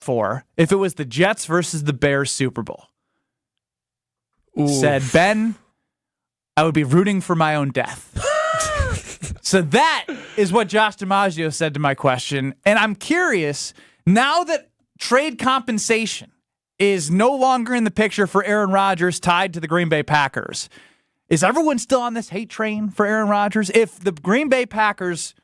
for if it was the Jets versus the Bears Super Bowl. Oof. Said, Ben, I would be rooting for my own death. So that is what Josh DiMaggio said to my question. And I'm curious, now that trade compensation is no longer in the picture for Aaron Rodgers tied to the Green Bay Packers, is everyone still on this hate train for Aaron Rodgers? If the Green Bay Packers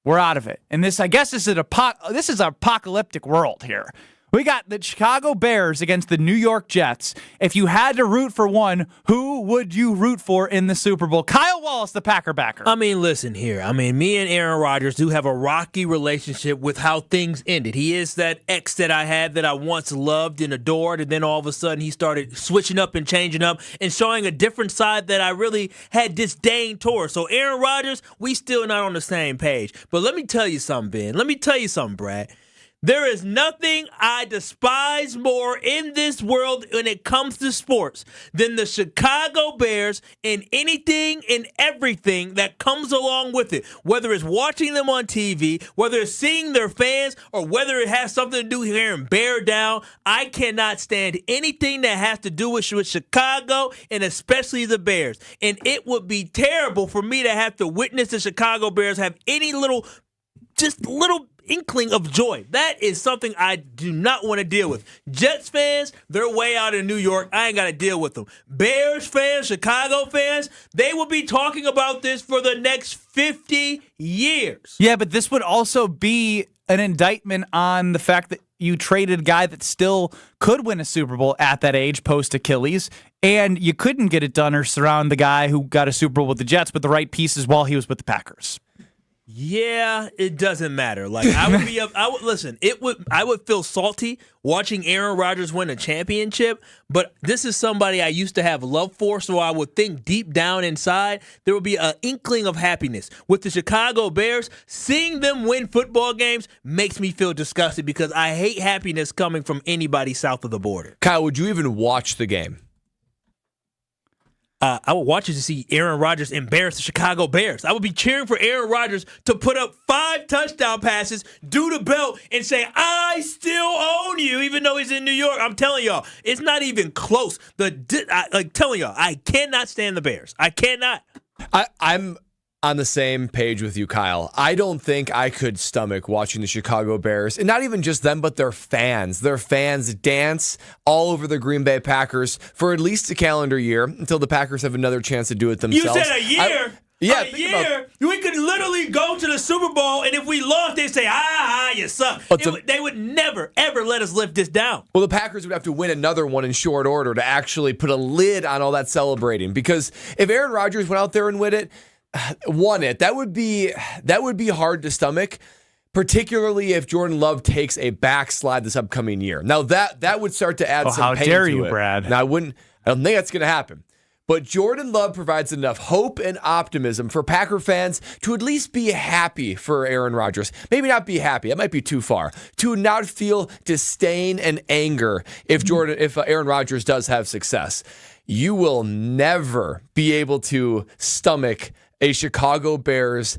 were out of it, and this, I guess, this is an apocalyptic world here. We got the Chicago Bears against the New York Jets. If you had to root for one, who would you root for in the Super Bowl? Kyle Wallace, the Packer backer. I mean, listen here. I mean, me and Aaron Rodgers do have a rocky relationship with how things ended. He is that ex that I had that I once loved and adored, and then all of a sudden he started switching up and changing up and showing a different side that I really had disdain towards. So Aaron Rodgers, we still not on the same page. But let me tell you something, Ben. Let me tell you something, Brad. There is nothing I despise more in this world when it comes to sports than the Chicago Bears and anything and everything that comes along with it. Whether it's watching them on TV, whether it's seeing their fans, or whether it has something to do here and bear down, I cannot stand anything that has to do with Chicago and especially the Bears. And it would be terrible for me to have to witness the Chicago Bears have any little inkling of joy. That is something I do not want to deal with. Jets fans, they're way out in New York. I ain't got to deal with them. Bears fans, Chicago fans, they will be talking about this for the next 50 years. Yeah, but this would also be an indictment on the fact that you traded a guy that still could win a Super Bowl at that age, post-Achilles, and you couldn't get it done or surround the guy who got a Super Bowl with the Jets with the right pieces while he was with the Packers. Yeah, it doesn't matter. Like I would feel salty watching Aaron Rodgers win a championship, but this is somebody I used to have love for, so I would think deep down inside there would be an inkling of happiness. With the Chicago Bears, seeing them win football games makes me feel disgusted because I hate happiness coming from anybody south of the border. Kyle, would you even watch the game? I would watch it to see Aaron Rodgers embarrass the Chicago Bears. I would be cheering for Aaron Rodgers to put up 5 touchdown passes, do the belt, and say, I still own you, even though he's in New York. I'm telling y'all, it's not even close. Telling y'all, I cannot stand the Bears. I cannot. I'm on the same page with you, Kyle. I don't think I could stomach watching the Chicago Bears, and not even just them, but their fans. Their fans dance all over the Green Bay Packers for at least a calendar year until the Packers have another chance to do it themselves. You said a year? A year? We could literally go to the Super Bowl, and if we lost, they'd say, you suck. They would never, ever let us lift this down. Well, the Packers would have to win another one in short order to actually put a lid on all that celebrating, because if Aaron Rodgers went out there and won it, that would be hard to stomach, particularly if Jordan Love takes a backslide this upcoming year. Now that would start to add some pain to it. How dare you, Brad? Now I don't think that's going to happen. But Jordan Love provides enough hope and optimism for Packer fans to at least be happy for Aaron Rodgers. Maybe not be happy. That might be too far. To not feel disdain and anger if Aaron Rodgers does have success. You will never be able to stomach a Chicago Bears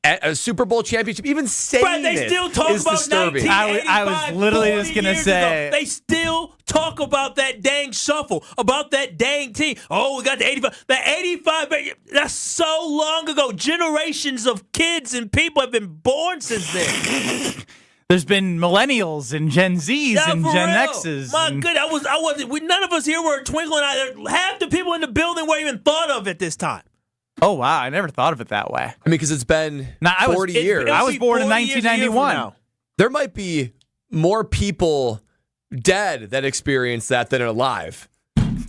at a Super Bowl championship. Even saying but they still talk is about disturbing. 1985, I was literally just going to say. They still talk about that dang shuffle, about that dang team. Oh, we got the 85. The 85, that's so long ago. Generations of kids and people have been born since then. There's been millennials and Gen Zs and Gen Xs. My goodness, none of us here were twinkling. Half the people in the building weren't even thought of at this time. Oh, wow. I never thought of it that way. I mean, because it's been 40 years. I was born in 1991. There might be more people dead that experienced that than alive.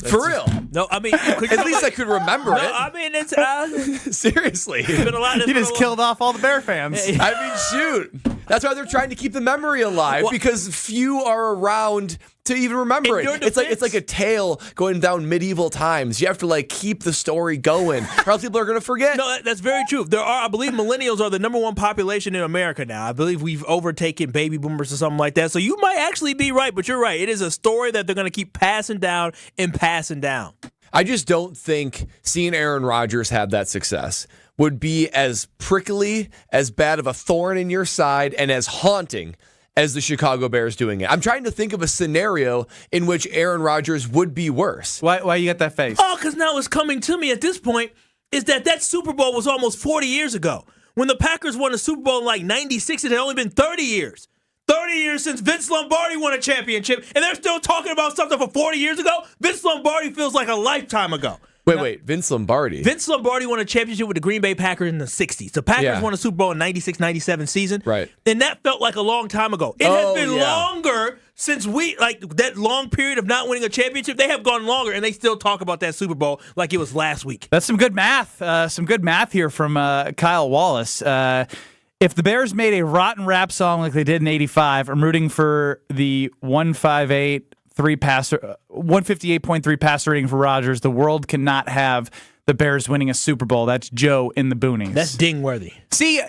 For real. No, I mean, at least I could remember it. I mean, it's seriously. It's been a lot. You just killed off all the Bear fans. I mean, shoot. That's why they're trying to keep the memory alive, because few are around to even remember it. It's like a tale going down medieval times. You have to keep the story going, or else people are going to forget. No, that's very true. I believe millennials are the number 1 population in America now. I believe we've overtaken baby boomers or something like that. So you might actually be right, but you're right. It is a story that they're going to keep passing down and passing down. I just don't think seeing Aaron Rodgers have that success would be as prickly, as bad of a thorn in your side, and as haunting as the Chicago Bears doing it. I'm trying to think of a scenario in which Aaron Rodgers would be worse. Why you got that face? Oh, because now it's coming to me at this point is that Super Bowl was almost 40 years ago. When the Packers won the Super Bowl in like 96, it had only been 30 years. 30 years since Vince Lombardi won a championship, and they're still talking about something from 40 years ago? Vince Lombardi feels like a lifetime ago. Wait, Vince Lombardi? Vince Lombardi won a championship with the Green Bay Packers in the 60s. The Packers won a Super Bowl in 96-97 season. Right. And that felt like a long time ago. It has been longer since that long period of not winning a championship. They have gone longer, and they still talk about that Super Bowl like it was last week. That's some good math. Some good math here from Kyle Wallace. If the Bears made a rotten rap song like they did in '85, I'm rooting for the 158.3 passer rating for Rodgers. The world cannot have the Bears winning a Super Bowl. That's Joe in the boonies. That's ding-worthy. See,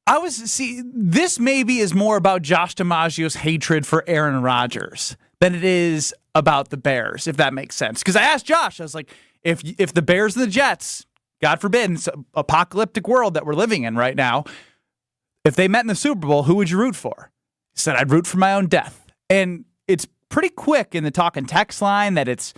this maybe is more about Josh DiMaggio's hatred for Aaron Rodgers than it is about the Bears, if that makes sense. Because I asked Josh, I was like, if the Bears and the Jets, God forbid, it's an apocalyptic world that we're living in right now, if they met in the Super Bowl, who would you root for? He said, I'd root for my own death. And it's pretty quick in the talk and text line that it's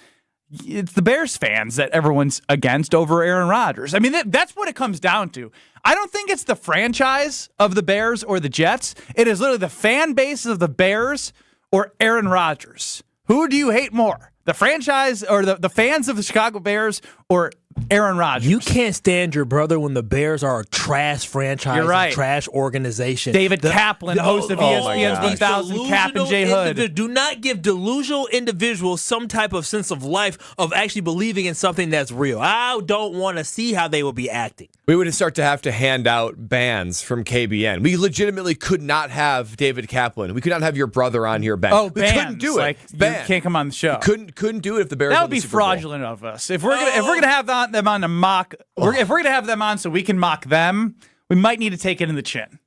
the Bears fans that everyone's against over Aaron Rodgers. I mean, that's what it comes down to. I don't think it's the franchise of the Bears or the Jets. It is literally the fan base of the Bears or Aaron Rodgers. Who do you hate more? The franchise or the fans of the Chicago Bears or Aaron Rodgers? You can't stand your brother when the Bears are a trash franchise, You're right. A trash organization. David Kaplan, host of ESPN's 1000, Cap and J Hood. Do not give delusional individuals some type of sense of life of actually believing in something that's real. I don't want to see how they will be acting. We would start to have to hand out bans from KBN. We legitimately could not have David Kaplan. We could not have your brother on here, Ben. Oh, we bans. couldn't do it. Like, you can't come on the show. Couldn't do it if the Bears. That won would the be Super Bowl. fraudulent of us. If we're gonna have them on to mock, if we're gonna have them on so we can mock them, we might need to take it in the chin.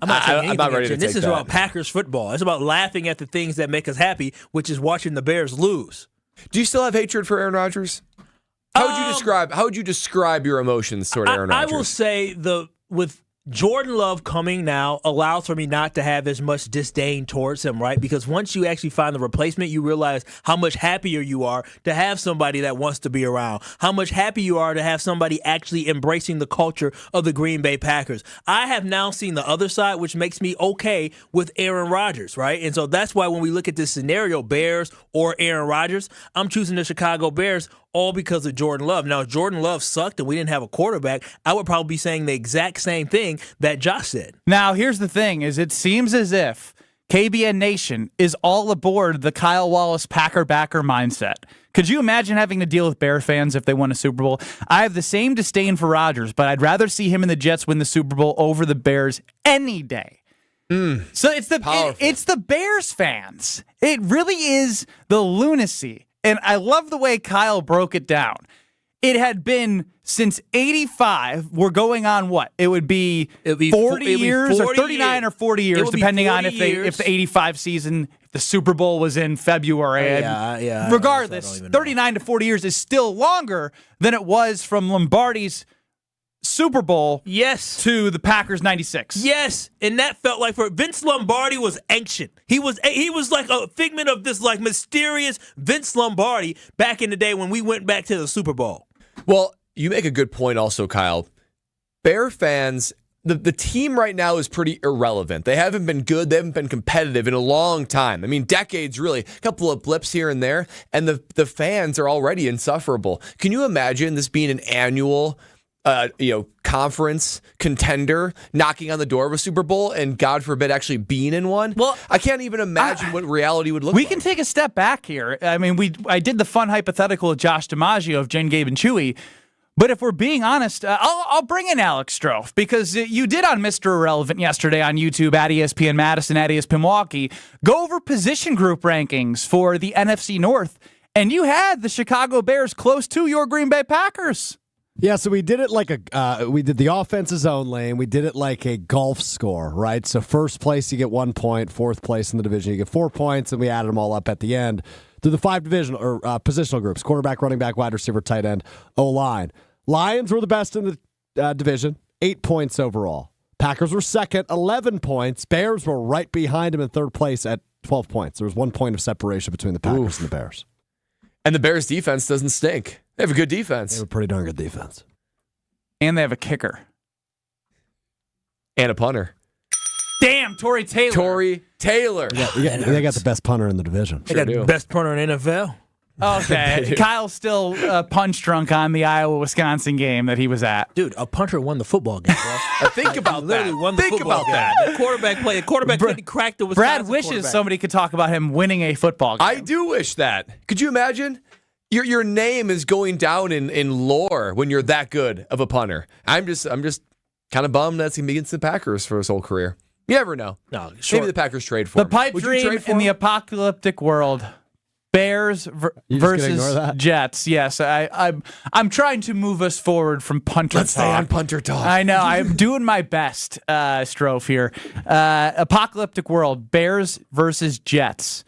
I'm not taking anything not ready to This take is that. about Packers football. It's about laughing at the things that make us happy, which is watching the Bears lose. Do you still have hatred for Aaron Rodgers? How would you describe your emotions toward Aaron Rodgers? I will say with Jordan Love coming now allows for me not to have as much disdain towards him, right? Because once you actually find the replacement, you realize how much happier you are to have somebody that wants to be around, how much happy you are to have somebody actually embracing the culture of the Green Bay Packers. I have now seen the other side, which makes me okay with Aaron Rodgers, right? And so that's why when we look at this scenario, Bears or Aaron Rodgers, I'm choosing the Chicago Bears all because of Jordan Love. Now, if Jordan Love sucked and we didn't have a quarterback, I would probably be saying the exact same thing that Josh said. Now, here's the thing, is it seems as if KBN Nation is all aboard the Kyle Wallace Packer backer mindset. Could you imagine having to deal with Bear fans if they won a Super Bowl? I have the same disdain for Rodgers, but I'd rather see him and the Jets win the Super Bowl over the Bears any day. So it's the Bears fans. It really is the lunacy. And I love the way Kyle broke it down. It had been since 85. We're going on what? It would be 40 years or 39 or 40 years, depending on if the 85 season, if the Super Bowl was in February. Yeah. Regardless, 39 to 40 years is still longer than it was from Lombardi's Super Bowl to the Packers 96. Yes, and that felt like for Vince Lombardi was ancient. He was like a figment of this like mysterious Vince Lombardi back in the day when we went back to the Super Bowl. Well, you make a good point also, Kyle. Bear fans, the team right now is pretty irrelevant. They haven't been good. They haven't been competitive in a long time. I mean, decades, really. A couple of blips here and there, and the fans are already insufferable. Can you imagine this being an annual conference contender knocking on the door of a Super Bowl and God forbid actually being in one? Well, I can't even imagine what reality would look like. We can take a step back here. I mean, I did the fun hypothetical with Josh DiMaggio of Jen, Gabe, and Chewy. But if we're being honest, I'll bring in Alex Strofe because you did on Mr. Irrelevant yesterday on YouTube at ESPN Madison, at ESPN Milwaukee, go over position group rankings for the NFC North, and you had the Chicago Bears close to your Green Bay Packers. Yeah, so we did it like we did the offense's own lane. We did it like a golf score, right? So first place, you get 1 point. Fourth place in the division, you get 4 points, and we added them all up at the end through the 5 divisional or positional groups: quarterback, running back, wide receiver, tight end, O-line. Lions were the best in the division, 8 points overall. Packers were second, 11 points. Bears were right behind him in third place at 12 points. There was 1 point of separation between the Packers and the Bears. And the Bears' defense doesn't stink. They have a good They defense. have a pretty darn good defense. And they have a kicker. And a punter. Damn, Torrey Taylor. Torrey Taylor. They got the best punter in the division. They got do. the best punter in NFL. Okay. Kyle's still punch drunk on the Iowa-Wisconsin game that he was at. Dude, a punter won the football game, bro. Think about that. Literally won the Think football about game. that. The quarterback couldn't crack the Wisconsin Brad wishes quarterback. somebody could talk about him winning a football game. I do wish that. Could you imagine? Your name is going down in lore when you're that good of a punter. I'm just kind of bummed that's going to be against the Packers for his whole career. You never know. No, sure. Maybe the Packers trade for The him. pipe Would you dream trade for in the him? apocalyptic world. Bears You just gonna ignore versus that? Jets. Yes, I'm trying to move us forward from punter Let's talk. stay on punter talk. I know. I'm doing my best, Strofe here. Apocalyptic world. Bears versus Jets.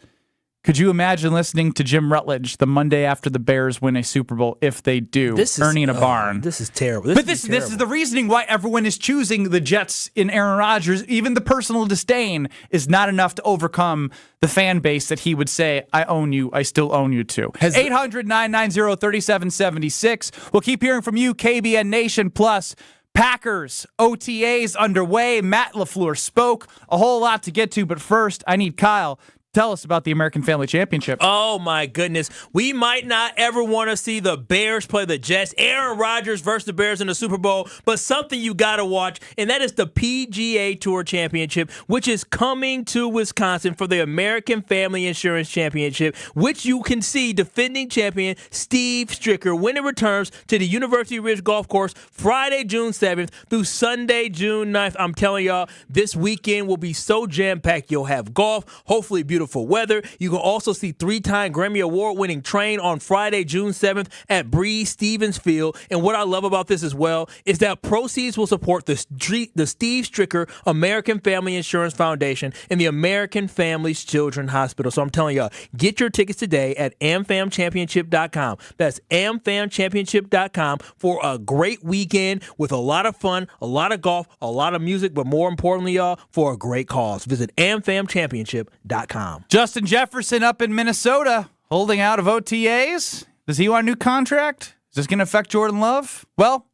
Could you imagine listening to Jim Rutledge the Monday after the Bears win a Super Bowl, if they do, Ernie in a barn? This is terrible. This is the reasoning why everyone is choosing the Jets in Aaron Rodgers. Even the personal disdain is not enough to overcome the fan base that he would say, I own you, I still own you to. 800-990-3776. We'll keep hearing from you, KBN Nation. Plus, Packers, OTAs underway. Matt LaFleur spoke. A whole lot to get to, but first, I need Kyle. Tell us about the American Family Championship. Oh, my goodness. We might not ever want to see the Bears play the Jets, Aaron Rodgers versus the Bears in the Super Bowl, but something you got to watch, and that is the PGA Tour Championship, which is coming to Wisconsin for the American Family Insurance Championship, which you can see defending champion Steve Stricker when it returns to the University Ridge Golf Course Friday, June 7th through Sunday, June 9th. I'm telling y'all, this weekend will be so jam-packed. You'll have golf, hopefully beautiful weather. You can also see 3-time Grammy Award-winning Train on Friday, June 7th at Breeze Stevens Field. And what I love about this as well is that proceeds will support the Steve Stricker American Family Insurance Foundation and the American Families Children's Hospital. So I'm telling y'all, get your tickets today at amfamchampionship.com. That's amfamchampionship.com for a great weekend with a lot of fun, a lot of golf, a lot of music, but more importantly, y'all, for a great cause. Visit amfamchampionship.com. Justin Jefferson up in Minnesota, holding out of OTAs. Does he want a new contract? Is this going to affect Jordan Love? Well,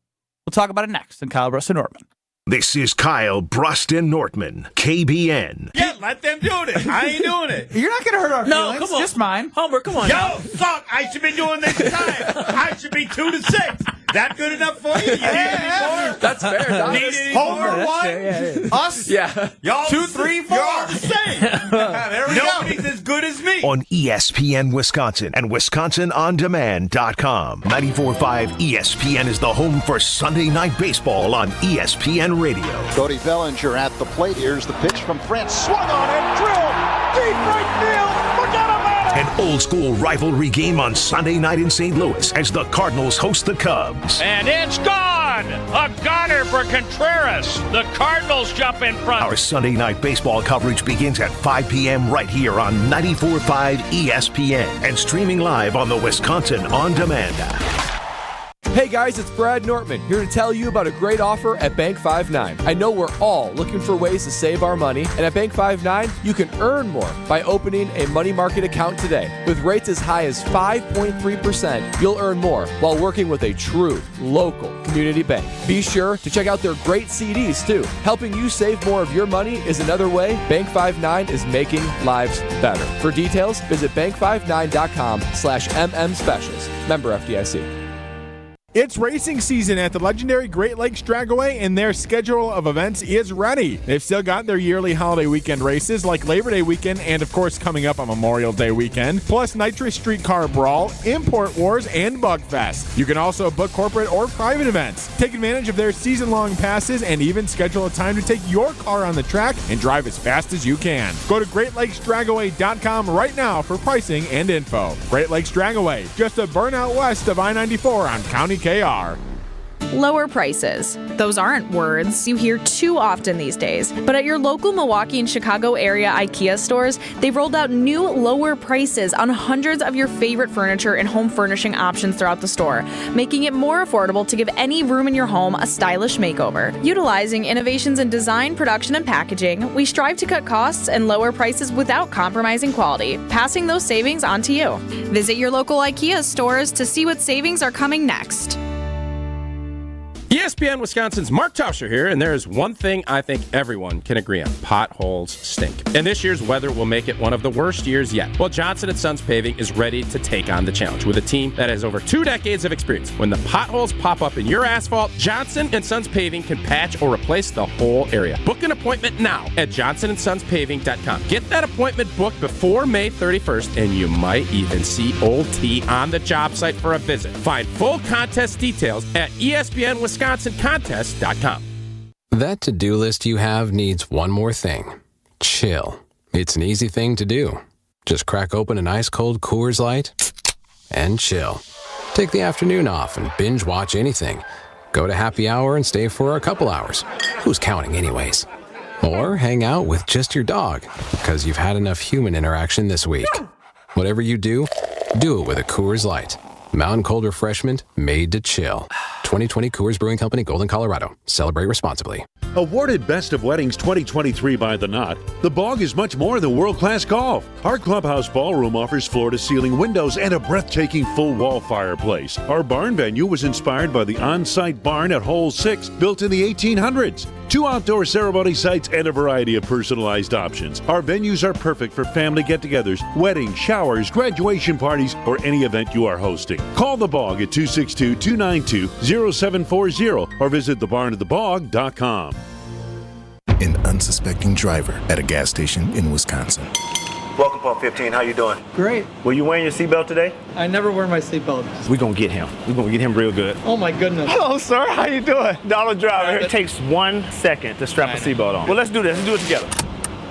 we'll talk about it next on Kyle, Brust, and Nortman. This is Kyle, Brust, and Nortman, KBN. Yeah, let them do it. I ain't doing it. You're not going to hurt our No, feelings. come on. Just mine. Homer, come on. Yo, fuck, I should be doing this time. I should be 2-6. That good enough for you? You need any more? That's fair. Don. Need any more? One? Us? Yeah. Y'all 2, 3, 4. You're all the same. There we Nobody's as good as me. On ESPN Wisconsin and WisconsinOnDemand.com. 94.5 ESPN is the home for Sunday Night Baseball on ESPN Radio. Cody Bellinger at the plate. Here's the pitch from France. Swung on and drilled. Deep right field. Forget about it. An old-school rivalry game on Sunday night in St. Louis as the Cardinals host the Cubs. And it's gone! A goner for Contreras. The Cardinals jump in front. Our Sunday night baseball coverage begins at 5 p.m. right here on 94.5 ESPN and streaming live on the Wisconsin On Demand app. Hey guys, it's Brad Nortman here to tell you about a great offer at Bank 5-9. I know we're all looking for ways to save our money, and at Bank 5-9, you can earn more by opening a money market account today. With rates as high as 5.3%, you'll earn more while working with a true local community bank. Be sure to check out their great CDs too. Helping you save more of your money is another way Bank 5-9 is making lives better. For details, visit bank59.com/MM specials. Member FDIC. It's racing season at the legendary Great Lakes Dragway, and their schedule of events is ready. They've still got their yearly holiday weekend races like Labor Day weekend and, of course, coming up on Memorial Day weekend, plus Nitrous Streetcar Brawl, Import Wars, and Bugfest. You can also book corporate or private events. Take advantage of their season-long passes and even schedule a time to take your car on the track and drive as fast as you can. Go to GreatLakesDragaway.com right now for pricing and info. Great Lakes Dragaway, just a burnout west of I-94 on County KR. lower prices. Those aren't words you hear too often these days. But at your local Milwaukee and Chicago area IKEA stores, they've rolled out new lower prices on hundreds of your favorite furniture and home furnishing options throughout the store, making it more affordable to give any room in your home a stylish makeover. Utilizing innovations in design, production, and packaging, we strive to cut costs and lower prices without compromising quality, passing those savings on to you. Visit your local IKEA stores to see what savings are coming next. ESPN Wisconsin's Mark Tauscher here, and there is one thing I think everyone can agree on. Potholes stink. And this year's weather will make it one of the worst years yet. Well, Johnson & Sons Paving is ready to take on the challenge with a team that has over 2 decades of experience. When the potholes pop up in your asphalt, Johnson & Sons Paving can patch or replace the whole area. Book an appointment now at johnsonsonspaving.com. Get that appointment booked before May 31st, and you might even see Old T on the job site for a visit. Find full contest details at ESPNWisconsinContest.com. That to-do list you have needs one more thing. Chill. It's an easy thing to do. Just crack open an ice-cold Coors Light and chill. Take the afternoon off and binge watch anything. Go to happy hour and stay for a couple hours. Who's counting anyways? Or hang out with just your dog, because you've had enough human interaction this week. Whatever you do it with a Coors Light. Mountain cold refreshment made to chill. 2020 Coors Brewing Company, Golden, Colorado. Celebrate responsibly. Awarded Best of Weddings 2023 by The Knot, The Bog is much more than world-class golf. Our clubhouse ballroom offers floor-to-ceiling windows and a breathtaking full-wall fireplace. Our barn venue was inspired by the on-site barn at Hole 6, built in the 1800s. 2 outdoor ceremony sites and a variety of personalized options. Our venues are perfect for family get-togethers, weddings, showers, graduation parties, or any event you are hosting. Call The Bog at 262-292-0740 or visit thebarnatthebog.com. An unsuspecting driver at a gas station in Wisconsin. Welcome, Pump 15. How you doing? Great. Were you wearing your seatbelt today? I never wear my seatbelt. We're going to get him. We're going to get him real good. Oh, my goodness. Hello, sir. How you doing? Donald driver. It takes 1 second to strap a seatbelt on. Well, let's do this. Let's do it together.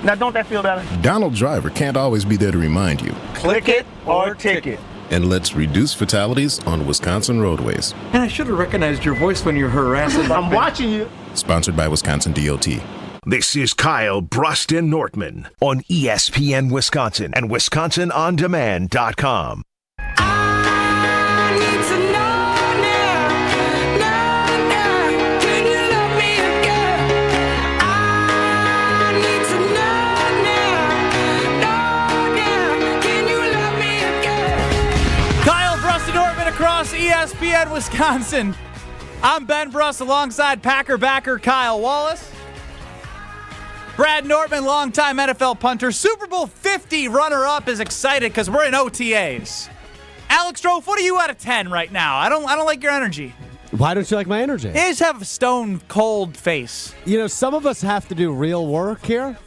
Now, don't that feel better? Donald Driver can't always be there to remind you. Click it or ticket. And let's reduce fatalities on Wisconsin roadways. And I should have recognized your voice when you're harassing. I'm watching you. Sponsored by Wisconsin DOT. This is Kyle, Brust, and Nortman on ESPN Wisconsin and WisconsinOnDemand.com. Kyle, Brust, and Nortman across ESPN Wisconsin. I'm Ben Brust alongside Packer backer Kyle Wallace. Brad Nortman, longtime NFL punter, Super Bowl 50 runner-up, is excited because we're in OTAs. Alex Strofe, what are you out of 10 right now? I don't like your energy. Why don't you like my energy? You just have a stone cold face. You know, some of us have to do real work here.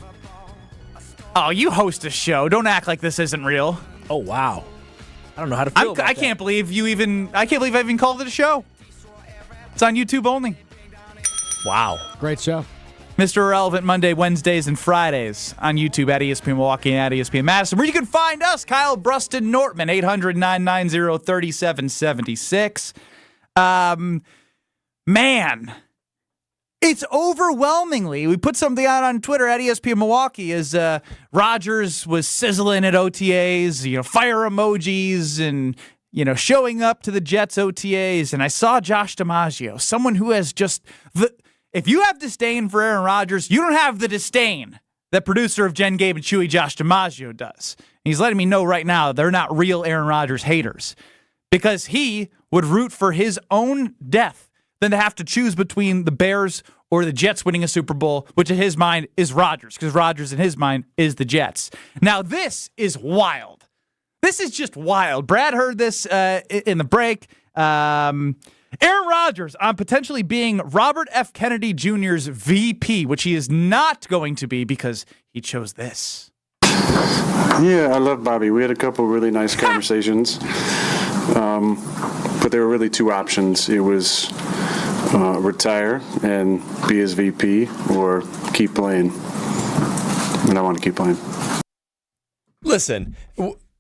Oh, you host a show. Don't act like this isn't real. Oh, wow. I don't know how to feel about I can't believe I even called it a show. It's on YouTube only. Wow. Great show. Mr. Irrelevant, Monday, Wednesdays, and Fridays on YouTube at ESPN Milwaukee and at ESPN Madison, where you can find us, Kyle, Brust, and Nortman, 800-990-3776. Man, it's overwhelmingly. We put something out on Twitter at ESPN Milwaukee as Rodgers was sizzling at OTAs, fire emojis and, showing up to the Jets OTAs. And I saw Josh DiMaggio, someone who has just if you have disdain for Aaron Rodgers, you don't have the disdain that producer of Jen, Gabe, and Chewy, Josh DiMaggio, does. He's letting me know right now they're not real Aaron Rodgers haters because he would root for his own death than to have to choose between the Bears or the Jets winning a Super Bowl, which in his mind is Rodgers, because Rodgers in his mind is the Jets. Now, this is wild. This is just wild. Brad heard this in the break. Aaron Rodgers on potentially being Robert F. Kennedy Jr.'s VP, which he is not going to be because he chose this. Yeah, I love Bobby. We had a couple really nice conversations, but there were really 2 options. It was retire and be his VP or keep playing. And I want to keep playing. Listen,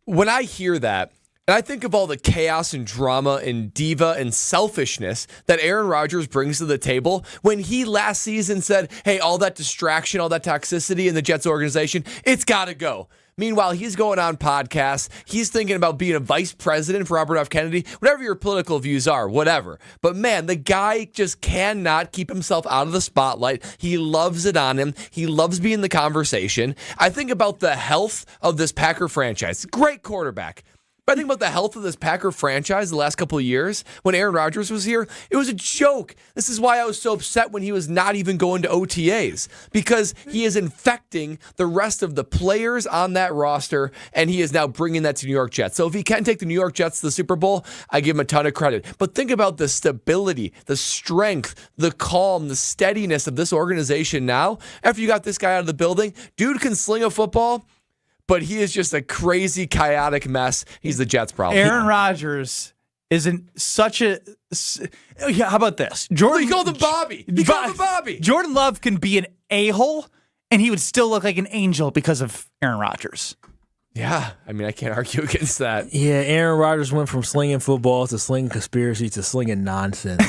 when I hear that, And I think of all the chaos and drama and diva and selfishness that Aaron Rodgers brings to the table when he last season said, hey, all that distraction, all that toxicity in the Jets organization, it's got to go. Meanwhile, he's going on podcasts. He's thinking about being a vice president for Robert F. Kennedy, whatever your political views are, whatever. But man, the guy just cannot keep himself out of the spotlight. He loves it on him. He loves being in the conversation. I think about the health of this Packer franchise. Great quarterback. But I think about the health of this Packer franchise the last couple of years when Aaron Rodgers was here. It was a joke. This is why I was so upset when he was not even going to OTAs, because he is infecting the rest of the players on that roster, and he is now bringing that to New York Jets. So if he can take the New York Jets to the Super Bowl, I give him a ton of credit. But think about the stability, the strength, the calm, the steadiness of this organization now. After you got this guy out of the building, dude can sling a football, but he is just a crazy, chaotic mess. He's the Jets' problem. Aaron Rodgers isn't such a... Yeah, how about this? Jordan, he called him Bobby. He called him Bobby. Jordan Love can be an a-hole, and he would still look like an angel because of Aaron Rodgers. Yeah, I mean, I can't argue against that. Yeah, Aaron Rodgers went from slinging football to slinging conspiracy to slinging nonsense.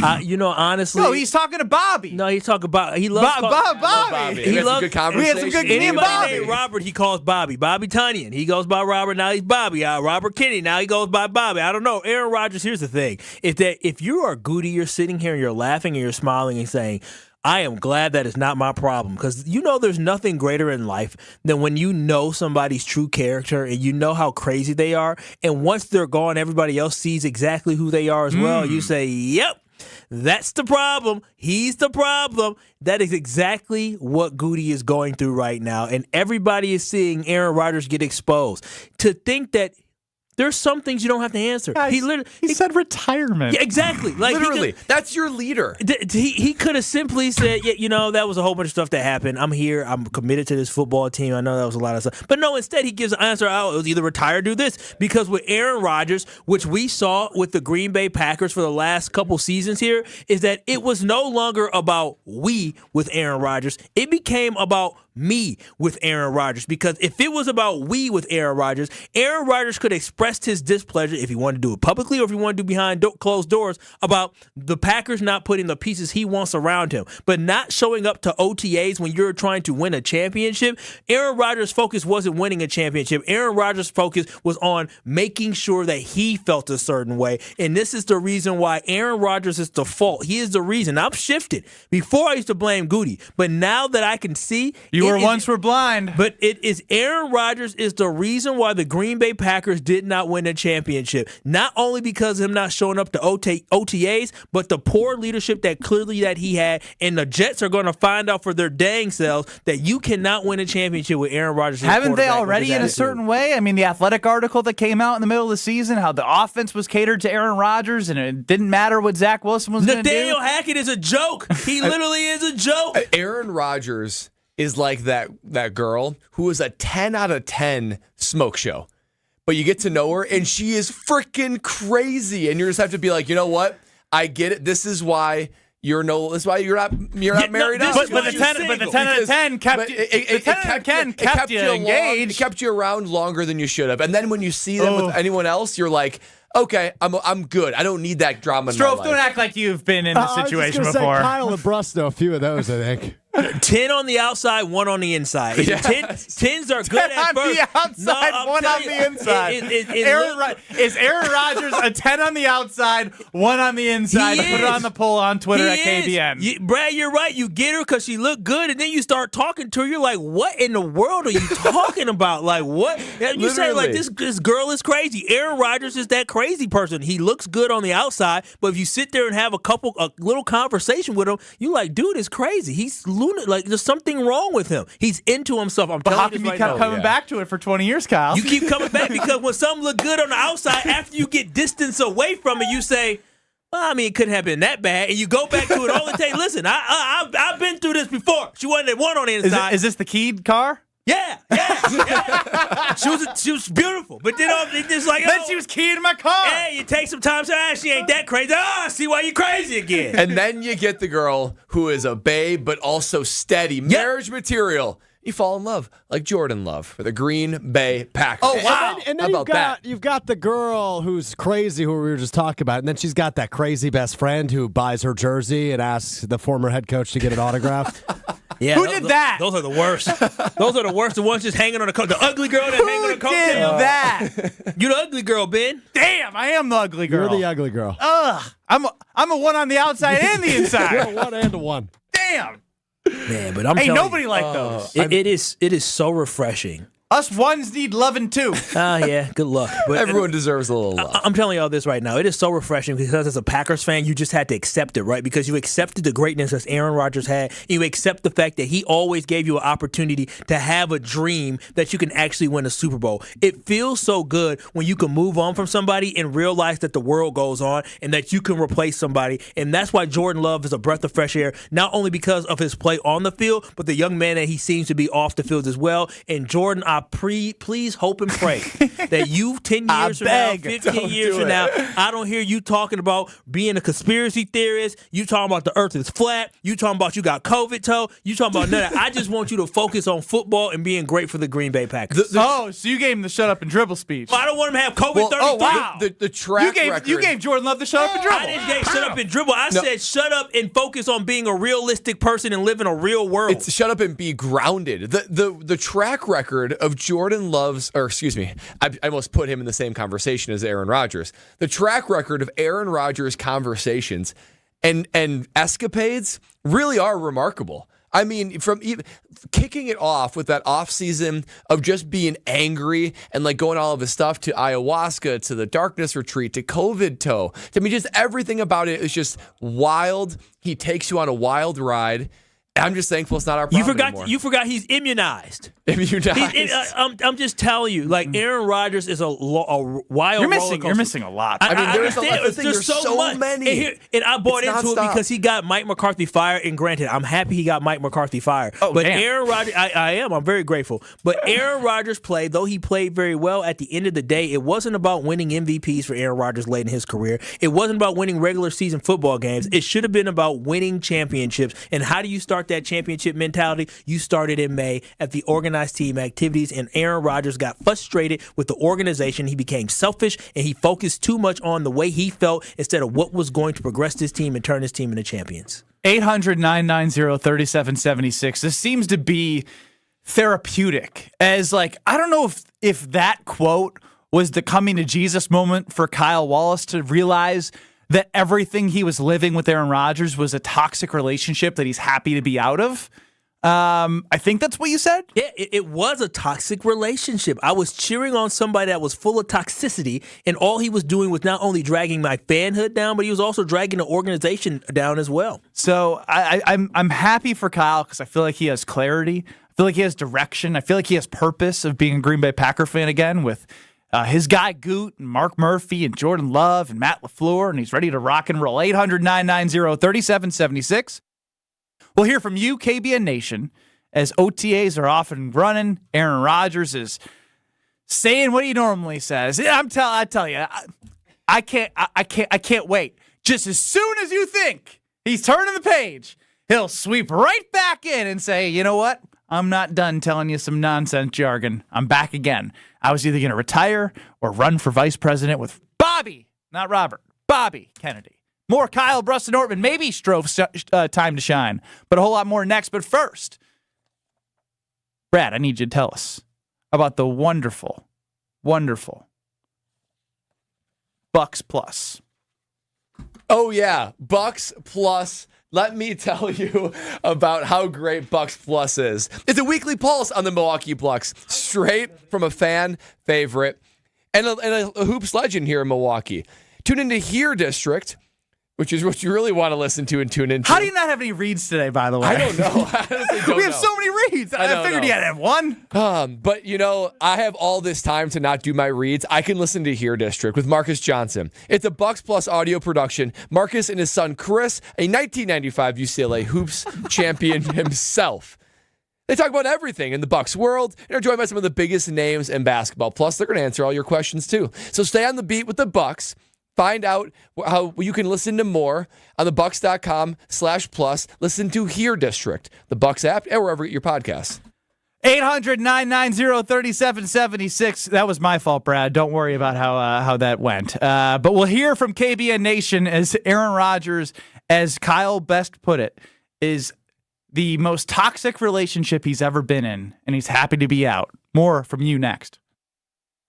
Honestly, no, he's talking to Bobby. No, he's talking about he loves Bobby. He loves good conversation. We had some good Anybody named Robert, he calls Bobby. Bobby Tunyon. He goes by Robert. Now he's Bobby. Robert Kinney. Now he goes by Bobby. I don't know. Aaron Rodgers. Here's the thing: if you are Goody, you're sitting here and you're laughing and you're smiling and saying, I am glad that it's not my problem, because there's nothing greater in life than when you know somebody's true character and you know how crazy they are, and once they're gone, everybody else sees exactly who they are as well. You say, yep, that's the problem. He's the problem. That is exactly what Goody is going through right now, and everybody is seeing Aaron Rodgers get exposed. To think that there's some things you don't have to answer. Guys, he said retirement. Yeah, exactly. Like literally, that's your leader. He could have simply said, yeah, that was a whole bunch of stuff that happened. I'm here. I'm committed to this football team. I know that was a lot of stuff. But no, instead he gives an answer, it was either retire or do this. Because with Aaron Rodgers, which we saw with the Green Bay Packers for the last couple seasons here, is that it was no longer about we with Aaron Rodgers. It became about me with Aaron Rodgers, because if it was about we with Aaron Rodgers could have expressed his displeasure if he wanted to do it publicly or if he wanted to do behind closed doors about the Packers not putting the pieces he wants around him, but not showing up to OTAs when you're trying to win a championship. Aaron Rodgers' focus wasn't winning a championship. Aaron Rodgers' focus was on making sure that he felt a certain way, and this is the reason why Aaron Rodgers is the fault. He is the reason. I've shifted. Before I used to blame Goody, but now that I can see, once were blind. But it is Aaron Rodgers is the reason why the Green Bay Packers did not win a championship. Not only because of him not showing up to OTAs, but the poor leadership that he had. And the Jets are going to find out for their dang selves that you cannot win a championship with Aaron Rodgers. Haven't they already in a certain way? I mean, the Athletic article that came out in the middle of the season, how the offense was catered to Aaron Rodgers, and it didn't matter what Zach Wilson was going to do. Nathaniel Hackett is a joke. He literally is a joke. Aaron Rodgers is like that girl who is a 10 out of 10 smoke show. But you get to know her, and she is freaking crazy. And you just have to be like, you know what? I get it. This is why you're not married up. But the 10 out of 10 kept you engaged. It kept you around longer than you should have. And then when you see them with anyone else, you're like, okay, I'm good. I don't need that drama in my life. Don't act like you've been in this situation I was before. Say Kyle and Brust know a few of those, I think. 10 on the outside, 1 on the inside. Yes. 10s are good at first. 10 on the outside, 1 on the inside. Is Aaron Rodgers a 10 on the outside, 1 on the inside? Put it on the poll on Twitter at KBN. Brad, you're right. You get her because she looked good, and then you start talking to her. You're like, what in the world are you talking about? Like, what? You say, like, this girl is crazy. Aaron Rodgers is that crazy person. He looks good on the outside, but if you sit there and have a little conversation with him, you're like, dude is crazy. He's like, there's something wrong with him. He's into himself. I'm telling you right now. How come you kept coming back to it for 20 years, Kyle? You keep coming back because when something look good on the outside, after you get distance away from it, you say, well, I mean, it couldn't have been that bad. And you go back to it all the time. Listen, I've been through this before. She wasn't at 1 on the inside. Is this the keyed car? Yeah. She was beautiful, but then just like then she was keying my car. Hey, you take some time to she ain't that crazy. I see why you're crazy again. And then you get the girl who is a babe but also steady, marriage material. you fall in love like Jordan Love for the Green Bay Packers. Oh, wow. And then you've got the girl who's crazy, who we were just talking about, and then she's got that crazy best friend who buys her jersey and asks the former head coach to get it autographed. Yeah, Who did that? Those are the worst. Those are the worst. The ones just hanging on the coat. The ugly girl that hanging on the coat. Who did that? You the ugly girl, Ben. Damn, I am the ugly girl. You're the ugly girl. Ugh. I'm a one on the outside and the inside. You're a one and a one. Damn. Man, but I'm Ain't telling nobody you, like those. it is so refreshing. Us ones need loving too. Yeah, good luck. But Everyone deserves a little love. I'm telling y'all this right now. It is so refreshing because as a Packers fan, you just had to accept it, right? Because you accepted the greatness that Aaron Rodgers had. You accept the fact that he always gave you an opportunity to have a dream that you can actually win a Super Bowl. It feels so good when you can move on from somebody and realize that the world goes on and that you can replace somebody. And that's why Jordan Love is a breath of fresh air, not only because of his play on the field, but the young man that he seems to be off the field as well. And Jordan, please hope and pray that you 10 years from now, 15 years from now, I don't hear you talking about being a conspiracy theorist. You talking about the earth is flat. You talking about you got COVID toe. You talking about none of that. I just want you to focus on football and being great for the Green Bay Packers. So you gave him the shut up and dribble speech. I don't want him to have COVID 33. Oh, wow. The track record. You gave Jordan Love the shut up and dribble. I didn't say shut up and dribble. I said shut up and focus on being a realistic person and live in a real world. It's shut up and be grounded. The track record of Jordan Love's, or excuse me, I almost put him in the same conversation as Aaron Rodgers. The track record of Aaron Rodgers' conversations and escapades really are remarkable. I mean, from even kicking it off with that offseason of just being angry and like going all of his stuff to ayahuasca, to the darkness retreat, to COVID toe. I mean, just everything about it is just wild. He takes you on a wild ride. I'm just thankful it's not our problem anymore. You forgot he's immunized. Immunized. I'm just telling you, like Aaron Rodgers is a wild. You're missing a lot. I mean, there's so many. And I bought It's into it nonstop. because he got Mike McCarthy fired. And granted, I'm happy he got Mike McCarthy fired. Oh, but damn. Aaron Rodgers, I am. I'm very grateful. But Aaron Rodgers played, though he played very well. At the end of the day, it wasn't about winning MVPs for Aaron Rodgers late in his career. It wasn't about winning regular season football games. It should have been about winning championships. And how do you start that championship mentality? You started in May at the organized team activities, and Aaron Rodgers got frustrated with the organization. He became selfish, and he focused too much on the way he felt instead of what was going to progress this team and turn this team into champions. 800-990-3776. This seems to be therapeutic. As like, I don't know if that quote was the coming to Jesus moment for Kyle Wallace to realize that everything he was living with Aaron Rodgers was a toxic relationship that he's happy to be out of. I think that's what you said. Yeah, it was a toxic relationship. I was cheering on somebody that was full of toxicity, and all he was doing was not only dragging my fanhood down, but he was also dragging the organization down as well. So I'm happy for Kyle because I feel like he has clarity. I feel like he has direction. I feel like he has purpose of being a Green Bay Packer fan again with his guy Goot and Mark Murphy and Jordan Love and Matt LaFleur, and he's ready to rock and roll. 800-990-3776. We'll hear from you, KBN Nation, as OTAs are off and running. Aaron Rodgers is saying what he normally says. I tell you, I can't wait. Just as soon as you think he's turning the page, he'll sweep right back in and say, you know what? I'm not done telling you some nonsense jargon. I'm back again. I was either going to retire or run for vice president with Bobby, not Robert, Bobby Kennedy. More Kyle, Brust, and Nortman. Maybe Strove's time to shine, but a whole lot more next. But first, Brad, I need you to tell us about the wonderful, wonderful Bucks Plus. Oh, yeah. Bucks Plus. Let me tell you about how great Bucks Plus is. It's a weekly pulse on the Milwaukee Bucks, straight from a fan favorite and a hoops legend here in Milwaukee. Tune into Here District, which is what you really want to listen to and tune into. How do you not have any reads today, by the way? I don't know. I honestly don't we have know. so many reads. I figured you had to have one. But, you know, I have all this time to not do my reads. I can listen to Here District with Marcus Johnson. It's a Bucks Plus audio production. Marcus and his son Chris, a 1995 UCLA hoops champion himself. They talk about everything in the Bucks world and are joined by some of the biggest names in basketball. Plus, they're going to answer all your questions, too. So stay on the beat with the Bucks. Find out how you can listen to more on thebucks.com/plus. Listen to Here District, the Bucks app, and wherever you get your podcasts. 800-990-3776. That was my fault, Brad. Don't worry about how that went. But we'll hear from KBN Nation as Aaron Rodgers, as Kyle best put it, is the most toxic relationship he's ever been in, and he's happy to be out. More from you next.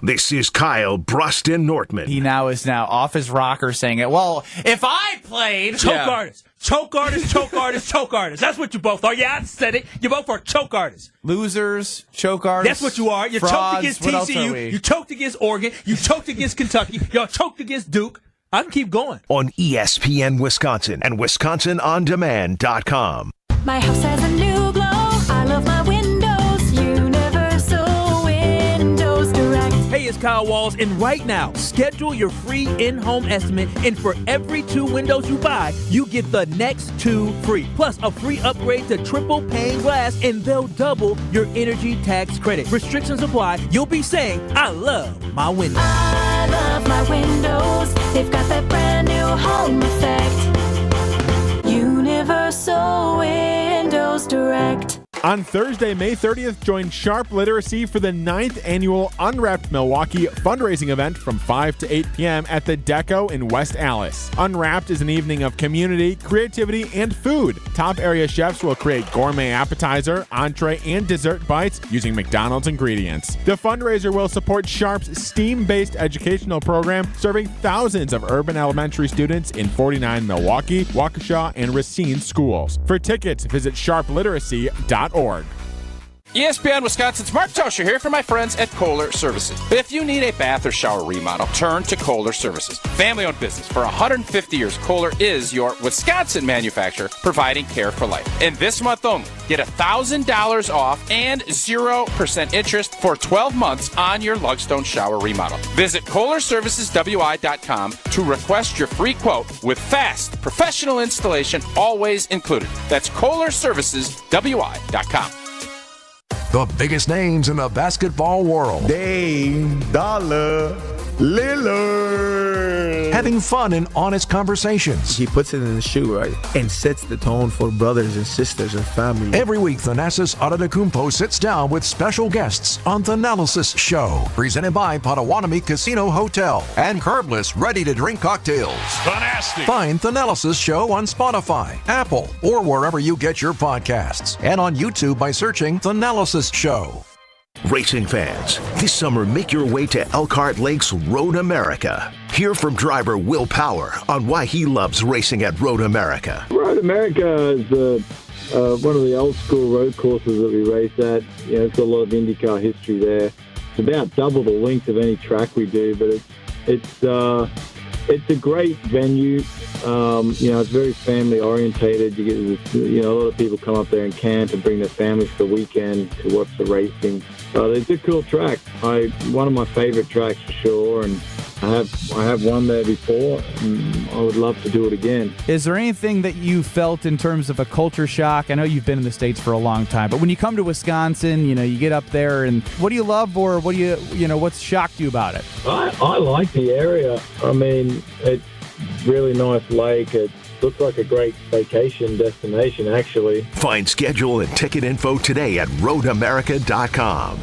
This is Kyle, Brust, and Nortman. He is now off his rocker saying it. Well, if I played... Choke artists. Choke artists, choke artists, choke artists. That's what you both are. Yeah, I said it. You both are choke artists. Losers, choke artists. That's what you are. You choked against TCU. You choked against Oregon. You choked against Kentucky. Y'all choked against Duke. I can keep going. On ESPN Wisconsin and WisconsinOnDemand.com. My house has a new glow. I love my windows. Universal Windows Direct. Hey, it's Kyle Walls, and right now, schedule your free in-home estimate, and for every 2 windows you buy, you get the next 2 free, plus a free upgrade to triple pane glass, and they'll double your energy tax credit. Restrictions apply. You'll be saying, I love my windows. I love my windows. They've got that brand new home effect. Universal Windows Direct. On Thursday, May 30th, join Sharp Literacy for the 9th annual Unwrapped Milwaukee fundraising event from 5 to 8 p.m. at the Deco in West Allis. Unwrapped is an evening of community, creativity, and food. Top area chefs will create gourmet appetizer, entree, and dessert bites using McDonald's ingredients. The fundraiser will support Sharp's STEAM-based educational program, serving thousands of urban elementary students in 49 Milwaukee, Waukesha, and Racine schools. For tickets, visit sharpliteracy.org. ESPN Wisconsin's Mark Tosher here for my friends at Kohler Services. If you need a bath or shower remodel, turn to Kohler Services. Family-owned business for 150 years, Kohler is your Wisconsin manufacturer providing care for life. And this month only, get $1,000 off and 0% interest for 12 months on your Lugstone shower remodel. Visit KohlerServicesWI.com to request your free quote with fast, professional installation always included. That's KohlerServicesWI.com. The biggest names in the basketball world. Dame Dollar Lillard. Having fun and honest conversations. He puts it in the shoe, right? And sets the tone for brothers and sisters and family. Every week, Thanasis Adetokounmpo sits down with special guests on The Analysis Show. Presented by Potawatomi Casino Hotel and curbless, ready-to-drink cocktails. Fantastic. Find The Analysis Show on Spotify, Apple, or wherever you get your podcasts. And on YouTube by searching The Analysis Show. Racing fans, this summer make your way to Elkhart Lake's Road America. Hear from driver Will Power on why he loves racing at Road America. Road America is one of the old school road courses that we race at. You know, it's got a lot of IndyCar history there. It's about double the length of any track we do, but it's a great venue. You know, it's very family orientated. You get, a lot of people come up there and camp and bring their families for the weekend to watch the racing. It's a cool track. One of my favorite tracks for sure, and I have won there before, and I would love to do it again. Is there anything that you felt in terms of a culture shock? I know you've been in the States for a long time, but when you come to Wisconsin, you get up there, and what do you love, or what do what's shocked you about it? I like the area. I mean, it's really nice lake. It looks like a great vacation destination, actually. Find schedule and ticket info today at roadamerica.com.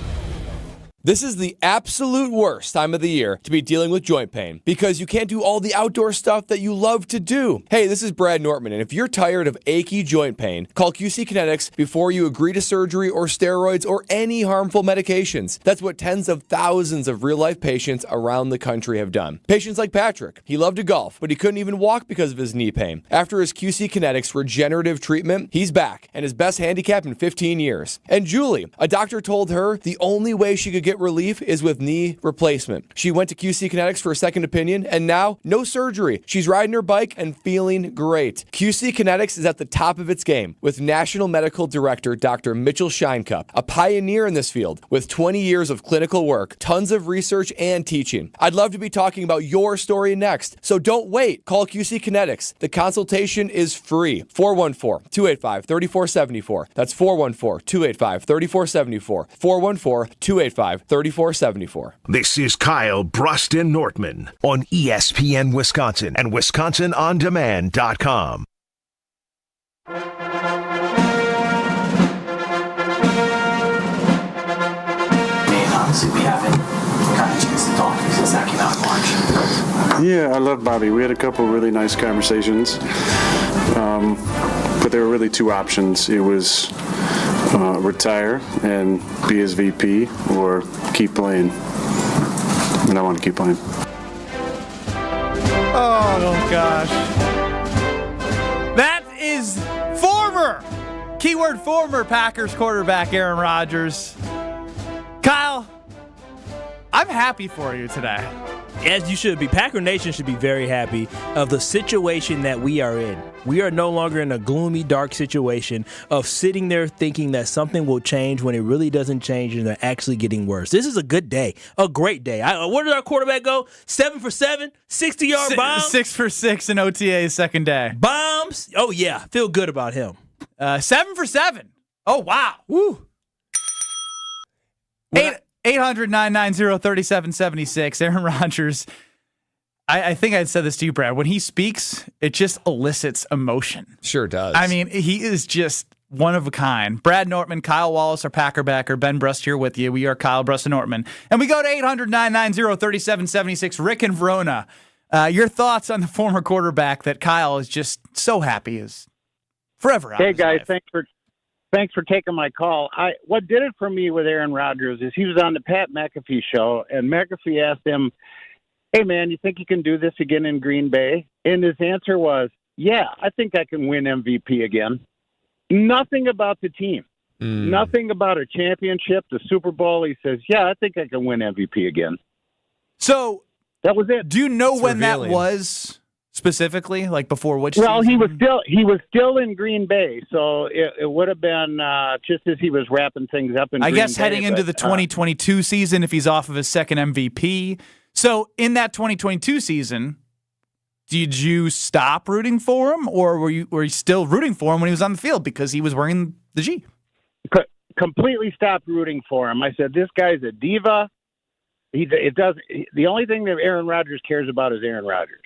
This is the absolute worst time of the year to be dealing with joint pain because you can't do all the outdoor stuff that you love to do. Hey, this is Brad Nortman, and if you're tired of achy joint pain, call QC Kinetics before you agree to surgery or steroids or any harmful medications. That's what tens of thousands of real-life patients around the country have done. Patients like Patrick. He loved to golf, but he couldn't even walk because of his knee pain. After his QC Kinetics regenerative treatment, he's back and his best handicap in 15 years. And Julie, a doctor told her the only way she could get relief is with knee replacement. She went to QC Kinetics for a second opinion, and now no surgery. She's riding her bike and feeling great. QC Kinetics is at the top of its game with National Medical Director Dr. Mitchell Scheinkup, a pioneer in this field with 20 years of clinical work, tons of research, and teaching. I'd love to be talking about your story next, so don't wait. Call QC Kinetics. The consultation is free. 414-285-3474. That's 414-285-3474. 414-285-3474. This is Kyle, Brust, and Nortman on ESPN Wisconsin and WisconsinOnDemand.com. obviously we haven't gotten a chance to talk since that came out in March. Yeah, I love Bobby. We had a couple really nice conversations, but there were really two options. It was retire and be his VP or keep playing. And I want to keep playing. Oh, gosh. That is former Packers quarterback Aaron Rodgers. Kyle, I'm happy for you today. As you should be. Packer Nation should be very happy of the situation that we are in. We are no longer in a gloomy, dark situation of sitting there thinking that something will change when it really doesn't change and they're actually getting worse. This is a good day, a great day. Where did our quarterback go? 7 for 7, 60-yard bomb? 6 for 6 in OTA's second day. Bombs? Oh, yeah. Feel good about him. 7 for 7. Oh, wow. Woo. 800-990-3776. Aaron Rodgers, I think I said this to you, Brad. When he speaks, it just elicits emotion. Sure does. I mean, he is just one of a kind. Brad Nortman, Kyle Wallace, our Packer backer, Ben Brust here with you. We are Kyle, Brust, and Nortman. And we go to 800-990-3776. Rick and Verona, your thoughts on the former quarterback that Kyle is just so happy is forever out of his guys, life. Thanks for taking my call. What did it for me with Aaron Rodgers is he was on the Pat McAfee show, and McAfee asked him, "Hey, man, you think you can do this again in Green Bay?" And his answer was, "Yeah, I think I can win MVP again." Nothing about the team. Nothing about a championship, the Super Bowl. He says, "Yeah, I think I can win MVP again." So that was it. Do you know when that was? Specifically, like before which season? Well, he was still in Green Bay, so it would have been just as he was wrapping things up in Green Bay. I guess heading into the 2022 season, if he's off of his second MVP. So in that 2022 season, did you stop rooting for him, or were you still rooting for him when he was on the field because he was wearing the G? Completely stopped rooting for him. I said, this guy's a diva. The only thing that Aaron Rodgers cares about is Aaron Rodgers.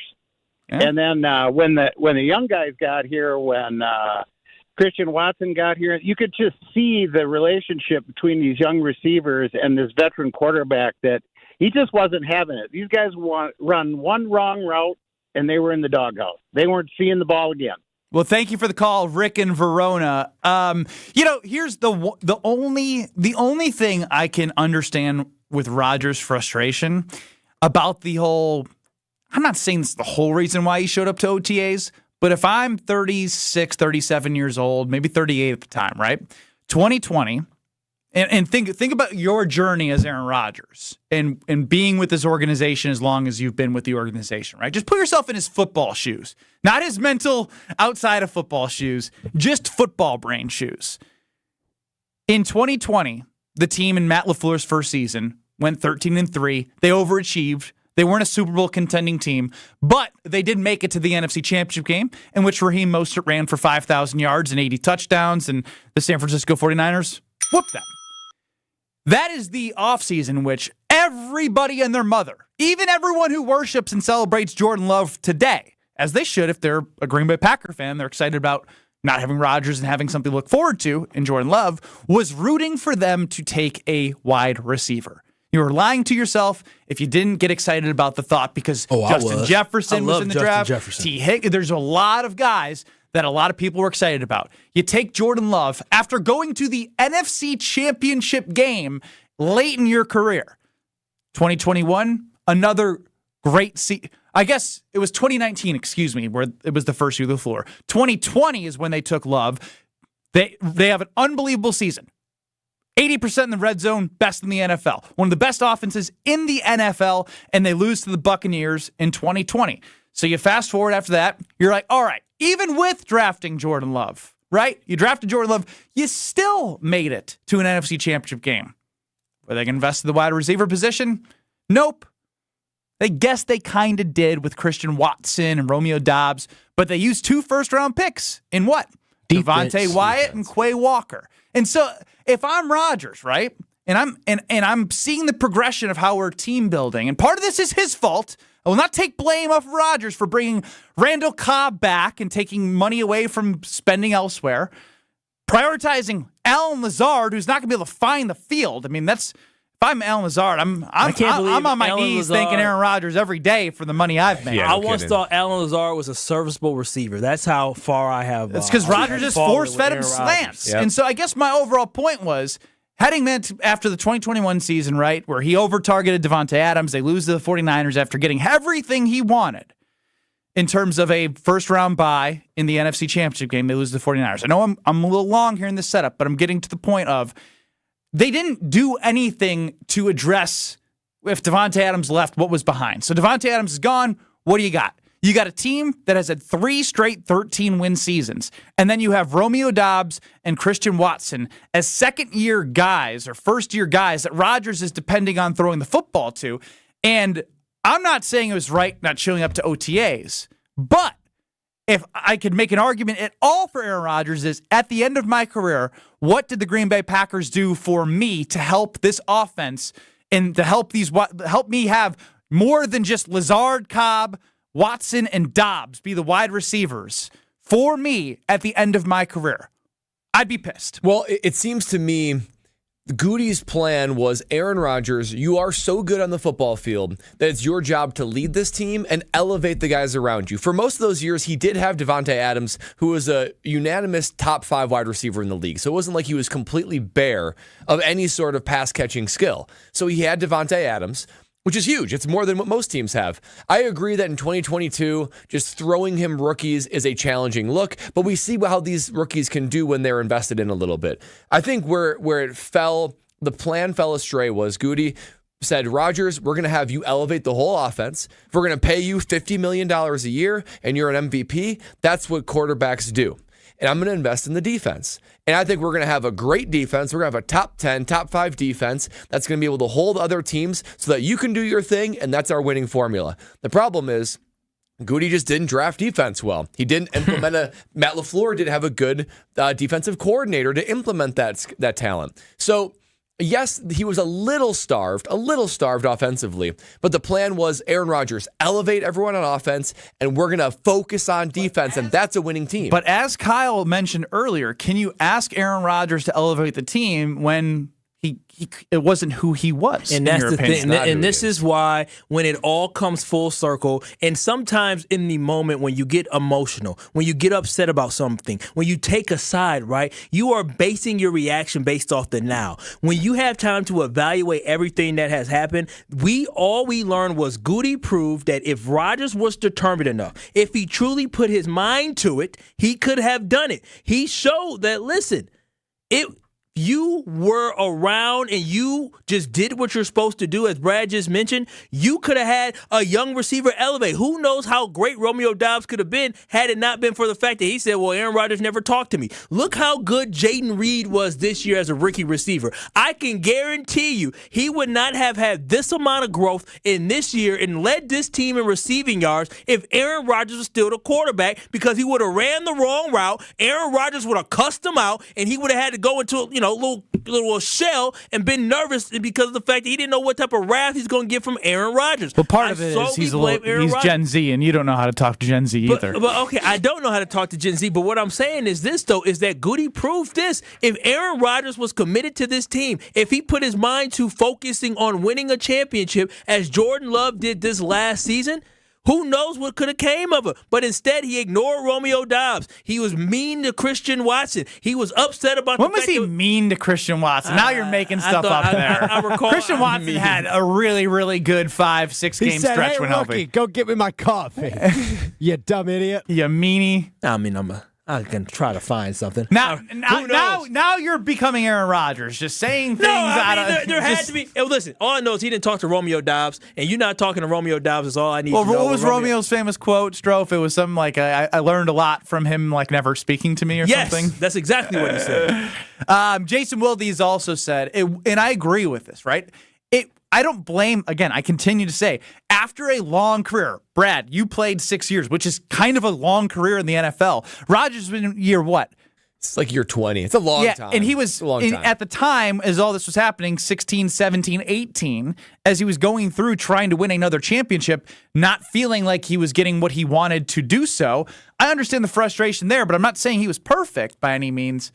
Yeah. And then when the young guys got here, when Christian Watson got here, you could just see the relationship between these young receivers and this veteran quarterback that he just wasn't having it. These guys run one wrong route, and they were in the doghouse. They weren't seeing the ball again. Well, thank you for the call, Rick in Verona. Here's the only thing I can understand with Rodgers' frustration about the whole. I'm not saying it's the whole reason why he showed up to OTAs, but if I'm 36, 37 years old, maybe 38 at the time, right? 2020, and think about your journey as Aaron Rodgers and being with this organization as long as you've been with the organization, right? Just put yourself in his football shoes, not his mental outside of football shoes, just football brain shoes. In 2020, the team in Matt LaFleur's first season went 13-3. They overachieved. They weren't a Super Bowl contending team, but they did make it to the NFC Championship game, in which Raheem Mostert ran for 5,000 yards and 80 touchdowns, and the San Francisco 49ers whooped them. That is the offseason in which everybody and their mother, even everyone who worships and celebrates Jordan Love today, as they should if they're a Green Bay Packer fan, they're excited about not having Rodgers and having something to look forward to in Jordan Love, was rooting for them to take a wide receiver. You were lying to yourself if you didn't get excited about the thought because Justin Jefferson was in the draft. T. Higgins. There's a lot of guys that a lot of people were excited about. You take Jordan Love after going to the NFC Championship game late in your career. 2021, another great season. I guess it was 2019, where it was the first year of the floor. 2020 is when they took Love. They have an unbelievable season. 80% in the red zone, best in the NFL. One of the best offenses in the NFL, and they lose to the Buccaneers in 2020. So you fast forward after that, you're like, all right, even with drafting Jordan Love, right? You drafted Jordan Love, you still made it to an NFC Championship game. Were they going to invest in the wide receiver position? Nope. They guess they kind of did with Christian Watson and Romeo Doubs, but they used 2 first-round picks in what? Devontae Wyatt and Quay Walker. And so if I'm Rodgers, right, and I'm seeing the progression of how we're team building, and part of this is his fault. I will not take blame off of Rodgers for bringing Randall Cobb back and taking money away from spending elsewhere. Prioritizing Allen Lazard, who's not going to be able to find the field. I mean, that's If I'm Alan Lazard, I'm on my Alan knees Lazard, thanking Aaron Rodgers every day for the money I've made. I once thought Alan Lazard was a serviceable receiver. That's how far I have. It's because Rodgers just force-fed him slants. Yep. And so I guess my overall point was, heading after the 2021 season, right, where he over-targeted Devontae Adams, they lose to the 49ers after getting everything he wanted in terms of a first-round bye in the NFC Championship game. They lose to the 49ers. I know I'm a little long here in this setup, but I'm getting to the point of they didn't do anything to address if Devontae Adams left what was behind. So Devontae Adams is gone. What do you got? You got a team that has had 3 straight 13-win seasons. And then you have Romeo Doubs and Christian Watson as second-year guys or first-year guys that Rodgers is depending on throwing the football to. And I'm not saying it was right not showing up to OTAs, but if I could make an argument at all for Aaron Rodgers is, at the end of my career, what did the Green Bay Packers do for me to help this offense and to help me have more than just Lazard, Cobb, Watson, and Dobbs be the wide receivers for me at the end of my career? I'd be pissed. Well, it seems to me Goody's plan was, Aaron Rodgers, you are so good on the football field that it's your job to lead this team and elevate the guys around you. For most of those years, he did have Devontae Adams, who was a unanimous top 5 wide receiver in the league. So it wasn't like he was completely bare of any sort of pass-catching skill. So he had Devontae Adams, which is huge. It's more than what most teams have. I agree that in 2022, just throwing him rookies is a challenging look, but we see how these rookies can do when they're invested in a little bit. I think where the plan fell astray was Goody said, Rodgers, we're going to have you elevate the whole offense. If we're going to pay you $50 million a year and you're an MVP, that's what quarterbacks do. And I'm going to invest in the defense. And I think we're going to have a great defense. We're going to have a top 10, top 5 defense that's going to be able to hold other teams so that you can do your thing, and that's our winning formula. The problem is Goody just didn't draft defense well. He didn't implement Matt LaFleur didn't have a good defensive coordinator to implement that talent. So yes, he was a little starved offensively, but the plan was Aaron Rodgers, elevate everyone on offense, and we're going to focus on defense, and that's a winning team. But as Kyle mentioned earlier, can you ask Aaron Rodgers to elevate the team when it wasn't who he was? And that's the thing. And this is why when it all comes full circle, and sometimes in the moment when you get emotional, when you get upset about something, when you take a side, right, you are basing your reaction based off the now. When you have time to evaluate everything that has happened, all we learned was Goody proved that if Rodgers was determined enough, if he truly put his mind to it, he could have done it. He showed that, listen, you were around and you just did what you're supposed to do, as Brad just mentioned, you could have had a young receiver elevate. Who knows how great Romeo Doubs could have been had it not been for the fact that he said, well, Aaron Rodgers never talked to me. Look how good Jaden Reed was this year as a rookie receiver. I can guarantee you he would not have had this amount of growth in this year and led this team in receiving yards if Aaron Rodgers was still the quarterback, because he would have ran the wrong route. Aaron Rodgers would have cussed him out, and he would have had to go into a little shell and been nervous because of the fact that he didn't know what type of wrath he's going to get from Aaron Rodgers. But part of it is he's Gen Z, and you don't know how to talk to Gen Z either. But okay, I don't know how to talk to Gen Z, but what I'm saying is this, though, is that Goody proved this. If Aaron Rodgers was committed to this team, if he put his mind to focusing on winning a championship as Jordan Love did this last season, who knows what could have came of it? But instead, he ignored Romeo Doubs. He was mean to Christian Watson. He was upset about when was he mean to Christian Watson? Now you're making stuff up there. I recall Christian Watson had a really, really good 5-6 game stretch when healthy. Go get me my coffee. You dumb idiot. You meanie. I mean, I can try to find something. Now you're becoming Aaron Rodgers, just saying things out of. There had to be. Listen, all I know is he didn't talk to Romeo Doubs, and you not talking to Romeo Doubs is all I need to know. What was Romeo's famous quote, Strofe? It was something like, I learned a lot from him, like never speaking to me or something. Yes, that's exactly what he said. Jason Wilde's also said, and I agree with this, right? I don't blame, again, I continue to say, after a long career, Brad, you played 6 years, which is kind of a long career in the NFL. Rodgers has been in year what? It's like year 20. It's a long time. And he was, at the time, as all this was happening, 16, 17, 18, as he was going through trying to win another championship, not feeling like he was getting what he wanted to do so. I understand the frustration there, but I'm not saying he was perfect by any means.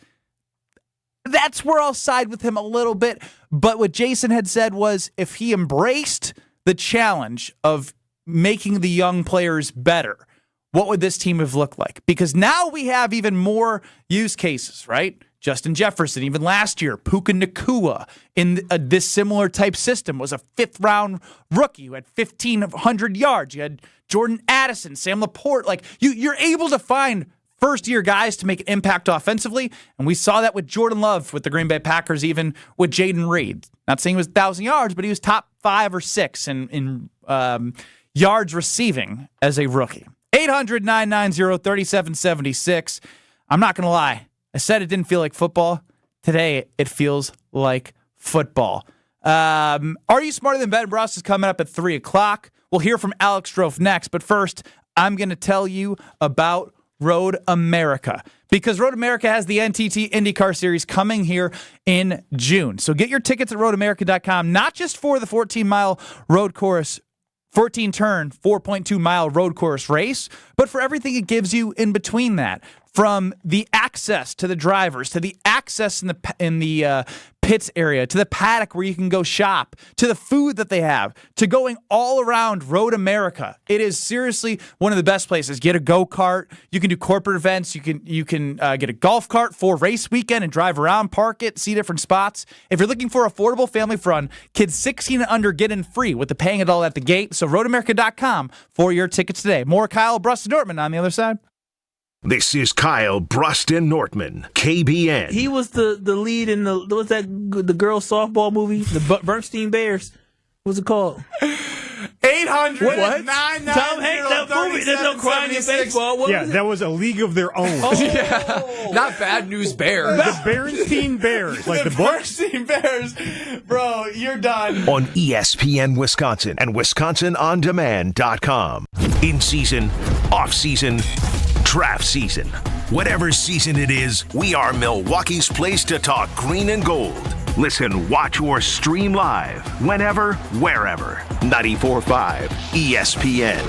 that's where I'll side with him a little bit. But what Jason had said was if he embraced the challenge of making the young players better, what would this team have looked like? Because now we have even more use cases, right? Justin Jefferson, even last year, Puka Nacua in this similar type system was a 5th-round rookie who had 1,500 yards. You had Jordan Addison, Sam Laporte. Like you're able to find first-year guys to make an impact offensively, and we saw that with Jordan Love with the Green Bay Packers, even with Jaden Reed. Not saying he was 1,000 yards, but he was top 5 or 6 in yards receiving as a rookie. 800-990-3776. I'm not going to lie. I said it didn't feel like football. Today, it feels like football. Are You Smarter Than Ben Brust is coming up at 3 o'clock. We'll hear from Alex Strofe next. But first, I'm going to tell you about Road America. Because Road America has the NTT IndyCar Series coming here in June. So get your tickets at roadamerica.com, not just for the 14-mile road course 14-turn, 4.2-mile road course race, but for everything it gives you in between that. From the access to the drivers, to the access in the pits area, to the paddock where you can go shop, to the food that they have, to going all around Road America. It is seriously one of the best places. Get a go-kart. You can do corporate events. You can get a golf cart for race weekend and drive around, park it, see different spots. If you're looking for affordable family fun, kids 16 and under get in free with the paying it all at the gate. So roadamerica.com for your tickets today. More Kyle, Brust, and Nortman on the other side. This is Kyle, Brust, and Nortman, KBN. He was the lead in the girls softball movie, the Bernstein Bears. What's it called? 800 Tom Hanks, that movie. There's no crying in baseball. That was A League of Their Own. Not Bad News Bears. The Bernstein Bears, like the book. Bernstein Bears. Bro, you're done. On ESPN Wisconsin and WisconsinOnDemand.com. In season, off season, draft season. Whatever season it is, we are Milwaukee's place to talk green and gold. Listen, watch, or stream live whenever, wherever. 94.5 ESPN.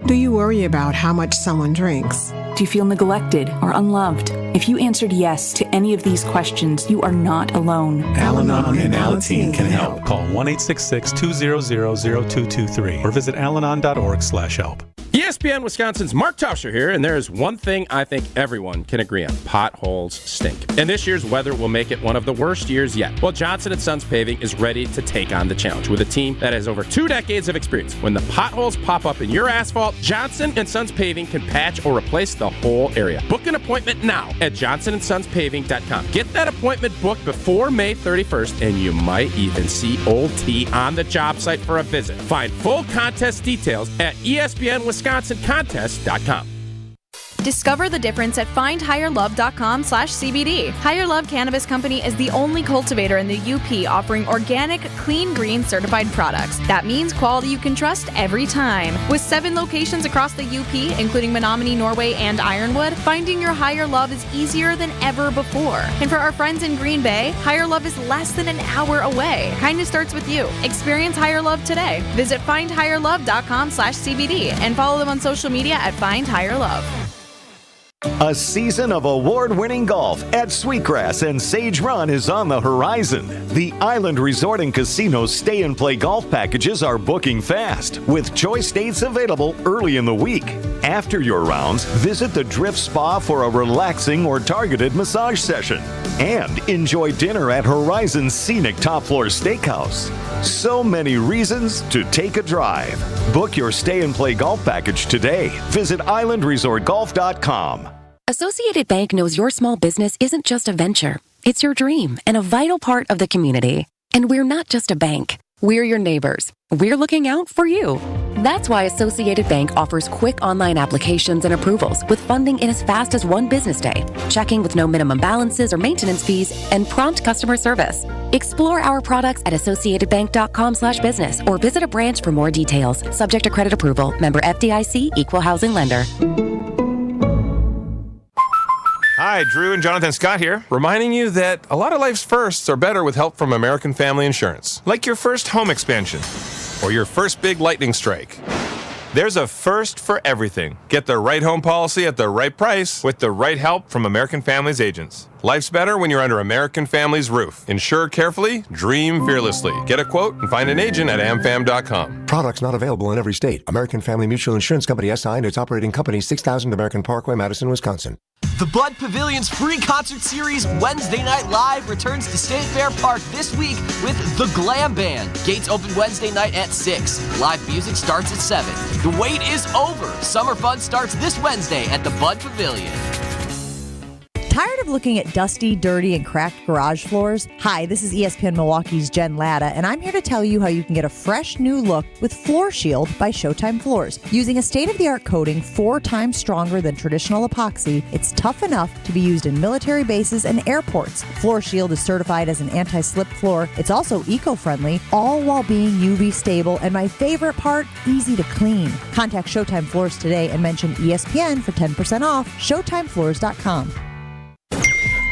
Do you worry about how much someone drinks? Do you feel neglected or unloved? If you answered yes to any of these questions, you are not alone. Al-Anon and Alateen can help. Call 1-866-200-0223 or visit alanon.org/help. ESPN Wisconsin's Mark Tauscher here, and there is one thing I think everyone can agree on. Potholes stink. And this year's weather will make it one of the worst years yet. Well, Johnson & Sons Paving is ready to take on the challenge with a team that has over 2 decades of experience. When the potholes pop up in your asphalt, Johnson & Sons Paving can patch or replace the whole area. Book an appointment now at johnsonsonspaving.com. Get that appointment booked before May 31st, and you might even see Old T on the job site for a visit. Find full contest details at ESPNWisconsinContest.com. Discover the difference at findhigherlove.com/CBD. Higher Love Cannabis Company is the only cultivator in the UP offering organic, clean green certified products. That means quality you can trust every time. With 7 locations across the UP, including Menominee, Norway, and Ironwood, finding your higher love is easier than ever before. And for our friends in Green Bay, Higher Love is less than an hour away. Kindness starts with you. Experience Higher Love today. Visit findhigherlove.com/CBD and follow them on social media at Find Higher Love. A season of award-winning golf at Sweetgrass and Sage Run is on the horizon. The Island Resort and Casino stay-and-play golf packages are booking fast, with choice dates available early in the week. After your rounds, visit the Drift Spa for a relaxing or targeted massage session. And enjoy dinner at Horizon's scenic top-floor steakhouse. So many reasons to take a drive. Book your stay-and-play golf package today. Visit islandresortgolf.com. Associated Bank knows your small business isn't just a venture. It's your dream and a vital part of the community. And we're not just a bank. We're your neighbors. We're looking out for you. That's why Associated Bank offers quick online applications and approvals with funding in as fast as 1 business day, checking with no minimum balances or maintenance fees, and prompt customer service. Explore our products at associatedbank.com/business or visit a branch for more details. Subject to credit approval. Member FDIC, Equal Housing Lender. Hi, Drew and Jonathan Scott here, reminding you that a lot of life's firsts are better with help from American Family Insurance. Like your first home expansion, or your first big lightning strike, There's a first for everything. Get the right home policy at the right price with the right help from American Families agents. Life's better when you're under American Families' roof. Insure carefully, dream fearlessly. Get a quote and find an agent at amfam.com. Products not available in every state. American Family Mutual Insurance Company SI and its operating company 6000 American Parkway, Madison, Wisconsin. The Bud Pavilion's free concert series Wednesday Night Live returns to State Fair Park this week with The Glam Band. Gates open Wednesday night at 6. Live music starts at 7. The wait is over. Summer fun starts this Wednesday at the Bud Pavilion. Tired of looking at dusty, dirty, and cracked garage floors? Hi, this is ESPN Milwaukee's Jen Latta, and I'm here to tell you how you can get a fresh new look with Floor Shield by Showtime Floors. Using a state-of-the-art coating 4 times stronger than traditional epoxy, it's tough enough to be used in military bases and airports. Floor Shield is certified as an anti-slip floor. It's also eco-friendly, all while being UV stable, and my favorite part, easy to clean. Contact Showtime Floors today and mention ESPN for 10% off. ShowtimeFloors.com.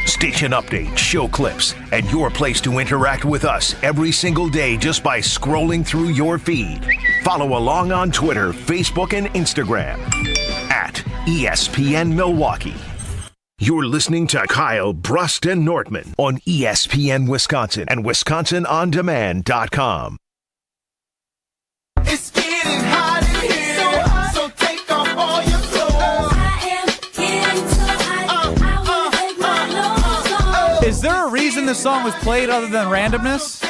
Station updates, show clips, and your place to interact with us every single day just by scrolling through your feed. Follow along on Twitter, Facebook, and Instagram at ESPN Milwaukee. You're listening to Kyle, Brust, and Nortman on ESPN Wisconsin and WisconsinOnDemand.com. It's getting hot in here, so take off all your clothes. Is there a reason this song was played other than randomness?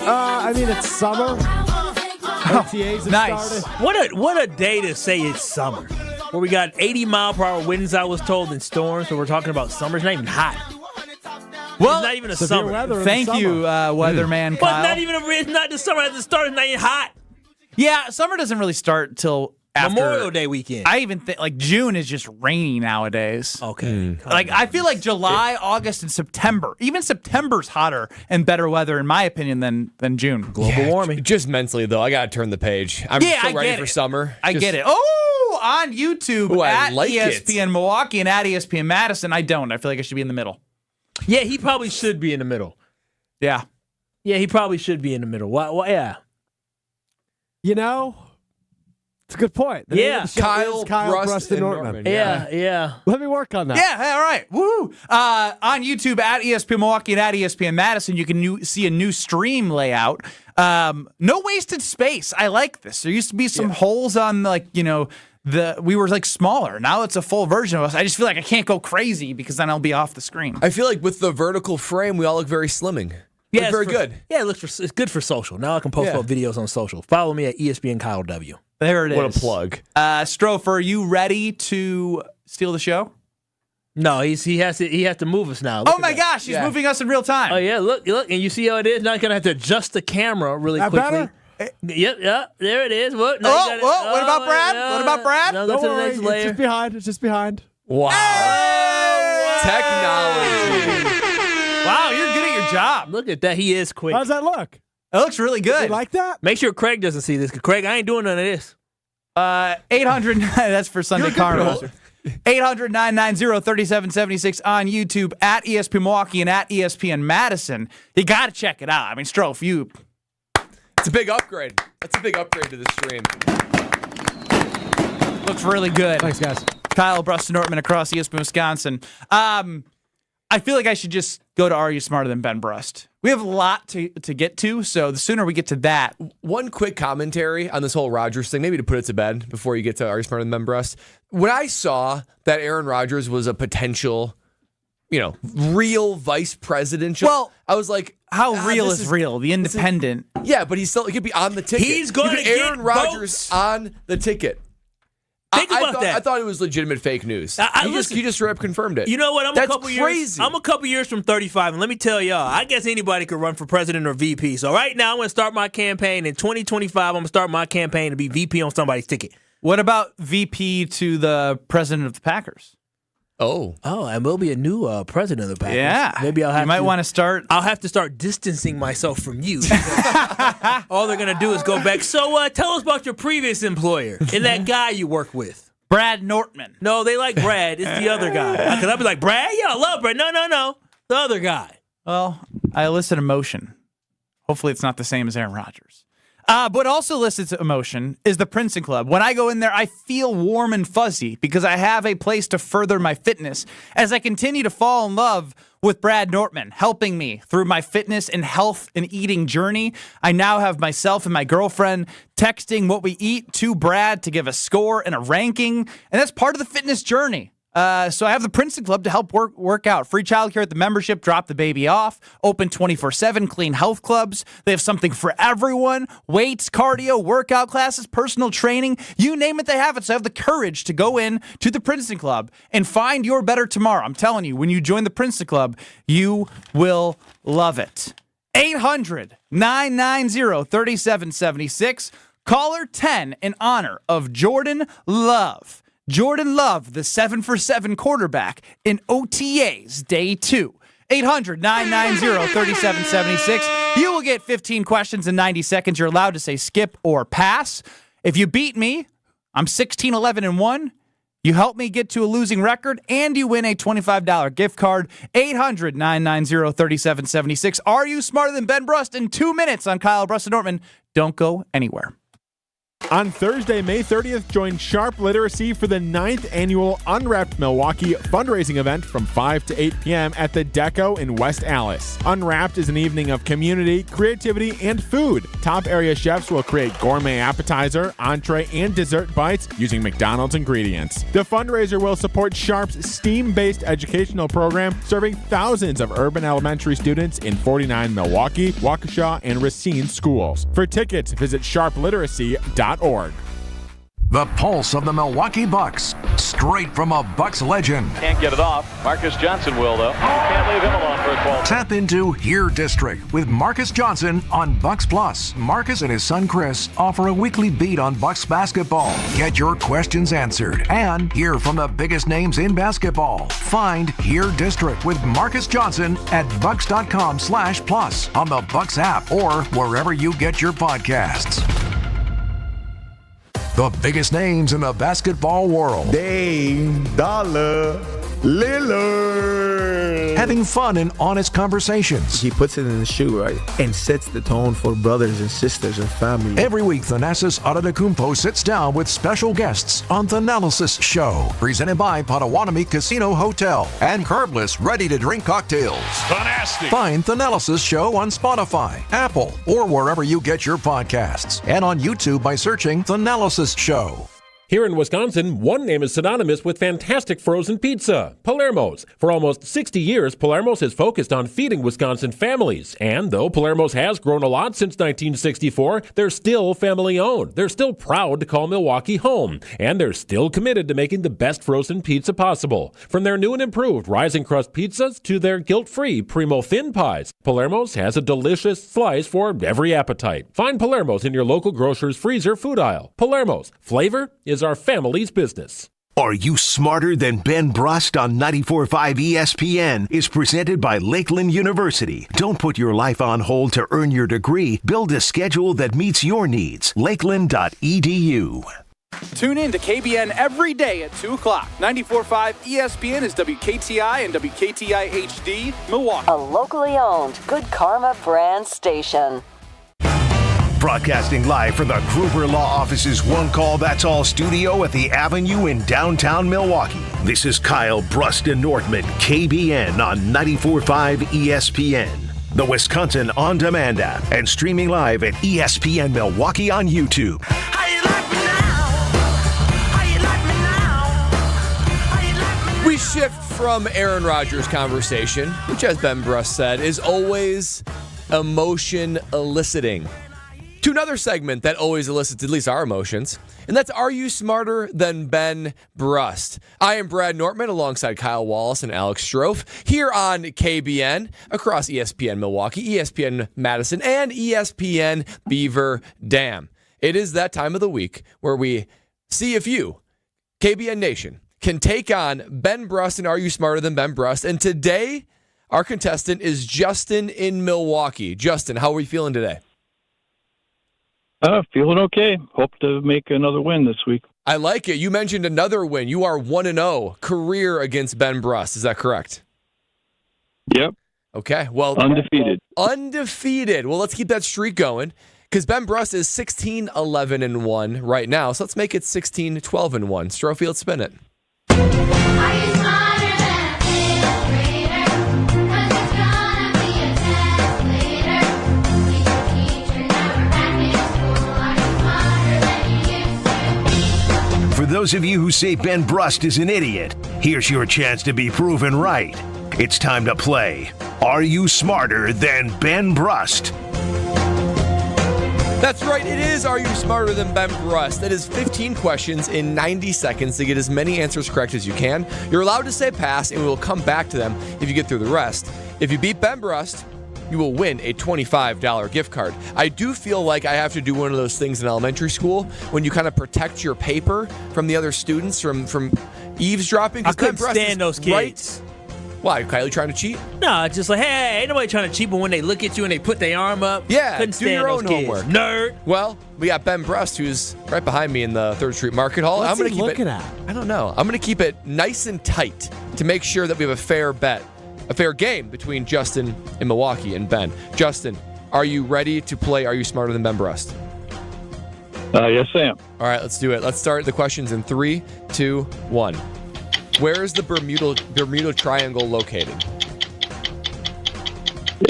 I mean, it's summer. OTAs have Nice. started. What a day to say it's summer. Where we got 80-mile-per-hour winds, I was told, and storms. So we're talking about summer. It's not even hot. Well, it's not even a severe summer. weather in the Thank summer. you, weatherman But Kyle. not even it's not the summer at the start. It's not even hot. Yeah, summer doesn't really start till after Memorial Day weekend. I even think like June is just rainy nowadays. Okay. Like I feel like July, August, and September. Even September's hotter and better weather, in my opinion, than June. Global warming. Just mentally, though, I got to turn the page. I'm Yeah, so I ready get for it. summer. I Just- get it. Oh, on YouTube Ooh, I at like it. ESPN Milwaukee and at ESPN Madison. I don't. I feel like I should be in the middle. Yeah, he probably should be in the middle. Yeah. Yeah, he probably should be in the middle. Why yeah. You know, it's a good point. The name Yeah. of the show is Kyle, Brust, and Nortman. Yeah. Let me work on that. Yeah, all right. Woo! On YouTube at ESPN Milwaukee and at ESPN Madison, you can see a new stream layout. No wasted space. I like this. There used to be some holes on, we were like smaller. Now it's a full version of us. I just feel like I can't go crazy because then I'll be off the screen. I feel like with the vertical frame, we all look very slimming. Yeah, Look very good. Yeah, it's good for social. Now I can post up videos on social. Follow me at ESPN Kyle W. There it is. What a plug. Strofer, are you ready to steal the show? No, he has to move us now. Look Oh my gosh, he's moving us in real time. Oh yeah, look, and you see how it is. Now I'm gonna have to adjust the camera really That quickly. better? Yep, there it is. What? No, what about Brad? What about Brad? Now Don't go to the worry, next it's layer. just behind. It's just behind. Wow. Technology. Wow, you're good at your job. Look at that. He is quick. How does that look? It looks really good. You like that? Make sure Craig doesn't see this. 'Cause Craig, I ain't doing none of this. 800, that's for Sunday Carnival. 800-990-3776 on YouTube at ESPN Milwaukee and at ESPN Madison. You got to check it out. I mean, Strofe, you. It's a big upgrade. That's a big upgrade to the stream. Looks really good. Thanks, guys. Kyle, Brust, and Nortman across ESPN Wisconsin. I feel like I should just go to Are You Smarter Than Ben Brust? We have a lot to get to, so the sooner we get to that. One quick commentary on this whole Rodgers thing, maybe to put it to bed before you get to Are You Smarter Than Ben Brust? When I saw that Aaron Rodgers was a potential, real vice presidential, Well, I was like, how real is real? The Independent. Yeah, but he could be on the ticket. He's going to get Aaron Rodgers votes. on the ticket. Think about that. I thought it was legitimate fake news. He just confirmed it. You know what? That's crazy. crazy. I'm a couple years from 35, and let me tell y'all, I guess anybody could run for president or VP. So right now, I'm going to start my campaign. In 2025, I'm going to start my campaign to be VP on somebody's ticket. What about VP to the president of the Packers? Oh, and we'll be a new president of the Packers. Yeah. Maybe I'll have You might want to start. I'll have to start distancing myself from you. All they're going to do is go back. So tell us about your previous employer and that guy you work with. Brad Nortman. No, they like Brad. It's the other guy. Because I'll be like, Brad? Yeah, I love Brad. No. The other guy. Well, I elicit emotion. Hopefully it's not the same as Aaron Rodgers. What also elicits emotion is the Princeton Club. When I go in there, I feel warm and fuzzy because I have a place to further my fitness as I continue to fall in love with Brad Nortman, helping me through my fitness and health and eating journey. I now have myself and my girlfriend texting what we eat to Brad to give a score and a ranking, and that's part of the fitness journey. So I have the Princeton Club to help work out. Free childcare at the membership, drop the baby off, open 24/7, clean health clubs. They have something for everyone. Weights, cardio, workout classes, personal training. You name it, they have it. So have the courage to go in to the Princeton Club and find your better tomorrow. I'm telling you, when you join the Princeton Club, you will love it. 800-990-3776. Caller 10 in honor of Jordan Love. Jordan Love, the 7-for-7 quarterback in OTAs Day 2. 800-990-3776. You will get 15 questions in 90 seconds. You're allowed to say skip or pass. If you beat me, I'm 16-11-1. You help me get to a losing record, and you win a $25 gift card. 800-990-3776. Are you smarter than Ben Brust? In 2 minutes on Kyle, Brust, and Nortman. Don't go anywhere. On Thursday, May 30th, join Sharp Literacy for the 9th annual Unwrapped Milwaukee fundraising event from 5 to 8 p.m. at the Deco in West Allis. Unwrapped is an evening of community, creativity, and food. Top area chefs will create gourmet appetizer, entree, and dessert bites using McDonald's ingredients. The fundraiser will support Sharp's STEAM-based educational program, serving thousands of urban elementary students in 49 Milwaukee, Waukesha, and Racine schools. For tickets, visit sharpliteracy.org. The pulse of the Milwaukee Bucks, straight from a Bucks legend. Can't get it off. Marcus Johnson will, though. Can't leave him alone for a 12. Tap into Here District with Marcus Johnson on Bucks Plus. Marcus and his son Chris offer a weekly beat on Bucks basketball. Get your questions answered and hear from the biggest names in basketball. Find Here District with Marcus Johnson at bucks.com/plus on the Bucks app or wherever you get your podcasts. The biggest names in the basketball world. Dame Dollar Lillard. Having fun and honest conversations. He puts it in the shoe, right? And sets the tone for brothers and sisters and family. Every week, Thanasis Adetokounmpo sits down with special guests on Thanalysis Show. Presented by Potawatomi Casino Hotel and curbless, ready-to-drink cocktails. Fantastic. Find Thanalysis Show on Spotify, Apple, or wherever you get your podcasts. And on YouTube by searching Thanalysis Show. Here in Wisconsin, one name is synonymous with fantastic frozen pizza, Palermo's. For almost 60 years, Palermo's has focused on feeding Wisconsin families. And though Palermo's has grown a lot since 1964, they're still family-owned. They're still proud to call Milwaukee home. And they're still committed to making the best frozen pizza possible. From their new and improved rising crust pizzas to their guilt-free Primo thin pies, Palermo's has a delicious slice for every appetite. Find Palermo's in your local grocer's freezer food aisle. Palermo's. Flavor is our family's business. Are you smarter than Ben Brust on 94.5 ESPN is presented by Lakeland University. Don't put your life on hold to earn your degree. Build a schedule that meets your needs. Lakeland.edu. Tune in to KBN every day at 2 o'clock. 94.5 ESPN is WKTI and WKTI HD, Milwaukee. A locally owned Good Karma brand station. Broadcasting live from the Gruber Law Office's One Call That's All studio at the Avenue in downtown Milwaukee. This is Kyle, Brust, and Nortman, KBN on 94.5 ESPN. The Wisconsin On Demand app and streaming live at ESPN Milwaukee on YouTube. We shift from Aaron Rodgers' conversation, which, as Ben Brust said, is always emotion eliciting, to another segment that always elicits at least our emotions, and that's Are You Smarter Than Ben Brust? I am Brad Nortman alongside Kyle Wallace and Alex Strofe here on KBN, across ESPN Milwaukee, ESPN Madison, and ESPN Beaver Dam. It is that time of the week where we see if you, KBN Nation, can take on Ben Brust and Are You Smarter Than Ben Brust? And today, our contestant is Justin in Milwaukee. Justin, how are we feeling today? Feeling okay. Hope to make another win this week. I like it. You mentioned another win. You are 1-0 career against Ben Brust. Is that correct? Yep. Okay. Well, undefeated. Undefeated. Well, let's keep that streak going. Because Ben Brust is 16-11-1 right now, so let's make it 16-12-1. Strofield, spin it. For those of you who say Ben Brust is an idiot, here's your chance to be proven right. It's time to play Are You Smarter Than Ben Brust? That's right, it is Are You Smarter Than Ben Brust? That is 15 questions in 90 seconds to get as many answers correct as you can. You're allowed to say pass, and we will come back to them if you get through the rest. If you beat Ben Brust, you will win a $25 gift card. I do feel like I have to do one of those things in elementary school when you kind of protect your paper from the other students from eavesdropping. I couldn't stand those kids. Right. Why? Kylie trying to cheat? No, it's just like, hey, ain't nobody trying to cheat, but when they look at you and they put their arm up, yeah, couldn't do stand your those own kids. homework. Nerd. Well, we got Ben Brust, who's right behind me in the 3rd Street Market Hall. What's I'm gonna he keep looking it. at? I don't know. I'm going to keep it nice and tight to make sure that we have a fair bet, a fair game between Justin in Milwaukee and Ben. Justin, are you ready to play Are You Smarter Than Ben Brust? Yes, I am. All right, let's do it. Let's start the questions in 3, 2, 1. Where is the Bermuda Triangle located?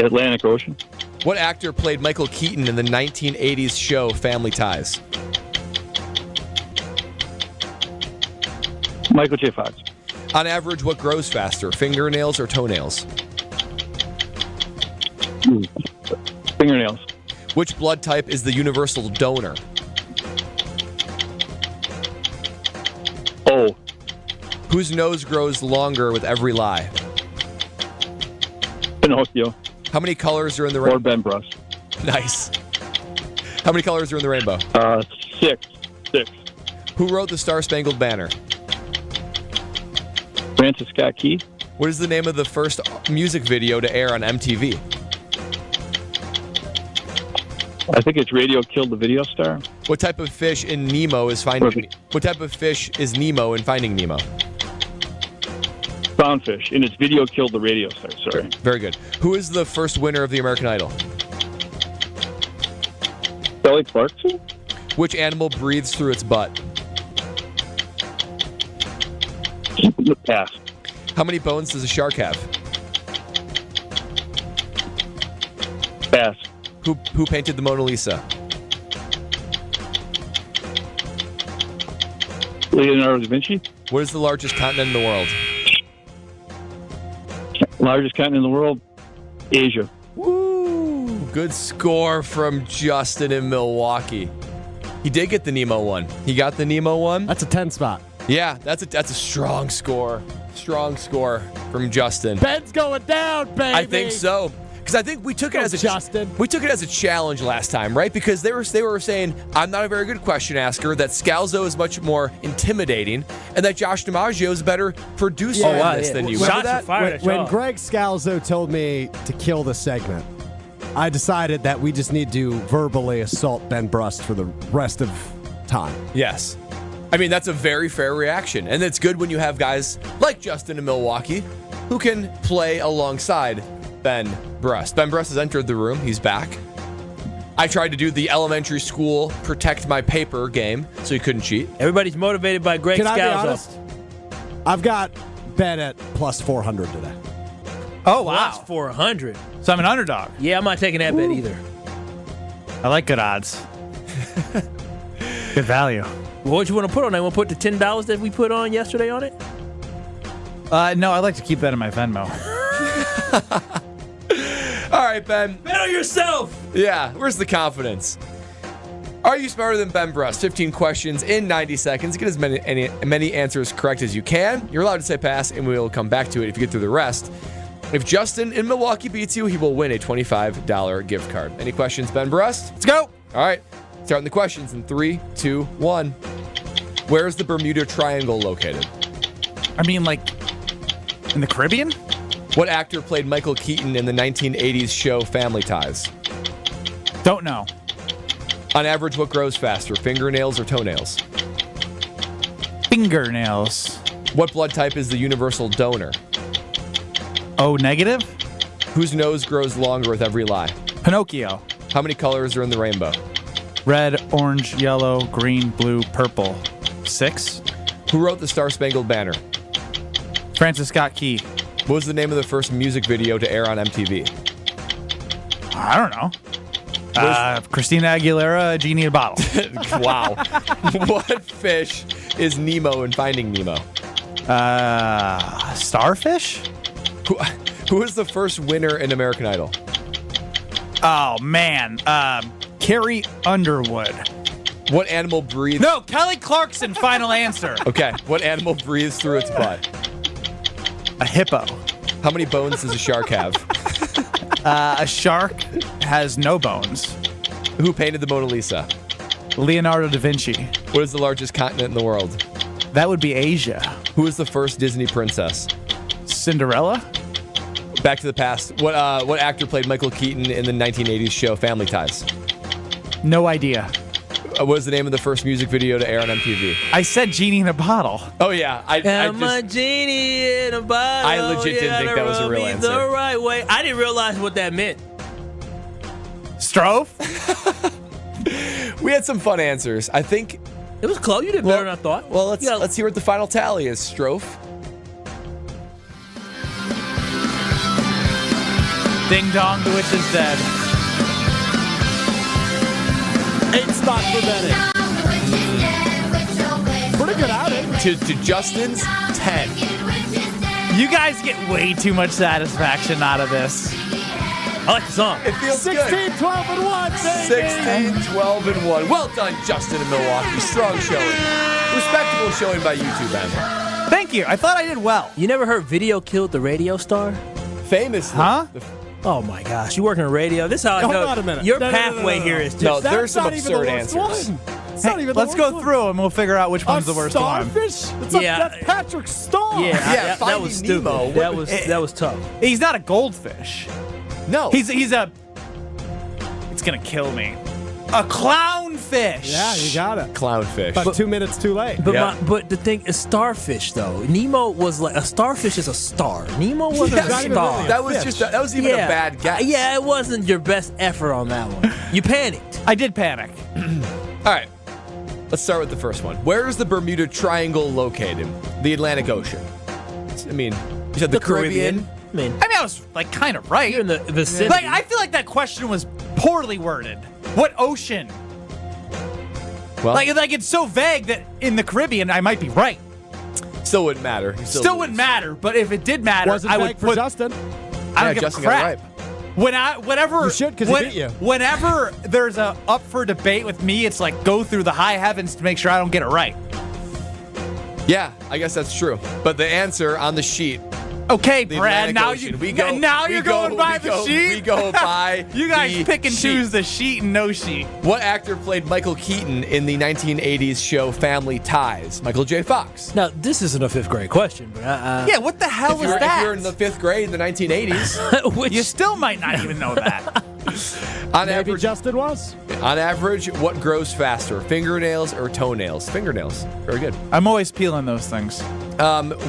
Atlantic Ocean. What actor played Michael Keaton in the 1980s show Family Ties? Michael J. Fox. On average, what grows faster, fingernails or toenails? Fingernails. Which blood type is the universal donor? O. Whose nose grows longer with every lie? Pinocchio. How many colors are in the rainbow? Or Ben Brust. Nice. How many colors are in the rainbow? 6. Who wrote the Star-Spangled Banner? Francis Scott Key. What is the name of the first music video to air on MTV? I think it's Radio Killed the Video Star. What type of fish in Nemo is finding? What type of fish is Nemo in Finding Nemo? Clownfish. And it's Video Killed the Radio Star. Sorry. Very good. Who is the first winner of the American Idol? Kelly Clarkson. Which animal breathes through its butt? Pass. How many bones does a shark have? Pass. Who painted the Mona Lisa? Leonardo da Vinci. What is the largest continent in the world? Largest continent in the world, Asia. Woo! Good score from Justin in Milwaukee. He did get the Nemo one. He got the Nemo one. That's a 10 spot. Yeah, that's a strong score. Strong score from Justin. Ben's going down, baby. I think so. Because I think we took it as a challenge last time, right? Because they were saying I'm not a very good question asker, that Scalzo is much more intimidating, and that Josh DiMaggio is a better producer than you. Remember that? When Greg Scalzo told me to kill the segment, I decided that we just need to verbally assault Ben Brust for the rest of time. Yes. I mean, that's a very fair reaction. And it's good when you have guys like Justin in Milwaukee who can play alongside Ben Brust. Ben Brust has entered the room. He's back. I tried to do the elementary school protect my paper game so he couldn't cheat. Everybody's motivated by Greg Can Scalzo. I be honest? I've got Ben at plus 400 today. Oh, wow. Plus 400. So I'm an underdog. Yeah, I'm not taking that bet either. I like good odds. Good value. Well, what you want to put on that? Want to put the $10 that we put on yesterday on it? No, I like to keep that in my Venmo. All right, Ben. Bet on yourself. Yeah, where's the confidence? Are you smarter than Ben Brust? 15 questions in 90 seconds. Get as many answers correct as you can. You're allowed to say pass, and we will come back to it if you get through the rest. If Justin in Milwaukee beats you, he will win a $25 gift card. Any questions, Ben Brust? Let's go. All right, starting the questions in 3, 2, 1. Where is the Bermuda Triangle located? I mean, like, in the Caribbean? What actor played Michael Keaton in the 1980s show Family Ties? Don't know. On average, what grows faster, fingernails or toenails? Fingernails. What blood type is the universal donor? O negative? Whose nose grows longer with every lie? Pinocchio. How many colors are in the rainbow? Red, orange, yellow, green, blue, purple. 6. Who wrote the Star Spangled Banner? Francis Scott Key. What was the name of the first music video to air on MTV? I don't know. Christina Aguilera, Genie in a Bottle. Wow. What fish is Nemo in Finding Nemo? Starfish? Who was the first winner in American Idol? Oh, man. Carrie Underwood. What animal breathes? No, Kelly Clarkson, final answer. Okay. What animal breathes through its butt? A hippo. How many bones does a shark have? A shark has no bones. Who painted the Mona Lisa? Leonardo da Vinci. What is the largest continent in the world? That would be Asia. Who was the first Disney princess? Cinderella? Back to the past. What actor played Michael Keaton in the 1980s show Family Ties? No idea. What was the name of the first music video to air on MTV? I said Genie in a Bottle. Oh, yeah. I'm a genie in a bottle. I legit didn't think that was a real answer. The right way. I didn't realize what that meant. Strophe? We had some fun answers. I think it was close. You did better than I thought. Well, let's hear what the final tally is, Strophe. Ding dong, the witch is dead. It's not prevented. Pretty good outing. To Justin's 10. You guys get way too much satisfaction out of this. I like the song. It feels 16, good. 12, and 1, baby. 16, 12, and 1. Well done, Justin in Milwaukee. Strong showing. Respectable showing by YouTube, Emma. Thank you. I thought I did well. You never heard Video Killed the Radio Star? Famously. Huh? Oh my gosh, you work in radio. This is how I know. Hold on a minute. Your No. pathway here is just. No, That's there's some not even the absurd worst answers. one. It's not even the Let's worst go one. through and we'll figure out which one's the worst one. Starfish? That's Patrick Star. Yeah, that Finding was stupid. Nemo. That was tough. He's not a goldfish. No. He's a. It's gonna kill me. A clownfish. Yeah, you got it. Clownfish. About 2 minutes too late. But but the thing is, starfish though. Nemo was like a starfish is a star. Nemo wasn't Yeah, a star. that was even a bad guess. Yeah, it wasn't your best effort on that one. You panicked. I did panic. All right. Let's start with the first one. Where is the Bermuda Triangle located? The Atlantic Ocean. I mean, you said the Caribbean. I mean, I was like kind of right. you're in the vicinity. Like I feel like that question was poorly worded. What ocean? Well, Like it's so vague that in the Caribbean I might be right. still wouldn't matter. You Still wouldn't matter, but if it did matter, Wasn't I vague would for put. Justin. I don't Yeah, give Justin a got it crap. right. Whenever You should, 'cause he beat you. Whenever there's a up for debate with me, it's like go through the high heavens to make sure I don't get it right. Yeah, I guess that's true. But the answer on the sheet. Okay, The Brad. Atlantic Now Ocean. you're going by the sheet. We go by. You guys the pick and sheet. choose the sheet and no sheet. What actor played Michael Keaton in the 1980s show Family Ties? Michael J. Fox. Now this isn't a fifth grade question, but Yeah, what the hell is If that? you're in the 5th grade in the 1980s, You still might not even know that. on Maybe average, Justin was. what grows faster, fingernails or toenails? Fingernails. Very good. I'm always peeling those things.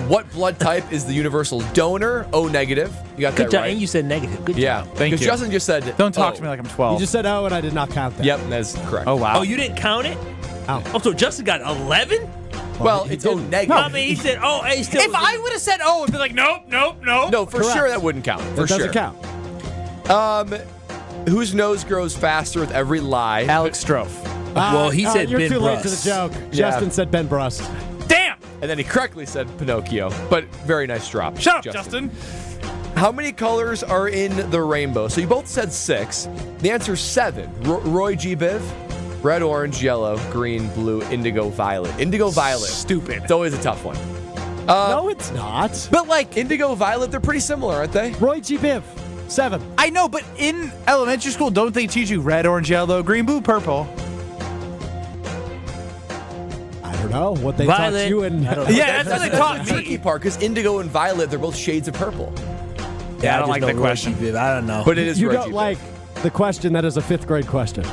What blood type is the universal donor? O negative. You got good that job. right. And you said negative. Good Yeah, job. Thank because you. Justin just said. Don't talk O. to me like I'm 12. You just said and I did not count that. Yep, that's correct. Oh wow. Oh, you didn't count it? Ow. Oh, so Justin got 11? Well, he it's O didn't. negative. I mean, he said, oh, he still. If I would have said oh, it'd be like nope. No, for Correct. sure that wouldn't count. For It sure. doesn't count. Whose nose grows faster with every lie? Alex Strofe. Well, he said You're Ben too late to Brust. the joke. Yeah. Justin said Ben Brust. Damn. And then he correctly said Pinocchio. But very nice drop. Shut up, Justin. How many colors are in the rainbow? So you both said 6. The answer is 7. Roy G. Biv. Red, orange, yellow, green, blue, indigo, violet. Indigo, violet. Stupid. It's always a tough one. No, it's not. But like indigo, violet, they're pretty similar, aren't they? Roy G. Biv. 7. I know, but in elementary school, don't they teach you red, orange, yellow, green, blue, purple? I don't know what they Violet. taught you in. I don't know. Yeah, that's what they taught the tricky me. part, because indigo and violet, they're both shades of purple. Yeah, I don't just like know the Roy question. G. Biv. I don't know. But it is You Roy don't G. Biv. like the question that is a 5th grade question.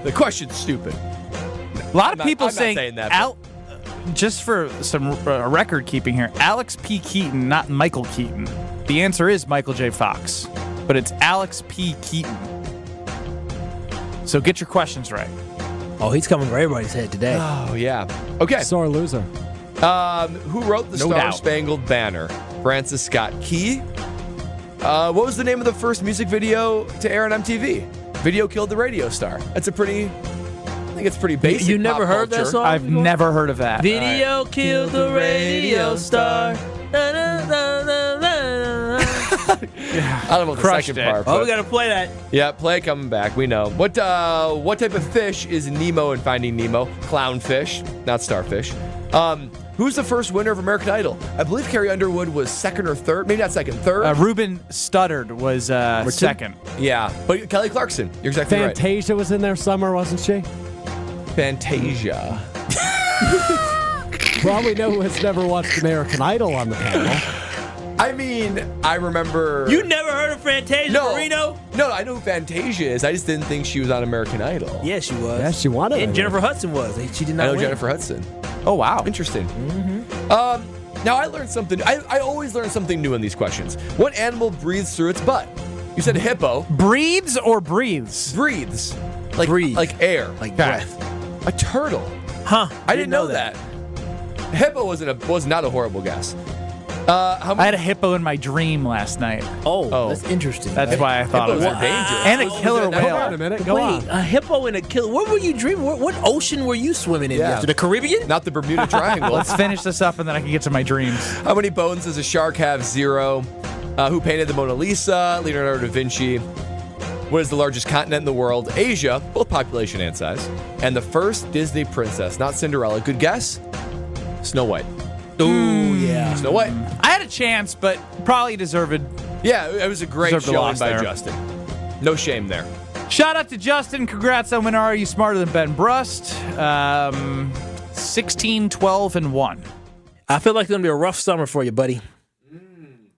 The question's stupid. A lot I'm of not- people I'm not saying, saying that, just for some record keeping here, Alex P. Keaton, not Michael Keaton. The answer is Michael J. Fox, but it's Alex P. Keaton. So get your questions right. Oh, he's coming for everybody's head today. Oh, yeah. Okay. Sore loser. Who wrote the No doubt. Star-Spangled Banner? Francis Scott Key. What was the name of the first music video to air on MTV? Video Killed the Radio Star. That's a pretty... I think it's pretty basic. You never pop heard that culture. song? I've never heard of that. Video killed the radio star. Da, da, da, da, da. I don't know the Crushed second it. part. Oh, but- we got to play that. Yeah, play it coming back. We know. What type of fish is Nemo in Finding Nemo? Clownfish, not starfish. Who's the first winner of American Idol? I believe Carrie Underwood was second or third. Maybe not second, third. Ruben Studdard was second. Yeah, but Kelly Clarkson. You're exactly right. Fantasia was in there somewhere, wasn't she? Fantasia. Well, we know who has never watched American Idol on the panel. I mean, I remember. You never heard of Fantasia, Marino? No, I know who Fantasia is. I just didn't think she was on American Idol. Yes, she was. Yes, she wanted And it. Jennifer Hudson was. She did not I know win. Jennifer Hudson. Oh, wow. Interesting. Now I learned something. I always learn something new in these questions. What animal breathes through its butt? You said a hippo. Breathes or breathes? Breathes. Like Breathe. Like air. Like breath. A turtle. Huh. I didn't know that. Hippo was not a horrible guess. How I had a hippo in my dream last night. Oh, that's interesting. That's why I thought Hippos of are it. dangerous. And a killer Hold on whale. Wait a minute. Go Wait, on. a hippo and a killer. What were you dreaming? What ocean were you swimming in? Yeah. Yesterday? The Caribbean? Not the Bermuda Triangle. Let's finish this up and then I can get to my dreams. How many bones does a shark have? 0. Who painted the Mona Lisa? Leonardo da Vinci. What is the largest continent in the world? Asia, both population and size. And the first Disney princess, not Cinderella. Good guess? Snow White. Ooh, yeah. Snow White. I had a chance, but probably deserved. Yeah, it was a great Deserved a showing loss by there. Justin. No shame there. Shout out to Justin. Congrats on winning Are You Smarter Than Ben Brust? 16, 12, and 1. I feel like it's gonna be a rough summer for you, buddy.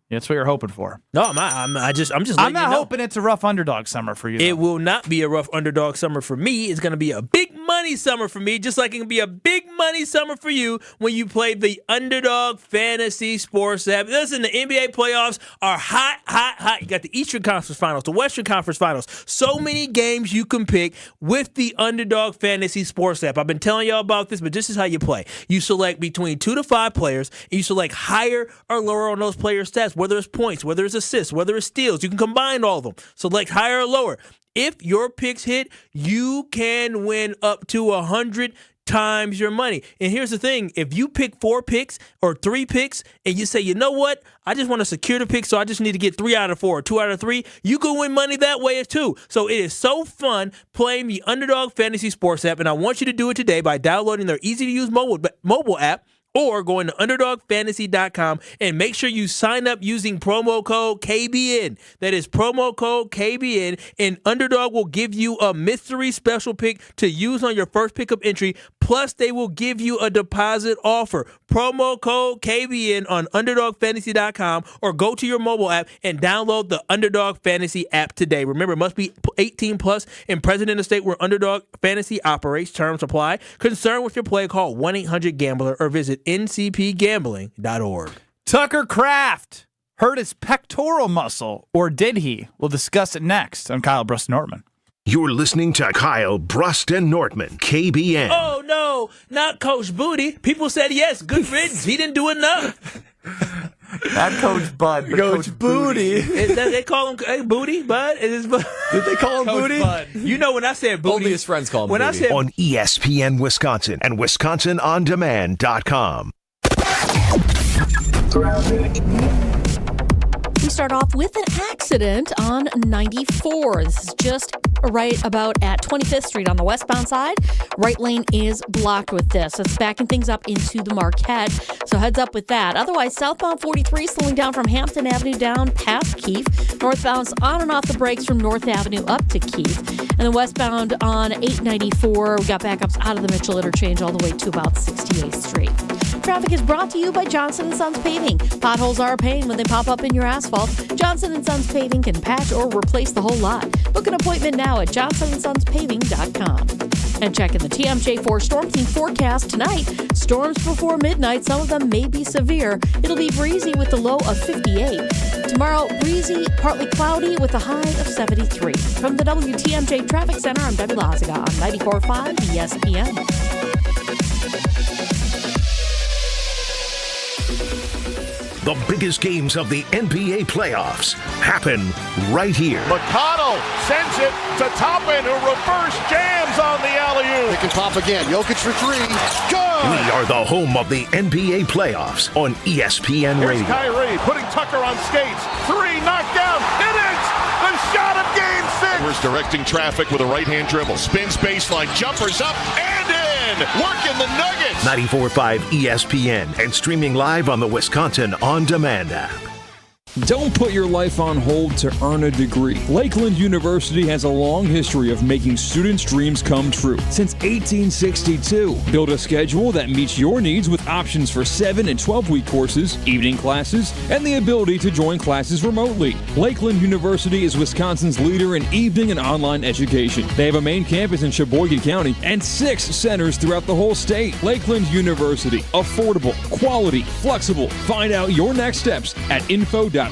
That's what you're hoping for. No, I'm just. I'm letting not you know. hoping it's a rough underdog summer for you. It though. will not be a rough underdog summer for me. It's going to be a big money summer for me, just like it can be a big money summer for you when you play the Underdog Fantasy Sports app. Listen, the NBA playoffs are hot, hot, hot. You got the Eastern Conference Finals, the Western Conference Finals. So many games you can pick with the Underdog Fantasy Sports app. I've been telling y'all about this, but this is how you play. You select between 2 to 5 players, and you select higher or lower on those players' stats, whether it's points, whether it's assists, whether it's steals. You can combine all of them. Select higher or lower. If your picks hit, you can win up to 100 times your money. And here's the thing. If you pick 4 picks or 3 picks and you say, you know what? I just want to secure the pick, so I just need to get 3 out of 4 or 2 out of 3. You can win money that way too. So it is so fun playing the Underdog Fantasy Sports app, and I want you to do it today by downloading their easy-to-use mobile app, or going to UnderdogFantasy.com and make sure you sign up using promo code KBN. That is promo code KBN, and Underdog will give you a mystery special pick to use on your first pickup entry. Plus, they will give you a deposit offer. Promo code KBN on UnderdogFantasy.com, or go to your mobile app and download the Underdog Fantasy app today. Remember, it must be 18 plus and present in the state where Underdog Fantasy operates. Terms apply. Concerned with your play, call 1-800-GAMBLER or visit ncpgambling.org. Tucker Kraft hurt his pectoral muscle, or did he? We'll discuss it next on Kyle Brust Nortman. You're listening to Kyle Brust and Nortman, KBN. Oh, no, not Coach Booty. People said yes, good riddance. He didn't do enough. Not Coach Bud, but Coach Booty. They call him hey, Booty, Bud? Did they call him Coach Booty? Bud. You know when I said Booty. Only his friends call him when Booty. I said On ESPN Wisconsin and WisconsinOnDemand.com. We start off with an accident on 94. This is just right about at 25th Street on the westbound side. Right lane is blocked with this. It's backing things up into the Marquette, so heads up with that. Otherwise, southbound 43 slowing down from Hampton Avenue down past Keefe. Northbound's on and off the brakes from North Avenue up to Keefe. And then westbound on 894, we got backups out of the Mitchell interchange all the way to about 68th Street. Traffic is brought to you by Johnson & Sons Paving. Potholes are a pain when they pop up in your asphalt. Johnson & Sons Paving can patch or replace the whole lot. Book an appointment now at johnsonsonspaving.com. And checking the TMJ4 Storm Team forecast tonight. Storms before midnight. Some of them may be severe. It'll be breezy with the low of 58. Tomorrow, breezy, partly cloudy with a high of 73. From the WTMJ Traffic Center, I'm Debbie Lazaga on 94.5 ESPN. The biggest games of the NBA playoffs happen right here. McConnell sends it to Toppin, who reverse jams on the alley-oop. They can pop again. Jokic for three. Good! We are the home of the NBA playoffs on ESPN Here's Radio. Kyrie putting Tucker on skates. Three, knocked down. It is the shot of Game 6. We're directing traffic with a right-hand dribble. Spins baseline, jumpers up and in. Working the Nuggets. 94.5 ESPN and streaming live on the Wisconsin On Demand app. Don't put your life on hold to earn a degree. Lakeland University has a long history of making students' dreams come true. Since 1862, build a schedule that meets your needs with options for 7 and 12-week courses, evening classes, and the ability to join classes remotely. Lakeland University is Wisconsin's leader in evening and online education. They have a main campus in Sheboygan County and 6 centers throughout the whole state. Lakeland University. Affordable, quality, flexible. Find out your next steps at info.lakeland.edu.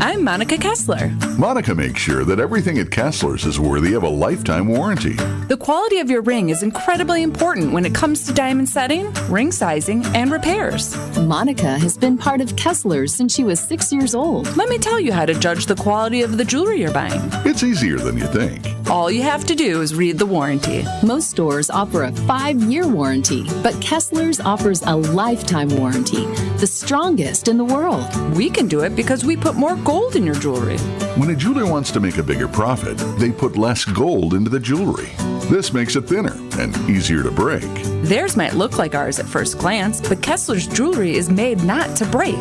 I'm Monica Kessler. Monica makes sure that everything at Kessler's is worthy of a lifetime warranty. The quality of your ring is incredibly important when it comes to diamond setting, ring sizing, and repairs. Monica has been part of Kessler's since she was 6 years old. Let me tell you how to judge the quality of the jewelry you're buying. It's easier than you think. All you have to do is read the warranty. Most stores offer a 5-year warranty, but Kessler's offers a lifetime warranty, the strongest in the world. We can do it because we put more gold in your jewelry. When a jeweler wants to make a bigger profit, they put less gold into the jewelry. This makes it thinner and easier to break. Theirs might look like ours at first glance, but Kessler's jewelry is made not to break,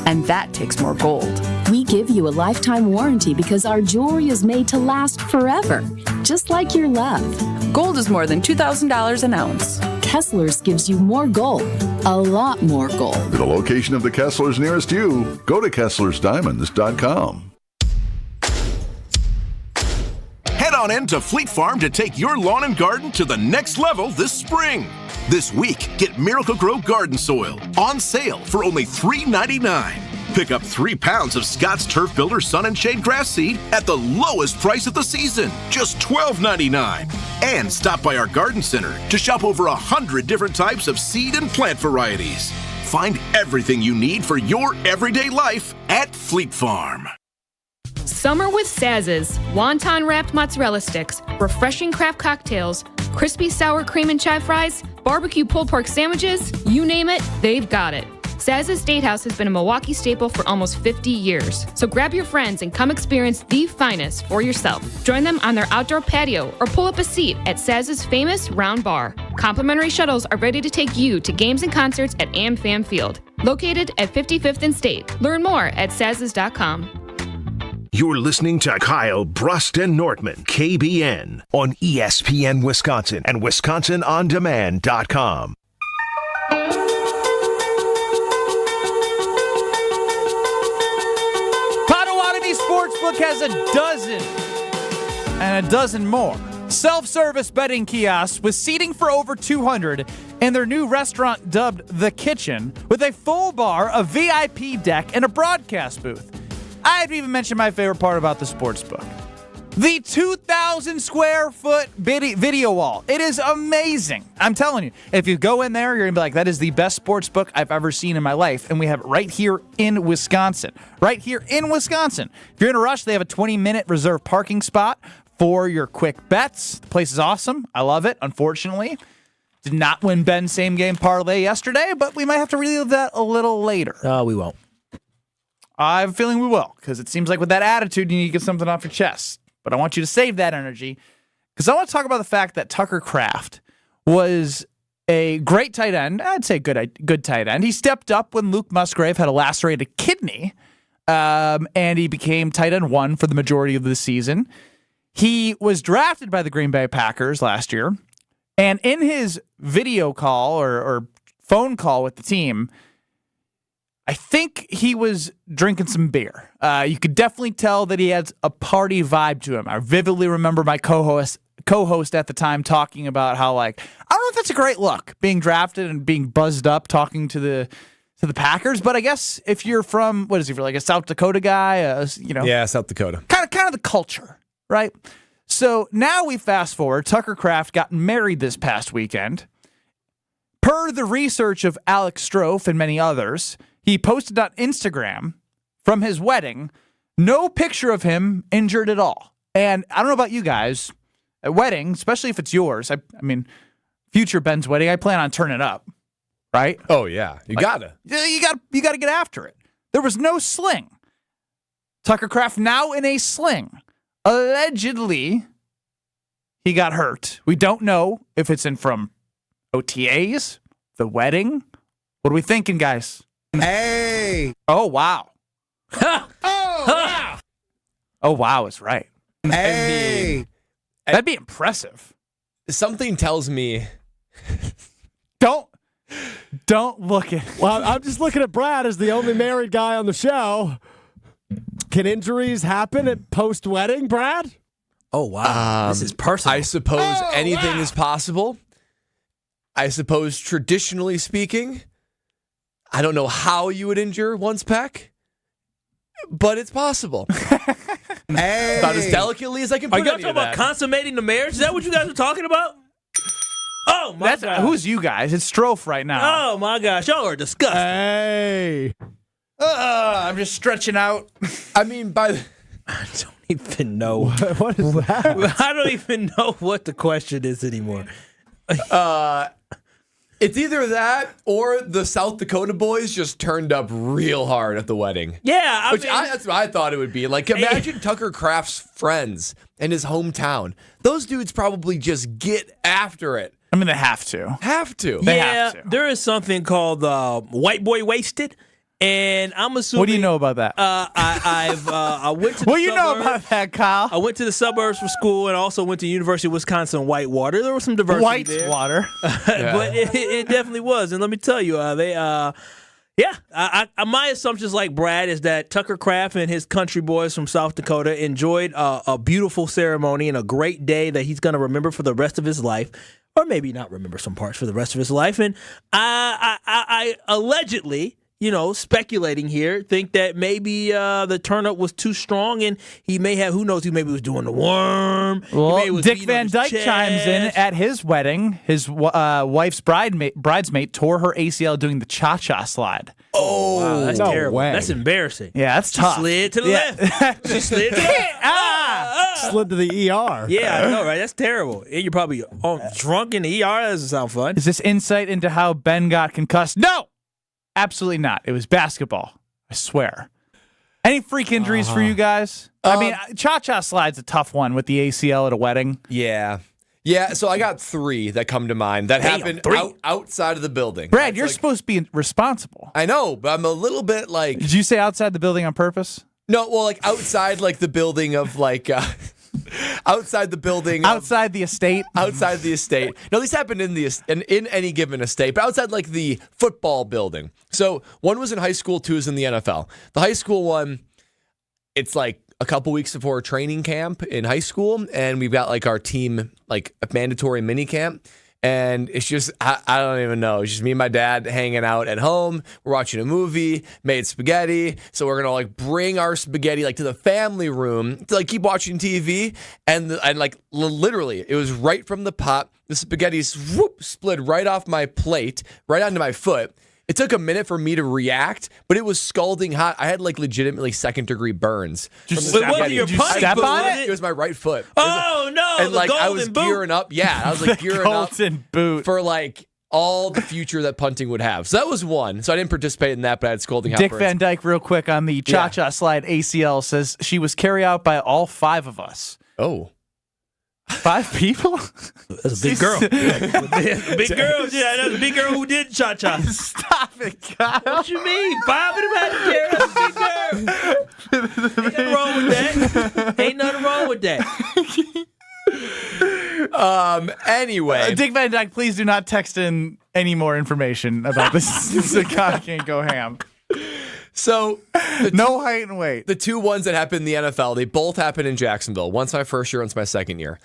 and that takes more gold. We give you a lifetime warranty because our jewelry is made to last forever, just like your love. Gold is more than $2,000 an ounce. Kessler's gives you more gold, a lot more gold. For the location of the Kessler's nearest you, go to KesslersDiamonds.com. Head on in to Fleet Farm to take your lawn and garden to the next level this spring. This week, get Miracle-Gro Garden Soil on sale for only $3.99. Pick up 3 pounds of Scott's Turf Builder Sun and Shade Grass Seed at the lowest price of the season, just $12.99. And stop by our garden center to shop over 100 different types of seed and plant varieties. Find everything you need for your everyday life at Fleet Farm. Summer with Saz's, wonton wrapped mozzarella sticks, refreshing craft cocktails, crispy sour cream and chive fries, barbecue pulled pork sandwiches, you name it, they've got it. Saz's Steakhouse has been a Milwaukee staple for almost 50 years. So grab your friends and come experience the finest for yourself. Join them on their outdoor patio or pull up a seat at Saz's famous Round Bar. Complimentary shuttles are ready to take you to games and concerts at AmFam Field, located at 55th and State. Learn more at saz's.com. You're listening to Kyle, Brust, and Nortman, KBN, on ESPN Wisconsin and WisconsinOnDemand.com. Potawatomi Sportsbook has a dozen and a dozen more self-service betting kiosks with seating for over 200 and their new restaurant dubbed The Kitchen with a full bar, a VIP deck, and a broadcast booth. I haven't even mentioned my favorite part about the sportsbook. The 2,000 square foot video wall. It is amazing. I'm telling you, if you go in there, you're going to be like, that is the best sportsbook I've ever seen in my life. And we have it right here in Wisconsin. Right here in Wisconsin. If you're in a rush, they have a 20-minute reserved parking spot for your quick bets. The place is awesome. I love it. Unfortunately, did not win Ben's same game parlay yesterday, but we might have to relive that a little later. We won't. I have a feeling we will, because it seems like with that attitude, you need to get something off your chest. But I want you to save that energy, because I want to talk about the fact that Tucker Kraft was a great tight end. I'd say good tight end. He stepped up when Luke Musgrave had a lacerated kidney, and he became tight end 1 for the majority of the season. He was drafted by the Green Bay Packers last year, and in his video call or phone call with the team, I think he was drinking some beer. You could definitely tell that he had a party vibe to him. I vividly remember my co-host co-host at the time talking about how, like, I don't know if that's a great look, being drafted and being buzzed up talking to the Packers. But I guess if you're from, what is he, like a South Dakota guy, Yeah, South Dakota. Kind of the culture, right? So now we fast forward. Tucker Kraft got married this past weekend. Per the research of Alex Strofe and many others, he posted on Instagram from his wedding, no picture of him injured at all. And I don't know about you guys, at wedding, especially if it's yours, I mean, future Ben's wedding, I plan on turning up, right? Oh, yeah. You gotta get after it. There was no sling. Tucker Kraft now in a sling. Allegedly, he got hurt. We don't know if it's in from OTAs, the wedding. What are we thinking, guys? Hey. Oh, wow. Oh, wow. Oh, wow is right. Hey. That'd be impressive. Something tells me. Don't look at. Well, I'm just looking at Brad as the only married guy on the show. Can injuries happen at post-wedding, Brad? Oh, wow. This is personal. I suppose anything is possible. I suppose traditionally speaking, I don't know how you would injure one's pec, but it's possible. Hey. About as delicately as I can Are put y'all any talking of about that. consummating the marriage? Is that what you guys are talking about? Oh, my God. Who's you guys? It's Strofe right now. Oh, my gosh. Y'all are disgusting. Hey. I'm just stretching out. I mean, I don't even know. What is that? I don't even know what the question is anymore. It's either that or the South Dakota boys just turned up real hard at the wedding. Yeah, that's what I thought it would be. Like, imagine Tucker Kraft's friends in his hometown. Those dudes probably just get after it. I mean, they have to. They yeah, have to. there is something called white boy wasted. And I'm assuming. What do you know about that? I went to the What do you know about that, Kyle? I went to the suburbs for school and also went to University of Wisconsin Whitewater. There was some diversity there. Whitewater. But it definitely was. And let me tell you, my assumptions, like Brad, is that Tucker Kraft and his country boys from South Dakota enjoyed a beautiful ceremony and a great day that he's going to remember for the rest of his life. Or maybe not remember some parts for the rest of his life. And I allegedly, speculating here, think that maybe the turn-up was too strong and he may have, who knows, he maybe was doing the worm. Well, Dick Van Dyke chimes in at his wedding. His wife's bridesmaid tore her ACL doing the cha-cha slide. Oh, wow, that's no terrible. way. That's embarrassing. Yeah, that's She tough. slid to the left. She slid to the left. Slid to the ER. Yeah, I know, right? That's terrible. And you're probably drunk in the ER. That doesn't sound fun. Is this insight into how Ben got concussed? No! Absolutely not. It was basketball. I swear. Any freak injuries for you guys? I mean, cha-cha slide's a tough one with the ACL at a wedding. Yeah. Yeah, so I got 3 that come to mind that happened outside of the building. Brad, you're supposed to be responsible. I know, but I'm a little bit like... Did you say outside the building on purpose? No, well, like outside like the building of like... outside the building. Outside the estate? Outside the estate. No, these happened in any given estate, but outside like the football building. So one was in high school, 2 is in the NFL. The high school one, it's like a couple weeks before training camp in high school, and we've got like our team, like a mandatory mini camp. And it's just, I don't even know. It's just me and my dad hanging out at home. We're watching a movie, made spaghetti. So we're going to like bring our spaghetti like to the family room to like keep watching TV. And like literally, it was right from the pot. The spaghetti slid right off my plate, right onto my foot. It took a minute for me to react, but it was scalding hot. I had like legitimately 2nd-degree burns. Did you step on it? It was my right foot. Oh, no. And like I was golden boot. gearing up. Yeah, I was like gearing up boot for like all the future that punting would have. So that was one. So I didn't participate in that, but I had scalding hot Dick burns. Van Dyke, real quick on the cha-cha slide ACL, says she was carried out by all 5 of us. Oh. 5 people? That's a big girl. Big girl. Yeah, that's a big girl who did cha-cha. Stop it, Kyle. What you mean? 5 of them had to carry. That's a big girl. Ain't nothing wrong with that. Ain't nothing wrong with that. Anyway. Dick Van Dyke, please do not text in any more information about this. So Kyle can't go ham. So, no height and weight. The 2 ones that happened in the NFL, they both happened in Jacksonville. One's my first year, one's my second year.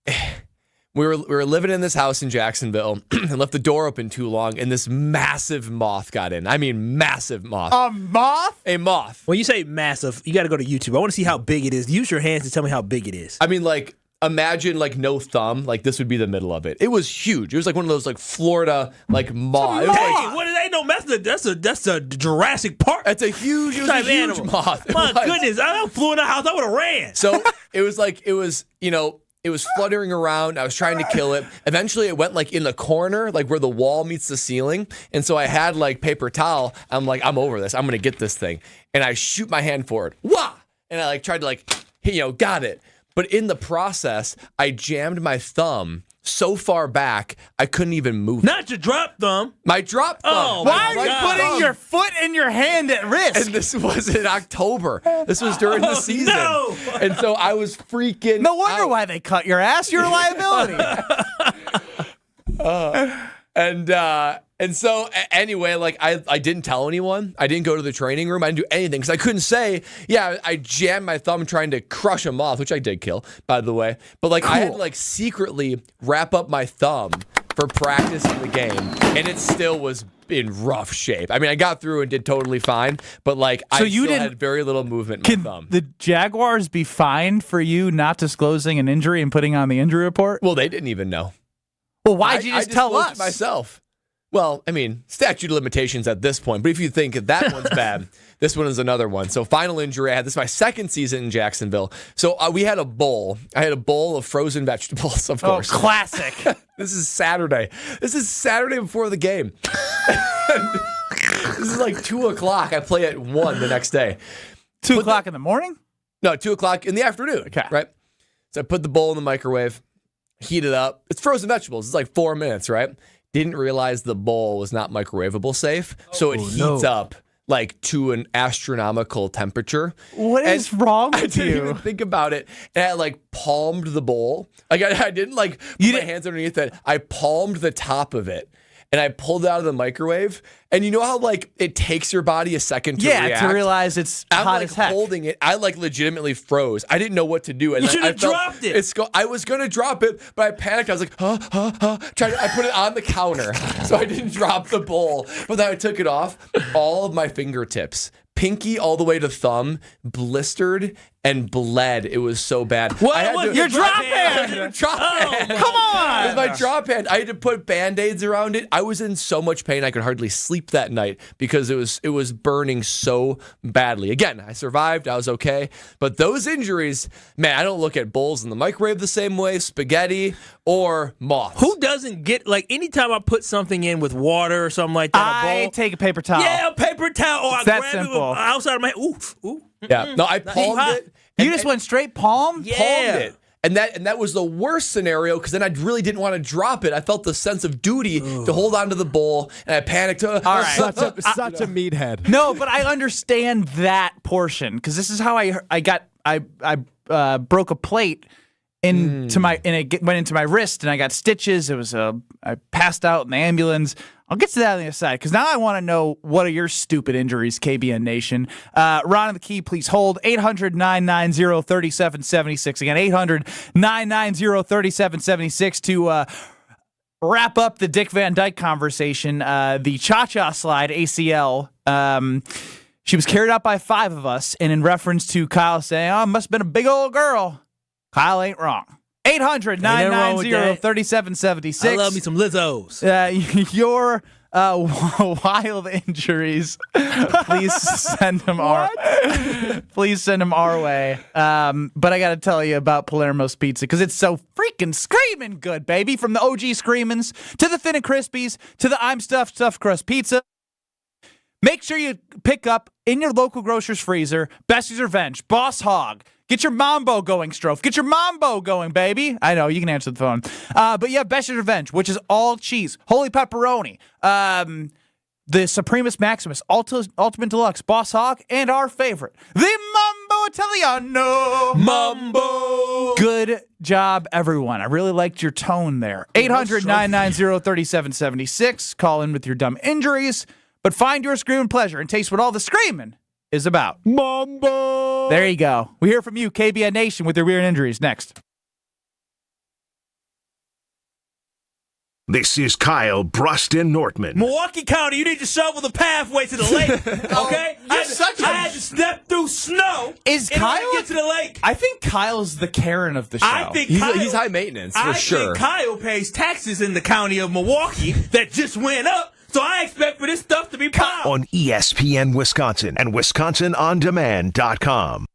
we were living in this house in Jacksonville and left the door open too long, and this massive moth got in. I mean, massive moth. A moth? A moth. When you say massive, you got to go to YouTube. I want to see how big it is. Use your hands to tell me how big it is. I mean, like, imagine, like, no thumb. Like, this would be the middle of it. It was huge. It was like one of those, like, Florida, like, moth. It was like, what is that? No, that's a Jurassic Park. That's a huge, moth. My goodness, I flew in the house. I would have ran. So it was fluttering around. I was trying to kill it. Eventually, it went like in the corner, like where the wall meets the ceiling. And so I had like paper towel. I'm like, I'm over this. I'm gonna get this thing. And I shoot my hand forward. Wah! And I like tried to like, got it. But in the process, I jammed my thumb so far back, I couldn't even move. Not your drop thumb. My drop thumb. Oh, why are you putting your foot and your hand at risk? And this was in October. This was during the season. No. And so I was freaking No wonder out. why they cut your ass. You're a liability. And so anyway, like I didn't tell anyone. I didn't go to the training room. I didn't do anything because I couldn't say, yeah, I jammed my thumb trying to crush a moth, which I did kill, by the way. But like I had to like secretly wrap up my thumb for practice in the game, and it still was in rough shape. I mean, I got through and did totally fine, but like I still had very little movement in my thumb. The Jaguars be fined for you not disclosing an injury and putting on the injury report? Well, they didn't even know. Well, why'd you just tell us? Myself. Well, I mean, statute of limitations at this point. But if you think that one's bad, this one is another one. So final injury I had. This is my second season in Jacksonville. So we had a bowl. I had a bowl of frozen vegetables, of course. Oh, classic. This is Saturday. This is Saturday before the game. This is like 2 o'clock. I play at 1 the next day. 2 o'clock in the morning? No, 2 o'clock in the afternoon. Okay. Right? So I put the bowl in the microwave, heat it up. It's frozen vegetables. It's like 4 minutes, right? Didn't realize the bowl was not microwavable safe, so it heats up like to an astronomical temperature. What is wrong with I didn't even think about it. And I like palmed the bowl. Like I didn't like put my hands underneath it. I palmed the top of it. And I pulled it out of the microwave. And you know how like it takes your body a second to react? To realize it's hot as heck. I'm holding it. I like legitimately froze. I didn't know what to do. And you should have dropped it. I was going to drop it, but I panicked. I was like, I put it on the counter. So I didn't drop the bowl. But then I took it off. All of my fingertips, pinky all the way to thumb, blistered and bled. It was so bad. Your drop hand. Come on. With my drop hand. I had to put Band-Aids around it. I was in so much pain I could hardly sleep that night because it was burning so badly. Again, I survived. I was okay. But those injuries, man, I don't look at bowls in the microwave the same way, spaghetti or moths. Who doesn't get, like, anytime I put something in with water or something like that, a bowl, take a paper towel. Yeah, a paper towel. Or it's I that grab simple. it outside of my ooh. Yeah. No, I palmed it. You just went straight palm? Yeah. Palmed it. And that was the worst scenario because then I really didn't want to drop it. I felt the sense of duty to hold onto the bowl, and I panicked. All right. Such a meathead. No, but I understand that portion because this is how I broke a plate and it went into my wrist and I got stitches. I passed out in the ambulance. I'll get to that on the other side because now I want to know what are your stupid injuries, KBN Nation. Ron and the Key, please hold 800-990-3776. Again, 800-990-3776 to wrap up the Dick Van Dyke conversation. The Cha-Cha Slide ACL. She was carried out by 5 of us, and in reference to Kyle saying, "Oh, it must have been a big old girl," Kyle ain't wrong. 800-990-3776. I love me some Lizzos. Your wild injuries, please send them our way. But I got to tell you about Palermo's Pizza because it's so freaking screaming good, baby. From the OG Screamins to the Thin and Crispies to the I'm Stuffed Crust Pizza. Make sure you pick up in your local grocer's freezer Bestie's Revenge, Boss Hog. Get your mambo going, Strofe. Get your mambo going, baby. I know, you can answer the phone. But you have Bestie's Revenge, which is all cheese, holy pepperoni, the Supremus Maximus, Ultimate Deluxe, Boss Hog, and our favorite, the Mambo Italiano. Mambo. Good job, everyone. I really liked your tone there. 800-990-3776. Call in with your dumb injuries, but find your screaming pleasure and taste what all the screaming is about. Mambo. There you go. We hear from you, KBN Nation, with your weird injuries next. This is Kyle, Brust, and Nortman. Milwaukee County, you need to shovel the pathway to the lake, okay? I had to step through snow in order to get to the lake. I think Kyle's the Karen of the show. I think he's high maintenance, for sure. I think Kyle pays taxes in the county of Milwaukee that just went up, so I expect for this stuff to be plowed. On ESPN Wisconsin and WisconsinOnDemand.com.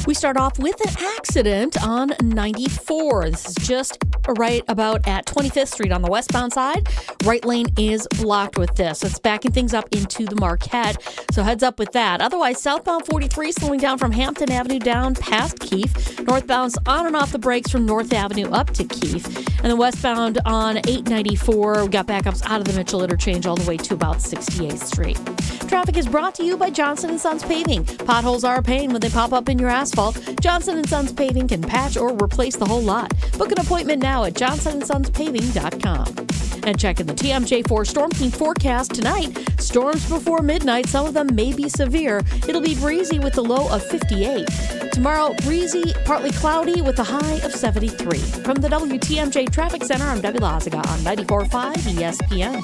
We start off with an accident on 94. This is just right about at 25th Street on the westbound side. Right lane is blocked with this. It's backing things up into the Marquette, so heads up with that. Otherwise, southbound 43 slowing down from Hampton Avenue down past Keefe. Northbound's on and off the brakes from North Avenue up to Keefe. And then westbound on 894, we got backups out of the Mitchell interchange all the way to about 68th Street. Traffic is brought to you by Johnson & Sons Paving. Potholes are a pain when they pop up in your asphalt. Johnson & Sons Paving can patch or replace the whole lot. Book an appointment now at johnsonsonspaving.com. And checking the TMJ4 Storm Team forecast tonight. Storms before midnight. Some of them may be severe. It'll be breezy with a low of 58. Tomorrow, breezy, partly cloudy with a high of 73. From the WTMJ Traffic Center, I'm Debbie Lazaga on 94.5 ESPN.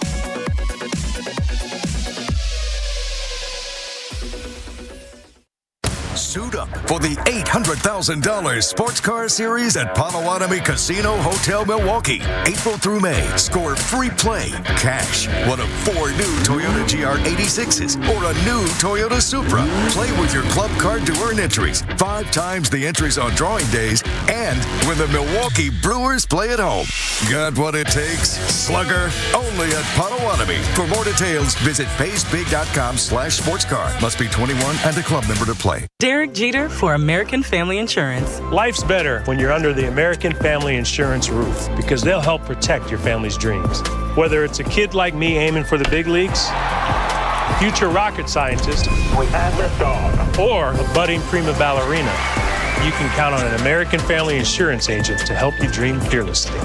Suit up for the $800,000 Sports Car Series at Potawatomi Casino Hotel Milwaukee. April through May, score free play, cash, one of 4 new Toyota GR86s or a new Toyota Supra. Play with your club card to earn entries, 5 times the entries on drawing days, and when the Milwaukee Brewers play at home. Got what it takes? Slugger, only at Potawatomi. For more details, visit paysbig.com/sportscar. Must be 21 and a club member to play. Derek Jeter for American Family Insurance. Life's better when you're under the American Family Insurance roof because they'll help protect your family's dreams. Whether it's a kid like me aiming for the big leagues, future rocket scientist, or a budding prima ballerina, you can count on an American Family Insurance agent to help you dream fearlessly.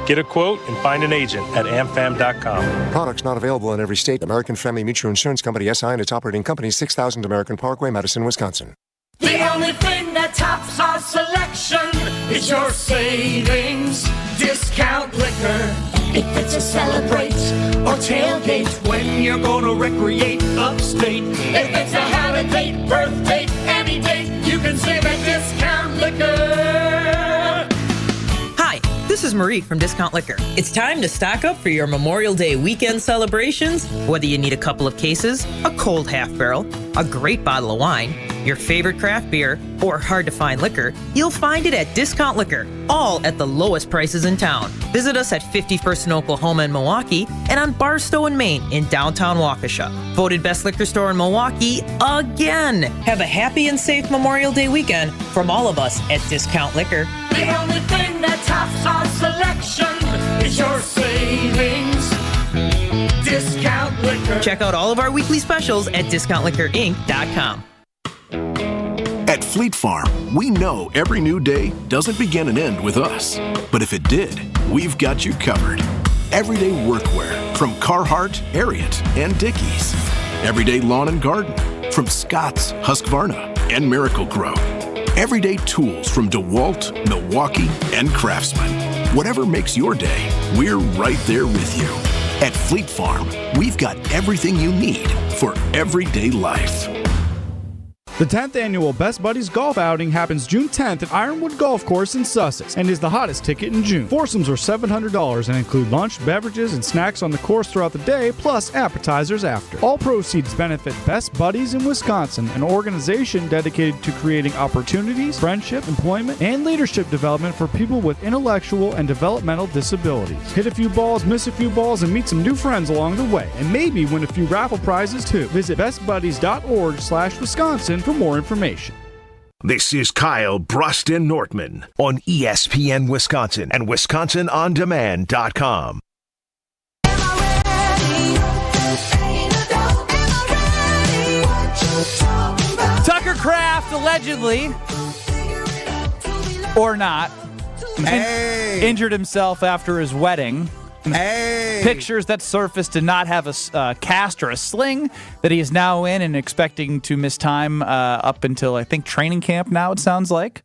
Get a quote and find an agent at amfam.com. Products not available in every state. American Family Mutual Insurance Company, SI, and its operating company, 6000 American Parkway, Madison, Wisconsin. The only thing that tops our selection is your savings. Discount liquor. If it's a celebrate or tailgate when you're gonna recreate upstate. If it's a holiday, birthday, any date, you can save at Discount Liquor. This is Marie from Discount Liquor. It's time to stock up for your Memorial Day weekend celebrations. Whether you need a couple of cases, a cold half barrel, a great bottle of wine, your favorite craft beer, or hard-to-find liquor, you'll find it at Discount Liquor, all at the lowest prices in town. Visit us at 51st in Oklahoma and Milwaukee, and on Barstow in Maine in downtown Waukesha. Voted best liquor store in Milwaukee again. Have a happy and safe Memorial Day weekend from all of us at Discount Liquor. The only thing that tops our selection is your savings. Discount Liquor. Check out all of our weekly specials at discountliquorinc.com. At Fleet Farm, we know every new day doesn't begin and end with us. But if it did, we've got you covered. Everyday workwear from Carhartt, Ariat, and Dickies. Everyday lawn and garden from Scott's, Husqvarna, and Miracle-Gro. Everyday tools from DeWalt, Milwaukee, and Craftsman. Whatever makes your day, we're right there with you. At Fleet Farm, we've got everything you need for everyday life. The 10th annual Best Buddies Golf Outing happens June 10th at Ironwood Golf Course in Sussex and is the hottest ticket in June. Foursomes are $700 and include lunch, beverages, and snacks on the course throughout the day, plus appetizers after. All proceeds benefit Best Buddies in Wisconsin, an organization dedicated to creating opportunities, friendship, employment, and leadership development for people with intellectual and developmental disabilities. Hit a few balls, miss a few balls, and meet some new friends along the way, and maybe win a few raffle prizes too. Visit bestbuddies.org/Wisconsin for more information. This is Kyle, Brust, and Nortman on ESPN Wisconsin and WisconsinOnDemand.com. Tucker Kraft allegedly, or not, injured himself after his wedding. Pictures that surfaced did not have a cast or a sling that he is now in and expecting to miss time up until, I think, training camp now, it sounds like.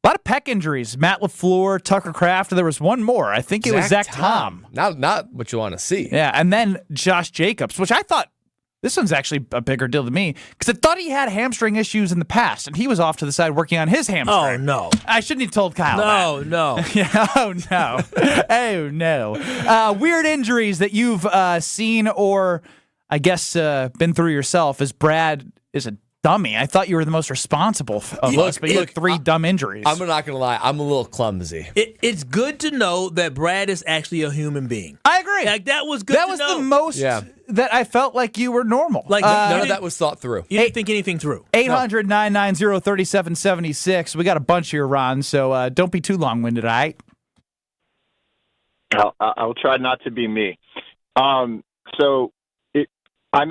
A lot of Peck injuries. Matt LaFleur, Tucker Kraft. There was one more. I think it was Zach Tom. Not what you want to see. Yeah, and then Josh Jacobs, which I thought this one's actually a bigger deal to me because I thought he had hamstring issues in the past, and he was off to the side working on his hamstring. Oh, no. I shouldn't have told Kyle that. No. Yeah, oh, no. Oh, no. Weird injuries that you've seen or, I guess, been through yourself, as Brad is a dummy. I thought you were the most responsible of us, but you had 3 dumb injuries. I'm not going to lie. I'm a little clumsy. It's good to know that Brad is actually a human being. I agree. Like, that was good to know. That was the most that I felt like you were normal. Like none of that was thought through. You didn't think anything through. 800-990-3776. We got a bunch here, Ron, so don't be too long-winded, all right? I'll try not to be me. I'm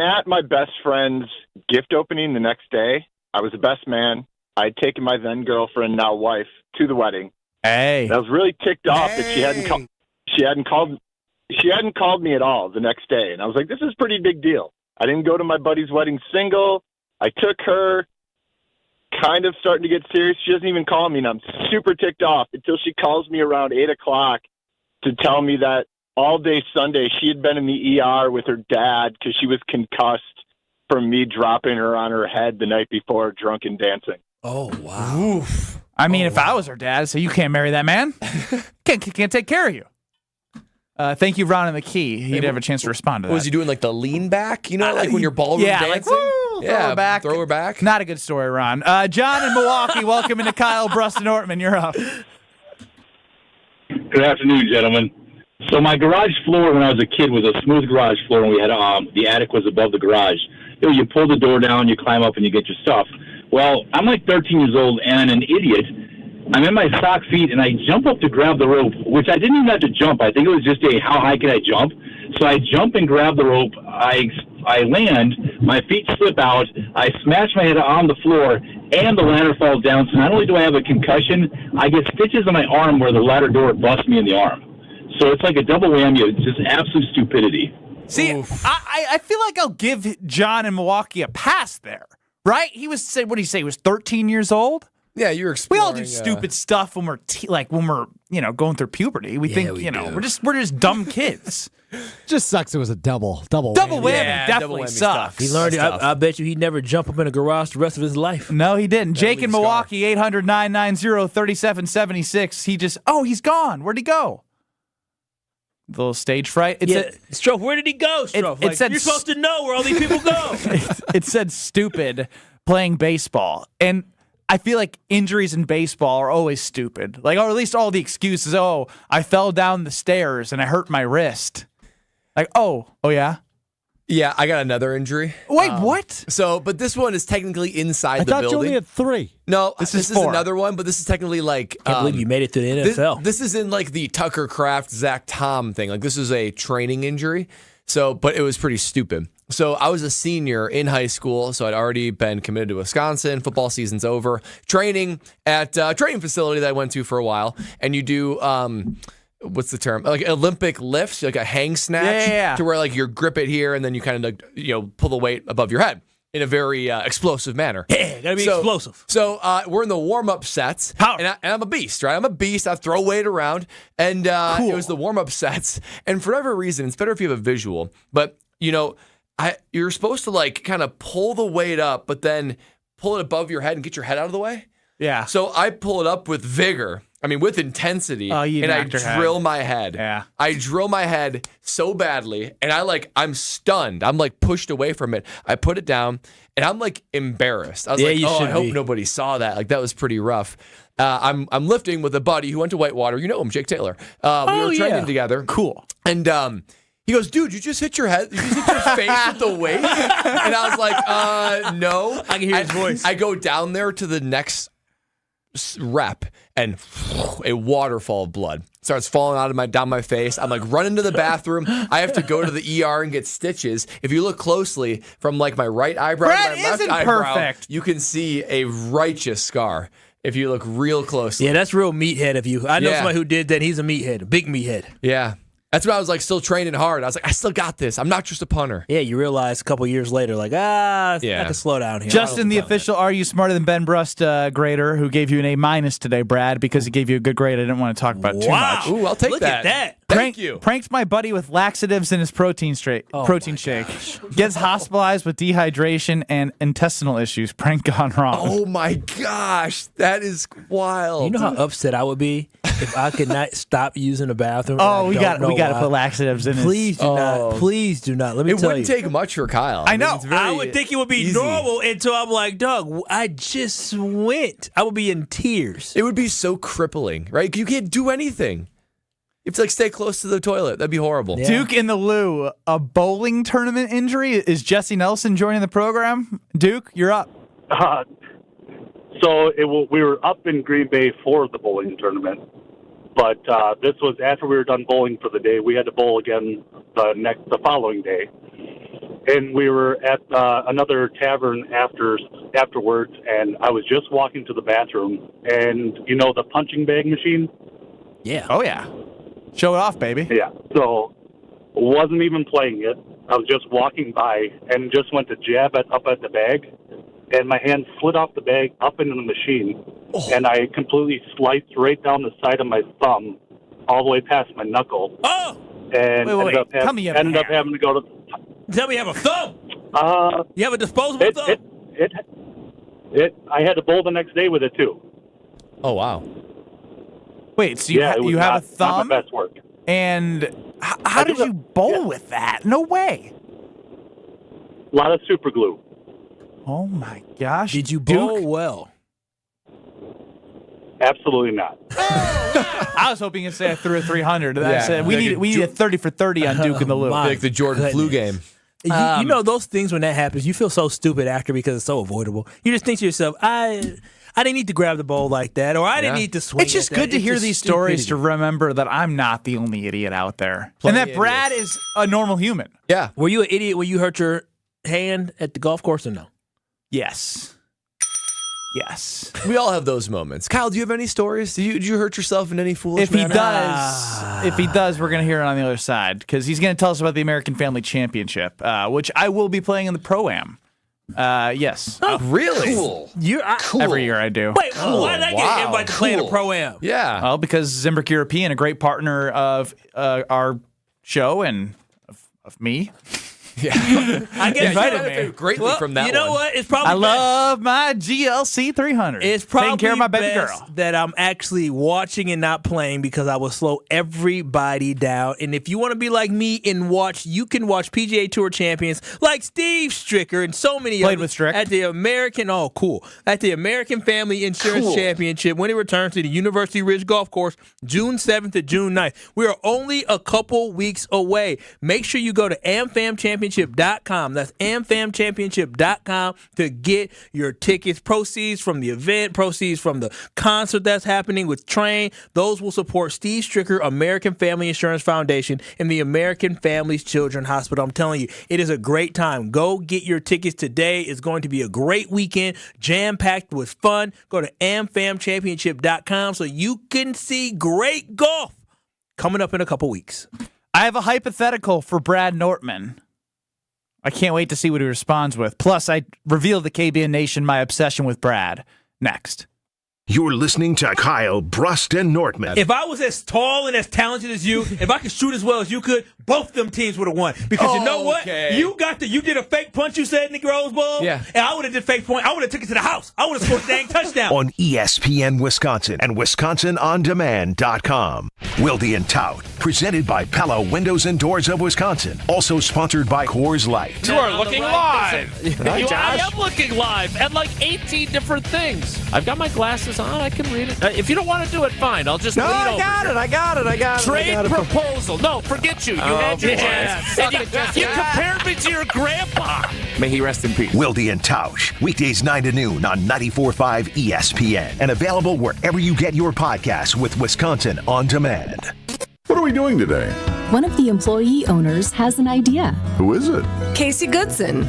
at my best friend's gift opening the next day. I was the best man. I'd taken my then girlfriend, now wife, to the wedding. Hey. And I was really ticked off that she hadn't called me at all the next day. And I was like, this is a pretty big deal. I didn't go to my buddy's wedding single. I took her, kind of starting to get serious. She doesn't even call me, and I'm super ticked off until she calls me around 8 o'clock to tell me that all day Sunday, she had been in the ER with her dad because she was concussed from me dropping her on her head the night before, drunk and dancing. Oh, wow. Oof. I mean, if I was her dad, so you can't marry that man. can't take care of you. Thank you, Ron, and the key. He didn't have a chance to respond to that. Was he doing like the lean back? You know, like when you're ballroom dancing? Like, woo, throw her back. Not a good story, Ron. John in Milwaukee, welcome into Kyle, Brust, and Nortman. You're up. Good afternoon, gentlemen. So my garage floor when I was a kid was a smooth garage floor, and we had the attic was above the garage. You pull the door down, you climb up, and you get your stuff. Well, I'm like 13 years old, and I'm an idiot. I'm in my sock feet, and I jump up to grab the rope, which I didn't even have to jump. I think it was just how high can I jump? So I jump and grab the rope. I land, my feet slip out, I smash my head on the floor, and the ladder falls down. So not only do I have a concussion, I get stitches on my arm where the ladder door busts me in the arm. So it's like a double whammy of just absolute stupidity. See, I feel like I'll give John in Milwaukee a pass there, right? He was, what did he say, he was 13 years old? Yeah, you're exploring. We all do stupid stuff when we're going through puberty. We think we're just dumb kids. Just sucks. It was a double whammy. Yeah, definitely sucks. He learned. I bet you he never jump up in a garage the rest of his life. No, he didn't. Jake in Milwaukee, 800-990-3776. He's gone. Where'd he go? The little stage fright. Stroke, where did he go, Stroke? You're supposed to know where all these people go. It said stupid playing baseball. And I feel like injuries in baseball are always stupid. Or at least all the excuses. Oh, I fell down the stairs and I hurt my wrist. Oh yeah? Yeah, I got another injury. Wait, what? But this one is technically inside the building. I thought you only had 3. No, this is another one, but this is technically Can't believe you made it to the NFL. This is in the Tucker Kraft, Zach Tom thing. This is a training injury. But it was pretty stupid. So I was a senior in high school, so I'd already been committed to Wisconsin. Football season's over. Training at a training facility that I went to for a while, and you do what's the term? Like Olympic lifts, like a hang snatch, to where you grip it here, and then you kind of pull the weight above your head in a very explosive manner. Yeah, gotta be explosive. So we're in the warm-up sets, and I'm a beast, right? I'm a beast. I throw weight around, and cool. It was the warm-up sets, and for whatever reason, it's better if you have a visual, but you're supposed to kind of pull the weight up, but then pull it above your head and get your head out of the way. Yeah. So I pull it up with vigor. I mean, with intensity, and I drill my head. Yeah. I drill my head so badly, and I'm stunned. I'm pushed away from it. I put it down, and I'm embarrassed. I was I hope nobody saw that. That was pretty rough. I'm lifting with a buddy who went to Whitewater. You know him, Jake Taylor. We were training together. Cool. And he goes, dude, you just hit your head. You just hit your face with the weight. And I was like, no. I can hear his voice. I go down there to the next rep, and a waterfall of blood starts falling down my face. I'm running to the bathroom. I have to go to the ER and get stitches. If you look closely from my right eyebrow to my left eyebrow, perfect. You can see a righteous scar. If you look real closely. Yeah, that's real meathead of you. I know somebody who did that. He's a meathead, a big meathead. Yeah. That's when I was like still training hard. I was like, I still got this. I'm not just a punter. Yeah, you realize a couple years later, like, I can slow down here. Justin, the official Are You Smarter Than Ben Brust grader, who gave you an A- today, Brad, because he gave you a good grade. I didn't want to talk about it too much. Ooh, I'll take Look that. at that. Thank you. Pranked my buddy with laxatives in his protein shake. Gets hospitalized with dehydration and intestinal issues. Prank gone wrong. Oh my gosh, that is wild. You know how upset I would be if I could not stop using the bathroom? Oh, we got to put laxatives in. Please do not. Please do not. Let me tell you. It wouldn't take much for Kyle. I know. I would think it would be normal until I'm like, Doug, I just went. I would be in tears. It would be so crippling, right? You can't do anything. You have to stay close to the toilet. That'd be horrible. Yeah. Duke in the loo, a bowling tournament injury. Is Jesse Nelson joining the program? Duke, you're up. We were up in Green Bay for the bowling tournament, but this was after we were done bowling for the day. We had to bowl again the following day, and we were at another tavern afterwards. And I was just walking to the bathroom, and the punching bag machine. Yeah. Oh yeah. Show it off, baby. Yeah. So wasn't even playing it. I was just walking by and just went to jab up at the bag, and my hand slid off the bag up into the machine, and I completely sliced right down the side of my thumb, all the way past my knuckle. Oh! And Wait. ended up having to go to. Tell me you have a thumb. You have a disposable thumb. I had to bowl the next day with it too. Oh wow. Wait, so you have a thumb? Not my best work. And how did you bowl with that? No way. A lot of super glue. Oh my gosh. Did you bowl well? Absolutely not. I was hoping you'd say I threw a 300. I Yeah. said we need a 30 for 30 on Duke in the loop. Like the Jordan flu game. You know those things when that happens, you feel so stupid after because it's so avoidable. You just think to yourself, I didn't need to grab the bowl like that, or I didn't need to swing. It's just good to hear these stories to remember that I'm not the only idiot out there, Plenty and that Brad is a normal human. Yeah. Were you an idiot when you hurt your hand at the golf course or no? Yes. We all have those moments. Kyle, do you have any stories? Did you hurt yourself in any foolish manner? If he does, we're going to hear it on the other side because he's going to tell us about the American Family Championship, which I will be playing in the Pro-Am. Yes. Oh, really? Cool. Every year I do. Wait, why did I get an invite to play in a Pro-Am? Yeah. Well, because Zimbrick European, a great partner of our show and of me. Yeah. I guess invited me greatly from that. You know one. what? It's probably I love my GLC 300. It's probably taking care of my baby best girl. that I'm actually watching and not playing because I will slow everybody down. And if you want to be like me and watch, you can watch PGA Tour champions like Steve Stricker and so many Played others with Strick. at the American Family Insurance Championship when it returns to the University Ridge Golf Course June 7th to June 9th. We are only a couple weeks away. Make sure you go to amfamchampionship.com. That's amfamchampionship.com to get your tickets. Proceeds from the event, proceeds from the concert that's happening with Train, those will support Steve Stricker, American Family Insurance Foundation, and the American Families Children's Hospital. I'm telling you, it is a great time. Go get your tickets today. It's going to be a great weekend, jam-packed with fun. Go to amfamchampionship.com so you can see great golf coming up in a couple weeks. I have a hypothetical for Brad Nortman. I can't wait to see what he responds with. Plus, I revealed to KBN Nation my obsession with Brad. Next. You're listening to Kyle, Brust, and Nortman. If I was as tall and as talented as you, if I could shoot as well as you could, both them teams would have won. Because you know what? You did a fake punch, you said, in the Rose Bowl. Yeah. And I would have did fake point. I would have took it to the house. I would have scored a dang touchdown. On ESPN Wisconsin and WisconsinOnDemand.com. Wilde and Tout, presented by Pella Windows and Doors of Wisconsin. Also sponsored by Coors Light. You are looking live. Hi, I am looking live at like 18 different things. I've got my glasses on. I can read it. If you don't want to do it, fine. I'll just lean over. I got it. Trade proposal. No, forget you. You had your chance. And you compared me to your grandpa. May he rest in peace. Wilde and Tausch, weekdays 9 to noon on 94.5 ESPN. And available wherever you get your podcasts with Wisconsin On Demand. What are we doing today? One of the employee owners has an idea. Who is it? Casey Goodson.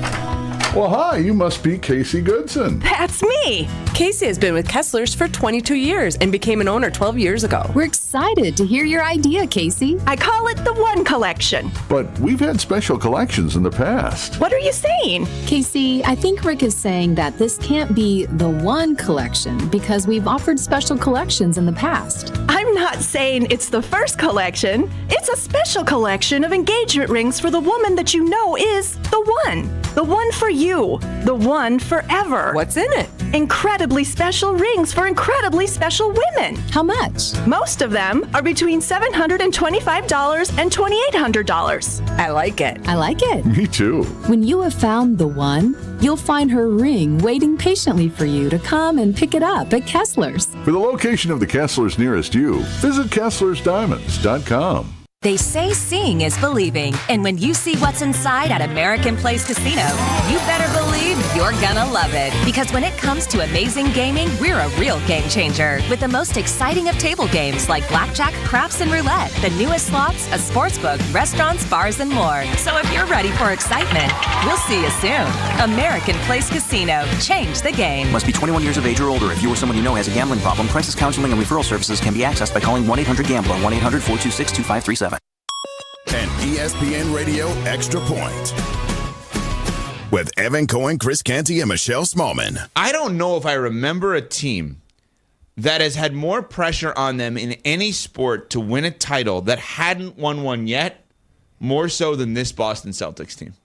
Well, hi, you must be Casey Goodson. That's me. Casey has been with Kessler's for 22 years and became an owner 12 years ago. We're excited to hear your idea, Casey. I call it the One Collection. But we've had special collections in the past. What are you saying? Casey, I think Rick is saying that this can't be the one collection because we've offered special collections in the past. I'm not saying it's the first collection. It's a special collection of engagement rings for the woman that you know is the one. The one for you. The one forever. What's in it? Incredibly special rings for incredibly special women. How much? Most of them are between $725 and $2,800. I like it. I like it. Me too. When you have found the one, you'll find her ring waiting patiently for you to come and pick it up at Kessler's. For the location of the Kesslers nearest you, visit KesslersDiamonds.com. They say seeing is believing, and when you see what's inside at American Place Casino, you better believe you're gonna love it. Because when it comes to amazing gaming, we're a real game changer. With the most exciting of table games like blackjack, craps, and roulette, the newest slots, a sports book, restaurants, bars, and more. So if you're ready for excitement, we'll see you soon. American Place Casino. Change the game. Must be 21 years of age or older. If you or someone you know has a gambling problem, crisis counseling and referral services can be accessed by calling 1-800-GAMBLER, 1-800-426-2537. An ESPN Radio Extra Point with Evan Cohen, Chris Canty, and Michelle Smallman. I don't know if I remember a team that has had more pressure on them in any sport to win a title that hadn't won one yet, more so than this Boston Celtics team.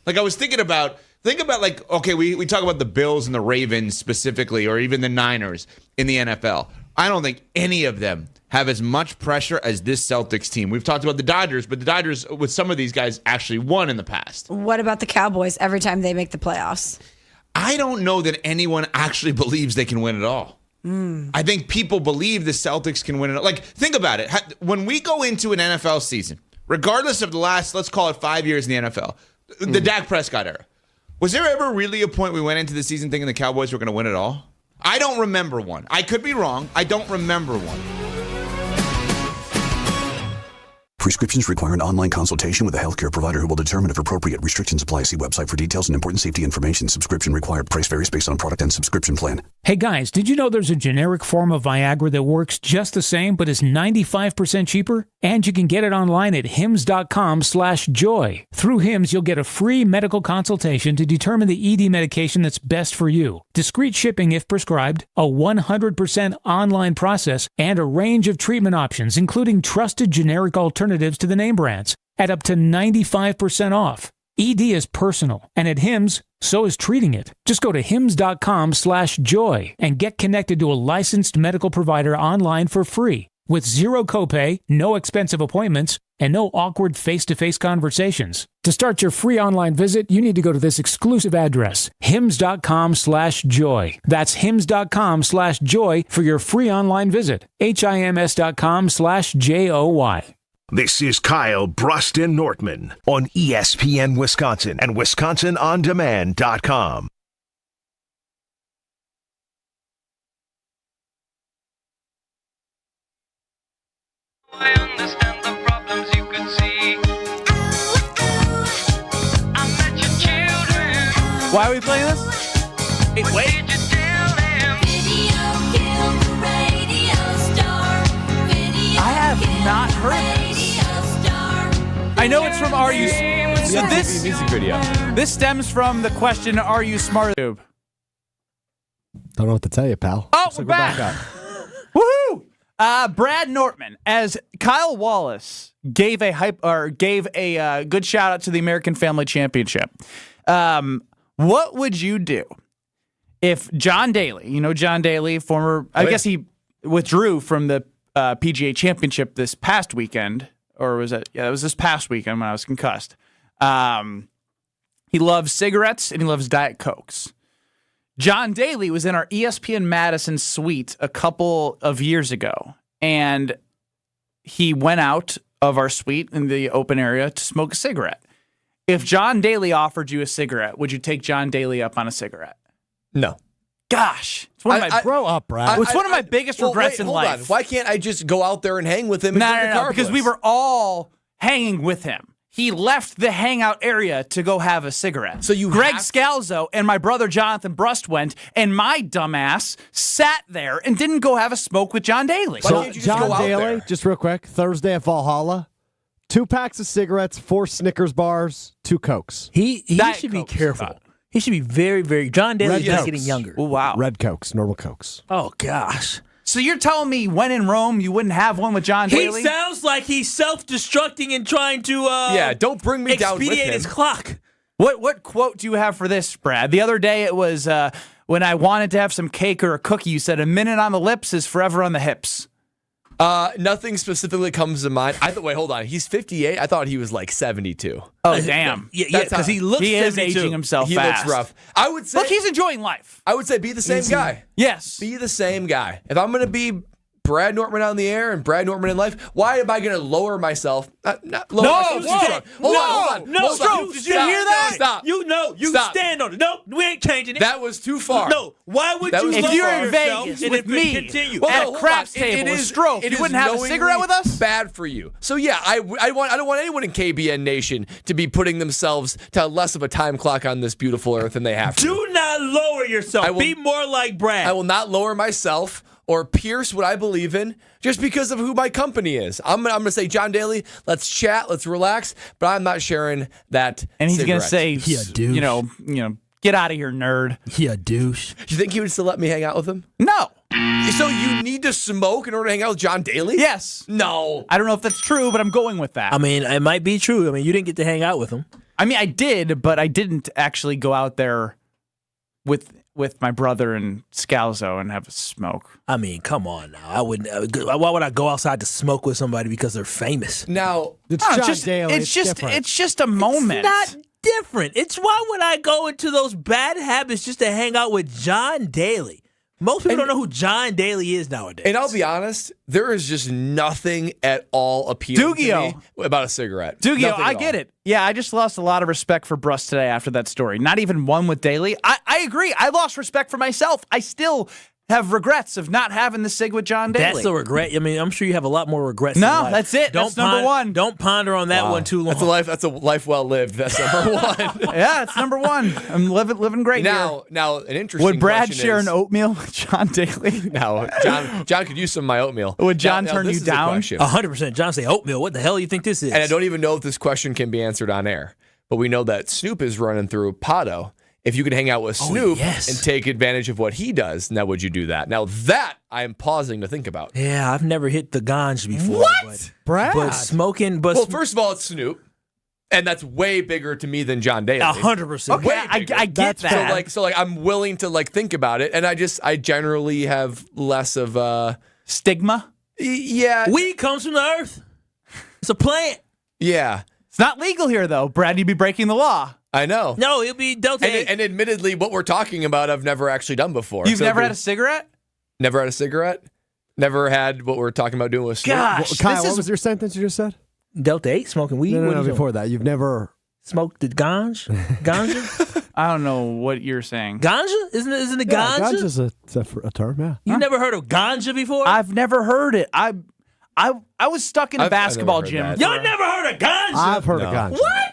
Like I was think about like, okay, we talk about the Bills and the Ravens specifically, or even the Niners in the NFL. I don't think any of them have as much pressure as this Celtics team. We've talked about the Dodgers, but the Dodgers, with some of these guys, actually won in the past. What about the Cowboys every time they make the playoffs? I don't know that anyone actually believes they can win it all. I think people believe the Celtics can win it all. Like, think about it. When we go into an NFL season, regardless of the last, let's call it 5 years in the NFL, the Dak Prescott era, was there ever really a point we went into the season thinking the Cowboys were going to win it all? I don't remember one. I could be wrong. I don't remember one. Prescriptions require an online consultation with a healthcare provider who will determine if appropriate. Restrictions apply. See website for details and important safety information. Subscription required. Price varies based on product and subscription plan. Hey guys, did you know there's a generic form of Viagra that works just the same but is 95% cheaper? And you can get it online at hims.com/joy. Through Hims, you'll get a free medical consultation to determine the ED medication that's best for you. Discreet shipping if prescribed, a 100% online process, and a range of treatment options, including trusted generic alternatives to the name brands at up to 95% off. ED is personal, and at Hims, so is treating it. Just go to hims.com/joy and get connected to a licensed medical provider online for free with zero copay, no expensive appointments, and no awkward face-to-face conversations. To start your free online visit, you need to go to this exclusive address, hims.com/joy. That's hims.com/joy for your free online visit. hims.com/joy. This is Kyle, Brust, and Nortman on ESPN Wisconsin and WisconsinOnDemand.com. I understand the problems you could see. I met your children. Why are we playing this? Hey, wait. I have not heard this. I know it's from Are You... So this music video. This stems from the question, Are you smart? Don't know what to tell you, pal. Oh, we're back. Woohoo! Brad Nortman, as Kyle Wallace gave a good shout out to the American Family Championship. What would you do if John Daly, John Daly, former, I guess he withdrew from the PGA Championship this past weekend, or was it? Yeah, it was this past weekend when I was concussed. He loves cigarettes and he loves Diet Cokes. John Daly was in our ESPN Madison suite a couple of years ago, and he went out of our suite in the open area to smoke a cigarette. If John Daly offered you a cigarette, would you take John Daly up on a cigarette? No. Gosh. It's one of my grow up, Brad. It's one of my biggest regrets in life. Why can't I just go out there and hang with him? No, because we were all hanging with him. he left the hangout area to go have a cigarette. So Greg Scalzo and my brother Jonathan Brust went, and my dumbass sat there and didn't go have a smoke with John Daly. Why can't you just go John out Daly, there? just real quick, Thursday at Valhalla, 2 packs of cigarettes, 4 Snickers bars, 2 Cokes. He Diet should be Cokes, careful. He should be very, very. John Daly's Red not Cokes. getting younger. Oh, wow. Red Cokes, normal Cokes. Oh gosh. So you're telling me when in Rome you wouldn't have one with John Daly? He sounds like he's self-destructing and trying to don't bring me down with expedite him. his clock. What quote do you have for this, Brad? The other day it was when I wanted to have some cake or a cookie, you said a minute on the lips is forever on the hips. Nothing specifically comes to mind. Wait, hold on. He's 58. I thought he was like 72. Oh, damn. Yeah, because he looks. He is 72. aging himself He fast. looks rough. I would say. Look, he's enjoying life. I would say be the same guy. Yes. Be the same guy. If I'm going to be Brad Nortman on the air and Brad Nortman in life, why am I going to lower myself? Not lower myself too strong. Hold on. No, Hold on. did you hear that? Stop. You Stop. stand on it. No, we ain't changing it. That was too far. No, why would That you was lower If you're in yourself Vegas and with if it me continue? Well, at no, a hold craps on. table, It a is- stroke, it you is wouldn't have a cigarette with us? Bad for you. So yeah, I don't want anyone in KBN Nation to be putting themselves to less of a time clock on this beautiful earth than they have to. Do not lower yourself. I will- Be more like Brad. I will not lower myself or pierce what I believe in just because of who my company is. I'm gonna say, John Daly, let's chat, let's relax, but I'm not sharing that. And he's going to cigarette. say, you know, get out of here, nerd. Yeah, douche. Do you think he would still let me hang out with him? No. So you need to smoke in order to hang out with John Daly? Yes. No. I don't know if that's true, but I'm going with that. I mean, it might be true. I mean, you didn't get to hang out with him. I mean, I did, but I didn't actually go out there with my brother and Scalzo and have a smoke. I mean, come on now. I wouldn't. Why would I go outside to smoke with somebody because they're famous? Now, It's John Daly. It's just different. it's just a moment. It's not different. It's why would I go into those bad habits just to hang out with John Daly? Most people don't know who John Daly is nowadays. And I'll be honest, there is just nothing at all appealing to me about a cigarette. Dugio, Nothing I at get all. it. Yeah, I just lost a lot of respect for Brust today after that story. Not even one with Daly. I agree. I lost respect for myself. I still have regrets of not having the cig with John Daly. That's a regret. I mean, I'm sure you have a lot more regrets. in No, life. that's it. That's number one. Don't ponder on that Wow. one too long. That's a life well lived. That's number one. Yeah, it's number one. I'm living great now, an interesting Would Brad question share is, an oatmeal with John Daly? No, John could use some of my oatmeal. Would John Now, turn this you is a down? question. 100%. John say oatmeal. What the hell do you think this is? And I don't even know if this question can be answered on air. But we know that Snoop is running through Pato. If you could hang out with Snoop and take advantage of what he does, now would you do that? Now that I am pausing to think about. Yeah, I've never hit the ganj before. What? Brad? But smoking, but well, first of all, it's Snoop. And that's way bigger to me than John Daly. 100%. Okay, I get that. So I'm willing to think about it, and I generally have less of stigma. Yeah, weed comes from the earth. It's a plant. Yeah, it's not legal here though, Brad. You'd be breaking the law. I know. No, it'll be Delta. And admittedly, what we're talking about, I've never actually done before. You've never had a cigarette? Never had a cigarette. Never had what we're talking about doing with Snoop. Gosh, Kyle, what was your sentence you just said? Delta 8, smoking weed? No, What are you before that. You've never smoked the ganj? Ganja? I don't know what you're saying. Ganja? Isn't it Yeah, ganja? ganja's a term, yeah. You never heard of ganja before? I've never heard it. I was stuck in a basketball never heard gym. that. Y'all never heard of ganja? I've heard of ganja. What?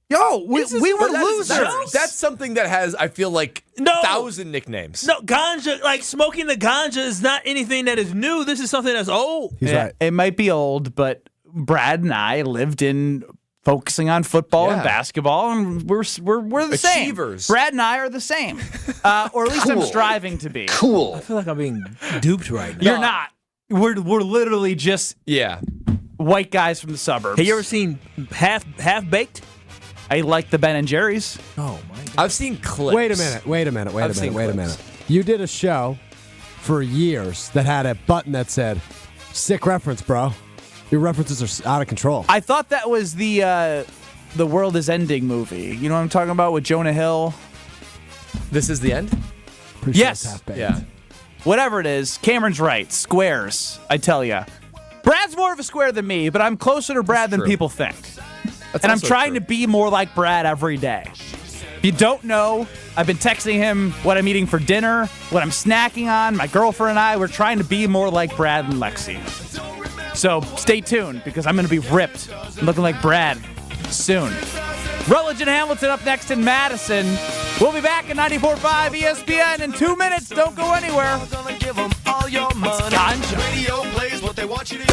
Yo, we were But losers. That's something that has, I feel like, No. 1,000 nicknames. No, ganja, like smoking the ganja is not anything that is new. This is something that's old. He's right. It might be old, but Brad and I lived in focusing on football and Yeah. basketball, and we're the same. Achievers. Brad and I are the same, or at least I'm striving to be. I feel like I'm being duped right now. You're not. We're literally just Yeah. white guys from the suburbs. Have you ever seen Half Baked? I like the Ben and Jerry's. Oh my God. I've seen clips. Wait a minute. I've seen Wait a clips. minute. You did a show for years that had a button that said, "Sick reference, bro. Your references are out of control." I thought that was the World Is Ending movie. You know what I'm talking about with Jonah Hill? This is the end? Pretty sure Yes. it's half-baked. Yeah. Whatever it is, Cameron's right. Squares, I tell you. Brad's more of a square than me, but I'm closer to Brad than true. people think. That's And I'm also trying true. to be more like Brad every day. If you don't know, I've been texting him what I'm eating for dinner, what I'm snacking on. My girlfriend and I, we're trying to be more like Brad and Lexi. So stay tuned because I'm going to be ripped, looking like Brad. soon. Rutledge and Hamilton up next in Madison. We'll be back at 94.5 ESPN in 2 minutes. Don't go anywhere. It's Ganja. Radio plays what they want you to.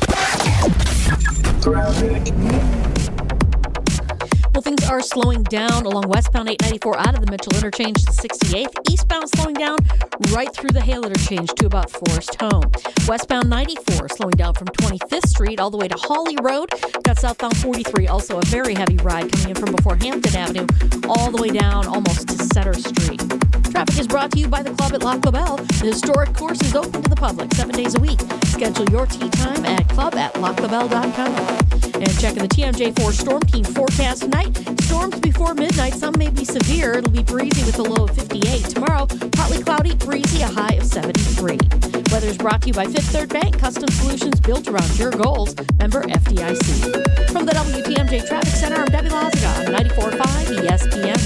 Well, things are slowing down along westbound 894 out of the Mitchell Interchange to 68th. Eastbound slowing down right through the Hale Interchange to about Forest Home. Westbound 94 slowing down from 25th Street all the way to Hawley Road. Got southbound 43, also a very heavy ride coming in from before Hampton Avenue all the way down almost to Center Street. Traffic is brought to you by the Club at La Clobel. The historic course is open to the public 7 days a week. Schedule your tee time at club@laclobel.com. And checking the TMJ4 Storm Team forecast tonight. Storms before midnight. Some may be severe. It'll be breezy with a low of 58. Tomorrow, partly cloudy, breezy, a high of 73. Weather is brought to you by Fifth Third Bank. Custom solutions built around your goals. Member FDIC. From the WTMJ Traffic Center, I'm Debbie Lazaga on 94.5 ESPN.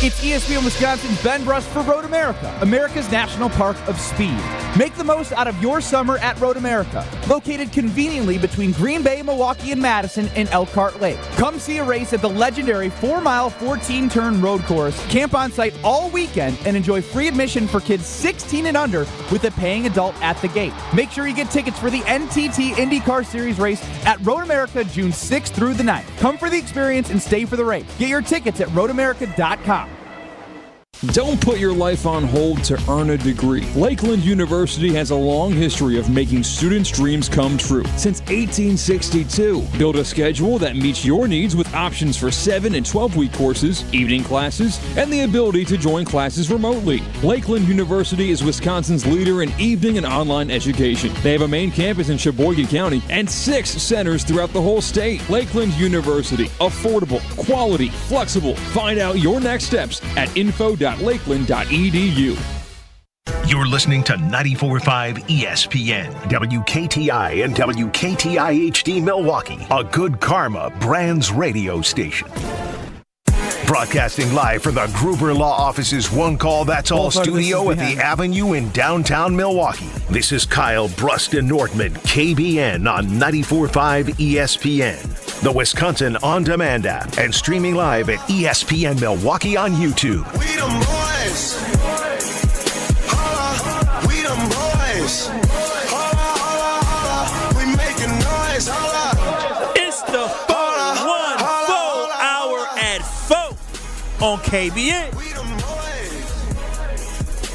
It's ESPN Wisconsin's Ben Brust for Road America, America's National Park of Speed. Make the most out of your summer at Road America, located conveniently between Green Bay, Milwaukee, and Madison in Elkhart Lake. Come see a race at the legendary 4-mile, 14-turn road course. Camp on site all weekend and enjoy free admission for kids 16 and under with a paying adult at the gate. Make sure you get tickets for the NTT IndyCar Series race at Road America June 6th through the 9th. Come for the experience and stay for the race. Get your tickets at roadamerica.com. Don't put your life on hold to earn a degree. Lakeland University has a long history of making students' dreams come true. Since 1862, build a schedule that meets your needs with options for 7- and 12-week courses, evening classes, and the ability to join classes remotely. Lakeland University is Wisconsin's leader in evening and online education. They have a main campus in Sheboygan County and 6 centers throughout the whole state. Lakeland University. Affordable, quality, flexible. Find out your next steps at info.lakeland.edu. You're listening to 94.5 ESPN, WKTI and WKTI-HD Milwaukee, a Good Karma Brands radio station. Broadcasting live from the Gruber Law Office's One Call That's All studio at the Avenue in downtown Milwaukee. This is Kyle Brust and Nortman, KBN on 94.5 ESPN, the Wisconsin On Demand app, and streaming live at ESPN Milwaukee on YouTube. We them boys. Holla, we them boys. Holla, holla, holla. We making noise. Holla. It's the 414 hour at 4 on KBN.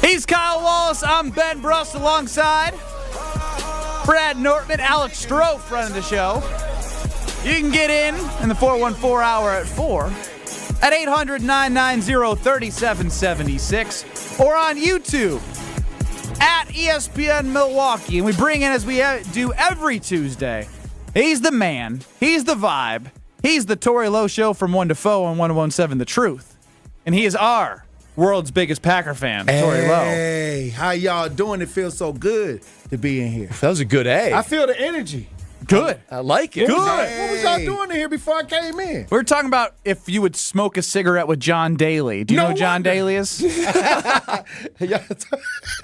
He's Kyle Wallace. I'm Ben Brust alongside Brad Nortman, Alex Strofe running the show. You can get in the 414 hour at 4 at 800-990-3776 or on YouTube at ESPN Milwaukee. And we bring in, as we do every Tuesday, he's the man, he's the vibe, he's the Tory Lowe Show from 1 to 4 on 101.7 The Truth. And he is our world's biggest Packer fan, Tory Lowe. Hey, how y'all doing? It feels so good to be in here. That was a good A. I feel the energy. Good. I like it. Good. What was y'all doing in here before I came in? We were talking about if you would smoke a cigarette with John Daly. Do you know who John Daly is?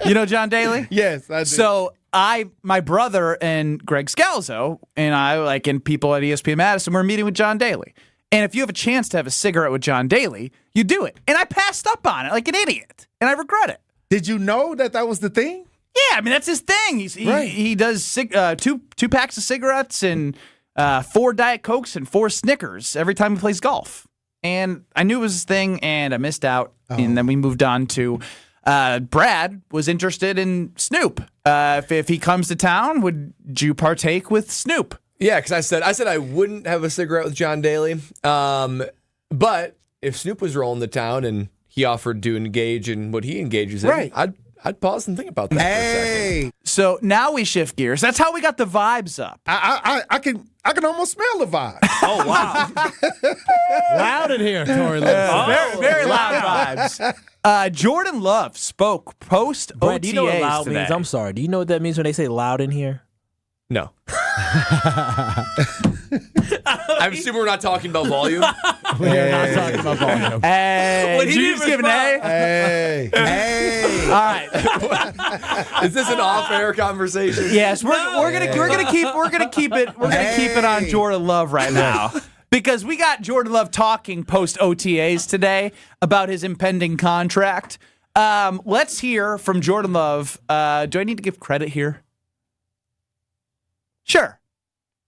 You know John Daly? Yes, I do. So my brother and Greg Scalzo and I, and people at ESPN Madison, were meeting with John Daly. And if you have a chance to have a cigarette with John Daly, you do it. And I passed up on it like an idiot, and I regret it. Did you know that was the thing? Yeah, I mean, that's his thing. He does two packs of cigarettes and 4 Diet Cokes and 4 Snickers every time he plays golf. And I knew it was his thing, and I missed out. Oh. And then we moved on to Brad was interested in Snoop. If he comes to town, would you partake with Snoop? Yeah, because I said I wouldn't have a cigarette with John Daly. But if Snoop was rolling to town and he offered to engage in what he engages in, I'd pause and think about that for a second. So now we shift gears. That's how we got the vibes up. I can almost smell the vibe. Oh, wow. Loud in here, Tory Lowe. Very, very loud vibes. Jordan Love spoke post OTAs Brad, do you know what loud today. means? I'm sorry. Do you know what that means when they say loud in here? No. I'm assuming we're not talking about volume. We are not talking about volume. Hey, When he did you didn't just give an A? Hey, hey. All right. Is this an off-air conversation? Yes, we're gonna keep it on Jordan Love right now. Because we got Jordan Love talking post OTAs today about his impending contract. Let's hear from Jordan Love. Do I need to give credit here? Sure.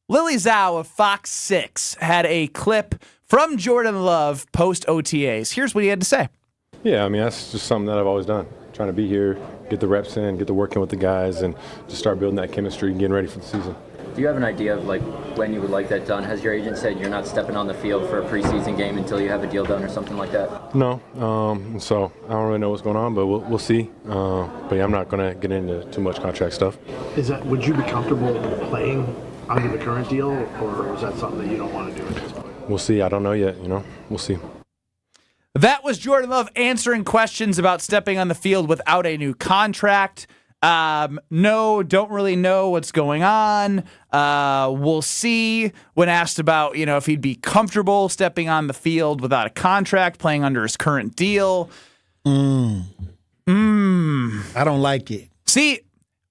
Lily Zhao of Fox 6 had a clip from Jordan Love post OTAs. Here's what he had to say. Yeah, I mean, that's just something that I've always done. Trying to be here, get the reps in, get to working with the guys, and just start building that chemistry and getting ready for the season. Do you have an idea of when you would like that done? Has your agent said you're not stepping on the field for a preseason game until you have a deal done or something like that? No, so I don't really know what's going on, but we'll see. But yeah, I'm not going to get into too much contract stuff. Would you be comfortable playing under the current deal, or is that something that you don't want to do at this point? We'll see. I don't know yet. We'll see. That was Jordan Love answering questions about stepping on the field without a new contract. No, don't really know what's going on. We'll see. When asked about, if he'd be comfortable stepping on the field without a contract, playing under his current deal. I don't like it. See,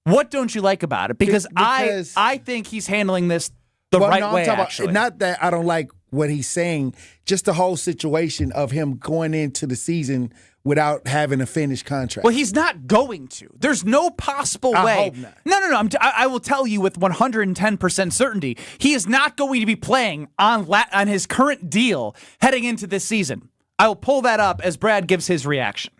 what don't you like about it? Because I think he's handling this the right way, actually. Not that I don't like what he's saying, just the whole situation of him going into the season without having a finished contract. Well, he's not going to. There's no possible way. I hope not. No. I will tell you with 110% certainty, he is not going to be playing on his current deal heading into this season. I will pull that up as Brad gives his reaction.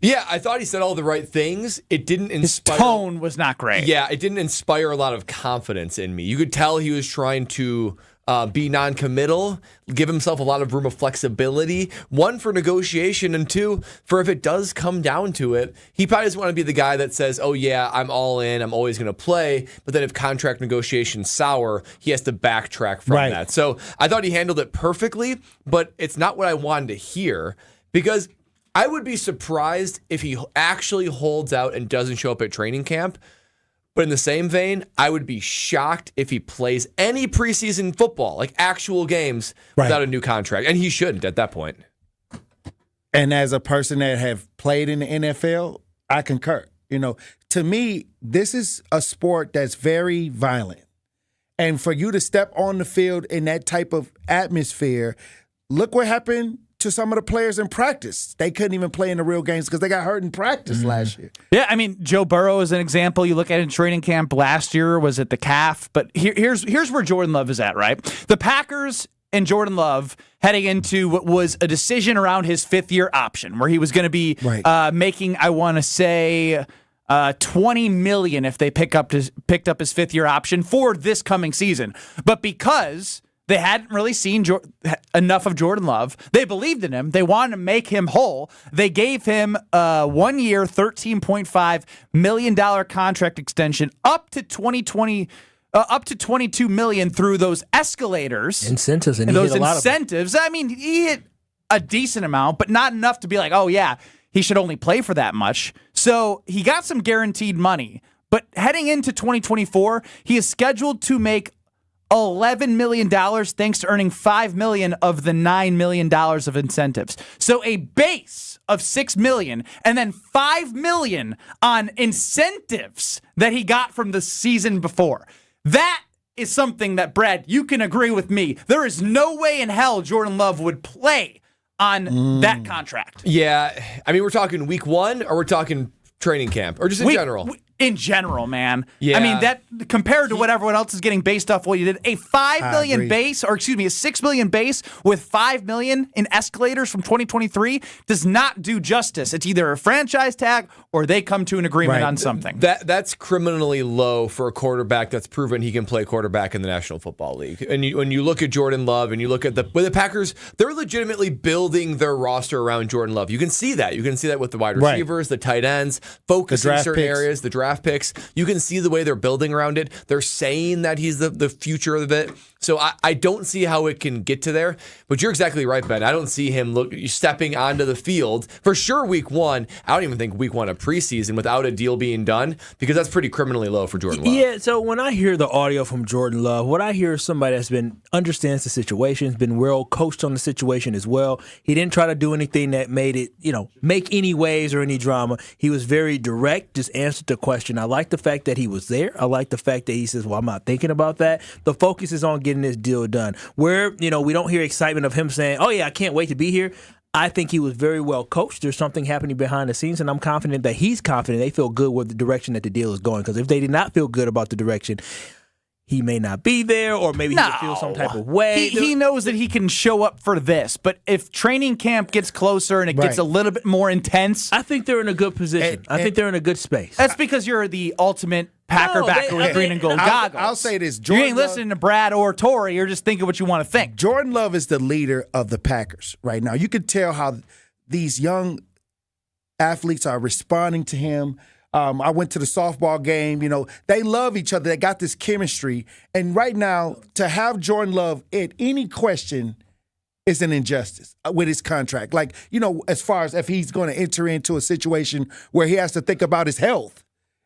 Yeah, I thought he said all the right things. It didn't inspire. His tone was not great. Yeah, it didn't inspire a lot of confidence in me. You could tell he was trying to be non-committal, give himself a lot of room of flexibility. One, for negotiation, and two, for if it does come down to it, he probably doesn't want to be the guy that says, oh yeah, I'm all in, I'm always going to play, but then if contract negotiations sour, he has to backtrack from that. So I thought he handled it perfectly, but it's not what I wanted to hear, because I would be surprised if he actually holds out and doesn't show up at training camp. But in the same vein, I would be shocked if he plays any preseason football, like actual games, without a new contract. And he shouldn't at that point. And as a person that have played in the NFL, I concur. To me, this is a sport that's very violent. And for you to step on the field in that type of atmosphere, look what happened to some of the players in practice. They couldn't even play in the real games because they got hurt in practice last year. Yeah, I mean, Joe Burrow is an example. You look at it in training camp last year, was at the calf. But here's where Jordan Love is at, right? The Packers and Jordan Love heading into what was a decision around his fifth-year option, where he was going to be making, I want to say, $20 million if they picked up his fifth-year option for this coming season. But because they hadn't really seen enough of Jordan Love, they believed in him. They wanted to make him whole. They gave him a 1 year, $13.5 million contract extension up to 2020. Up to $22 million through those escalators, incentives, and those incentives. I mean, he hit a decent amount, but not enough to be like, oh yeah, he should only play for that much. So he got some guaranteed money, but heading into 2024, he is scheduled to make $11 million thanks to earning $5 million of the $9 million of incentives. So a base of $6 million and then $5 million on incentives that he got from the season before. That is something that, Brad, you can agree with me. There is no way in hell Jordan Love would play on that contract. Yeah. I mean, we're talking week one, or we're talking training camp, or just in general? In general, man. Yeah. I mean, that compared to what everyone else is getting based off what you did, a $5 million base, or excuse me, a $6 million base with $5 million in escalators from 2023 does not do justice. It's either a franchise tag or they come to an agreement on something. That's criminally low for a quarterback that's proven he can play quarterback in the National Football League. And when you look at Jordan Love and you look at the Packers, they're legitimately building their roster around Jordan Love. You can see that. You can see that with the wide receivers, the tight ends, focus in certain areas, the draft picks. You can see the way they're building around it. They're saying that he's the future of it. So I don't see how it can get to there. But you're exactly right, Ben. I don't see him stepping onto the field for sure week 1. I don't even think week 1 of preseason without a deal being done, because that's pretty criminally low for Jordan Love. Yeah, so when I hear the audio from Jordan Love, what I hear is somebody that's understands the situation, has been well coached on the situation as well. He didn't try to do anything that made it, make any waves or any drama. He was very direct, just answered the question. I like the fact that he was there. I like the fact that he says, well, I'm not thinking about that. The focus is on getting this deal done. Where, we don't hear excitement of him saying, oh, yeah, I can't wait to be here. I think he was very well coached. There's something happening behind the scenes, and I'm confident that he's confident they feel good with the direction that the deal is going. Because if they did not feel good about the direction, he may not be there, or maybe he would feel some type of way. He knows that he can show up for this, but if training camp gets closer and it gets a little bit more intense, I think they're in a good position. I think they're in a good space. That's because you're the ultimate Packer backer with green and gold goggles. I'll say this. You ain't listening to Brad or Torrey. You're just thinking what you want to think. Jordan Love is the leader of the Packers right now. You can tell how these young athletes are responding to him. I went to the softball game. They love each other. They got this chemistry. And right now, to have Jordan Love at any question is an injustice with his contract. As far as if he's going to enter into a situation where he has to think about his health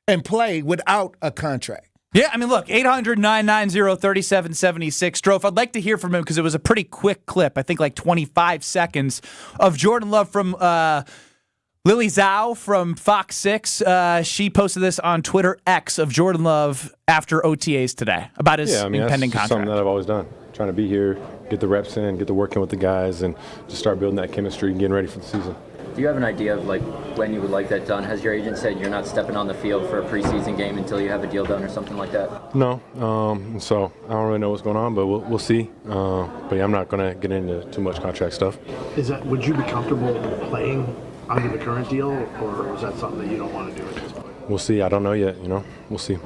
and play without a contract. Yeah, I mean, look, 800-990-3776. Strofe, I'd like to hear from him because it was a pretty quick clip, I think like 25 seconds, of Jordan Love from Lily Zhao from Fox 6. She posted this on Twitter X of Jordan Love after OTAs today about his impending that's contract. Something that I've always done. Trying to be here, get the reps in, get the work in with the guys, and just start building that chemistry and getting ready for the season. Do you have an idea of when you would like that done? Has your agent said you're not stepping on the field for a preseason game until you have a deal done or something like that? No, so I don't really know what's going on, but we'll see. But yeah, I'm not going to get into too much contract stuff. Would you be comfortable playing under the current deal, or is that something that you don't want to do at this point? We'll see. I don't know yet. We'll see.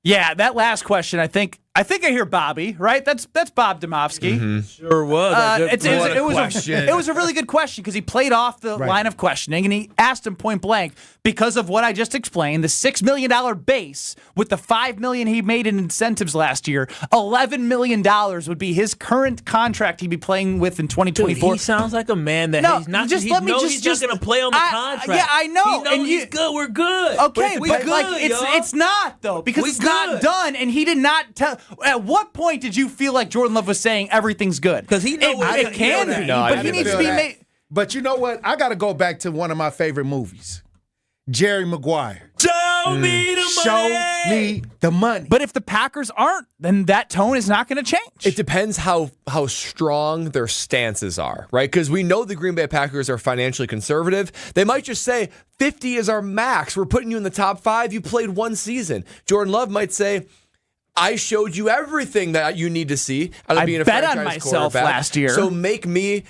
Yeah, that last question, I think I hear Bobby, right? That's Bob Domofsky. Mm-hmm. Sure was. It was a really good question because he played off the line of questioning, and he asked him point blank, because of what I just explained, the $6 million base with the $5 million he made in incentives last year, $11 million would be his current contract he'd be playing with in 2024. Dude, he sounds like a man that he's not going to play on the contract. Yeah, I know. And he's good. We're good. Okay, but it's not, though, because it's not done, and he did not tell. At what point did you feel like Jordan Love was saying everything good? Because he knows it can be, but he needs to be made. But you know what? I got to go back to one of my favorite movies, Jerry Maguire. Show me the money. Show me the money. But if the Packers aren't, then that tone is not going to change. It depends how strong their stances are, right? Because we know the Green Bay Packers are financially conservative. They might just say, 50 is our max. We're putting you in the top 5. You played one season. Jordan Love might say, I showed you everything that you need to see out of being a franchise bet on myself quarterback. Last year. So make me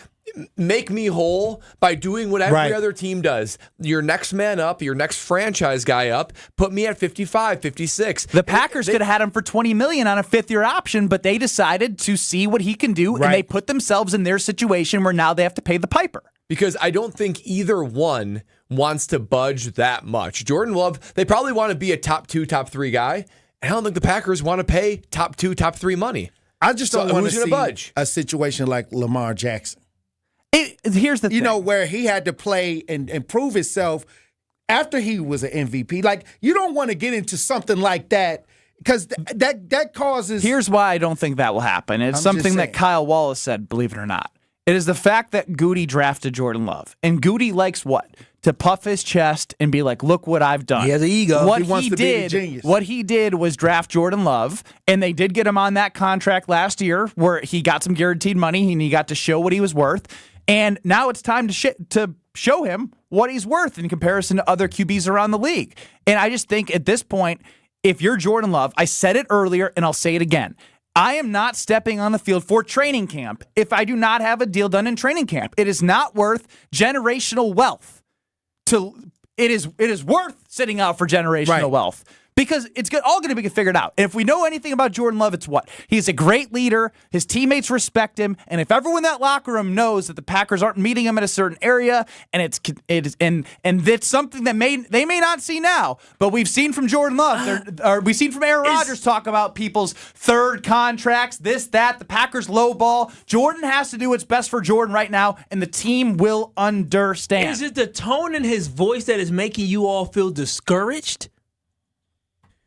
whole by doing what every other team does. Your next man up, your next franchise guy up, put me at 55, 56. The Packers could have had him for $20 million on a fifth-year option, but they decided to see what he can do, and they put themselves in their situation where now they have to pay the piper. Because I don't think either one wants to budge that much. Jordan Love, they probably want to be a top 2, top 3 guy. I don't think the Packers want to pay top 2, top 3 money. I just don't want to see a situation like Lamar Jackson. Here's the thing. Where he had to play and prove himself after he was an MVP. You don't want to get into something like that because that causes... Here's why I don't think that will happen. It's something that Kyle Wallace said, believe it or not. It is the fact that Goody drafted Jordan Love. And Goody likes what? To puff his chest and be like, look what I've done. He has an ego. What he wants to be a genius. What he did was draft Jordan Love, and they did get him on that contract last year where he got some guaranteed money and he got to show what he was worth. And now it's time to show him what he's worth in comparison to other QBs around the league. And I just think at this point, if you're Jordan Love, I said it earlier and I'll say it again, I am not stepping on the field for training camp if I do not have a deal done in training camp. It is not worth generational wealth. It is worth sitting out for generational wealth. Because it's all going to be figured out. And if we know anything about Jordan Love, it's what? He's a great leader. His teammates respect him. And if everyone in that locker room knows that the Packers aren't meeting him at a certain area, and it's something that they may not see now, but we've seen from Jordan Love, we've seen from Aaron Rodgers talk about people's third contracts, this, that, the Packers low ball. Jordan has to do what's best for Jordan right now, and the team will understand. Is it the tone in his voice that is making you all feel discouraged?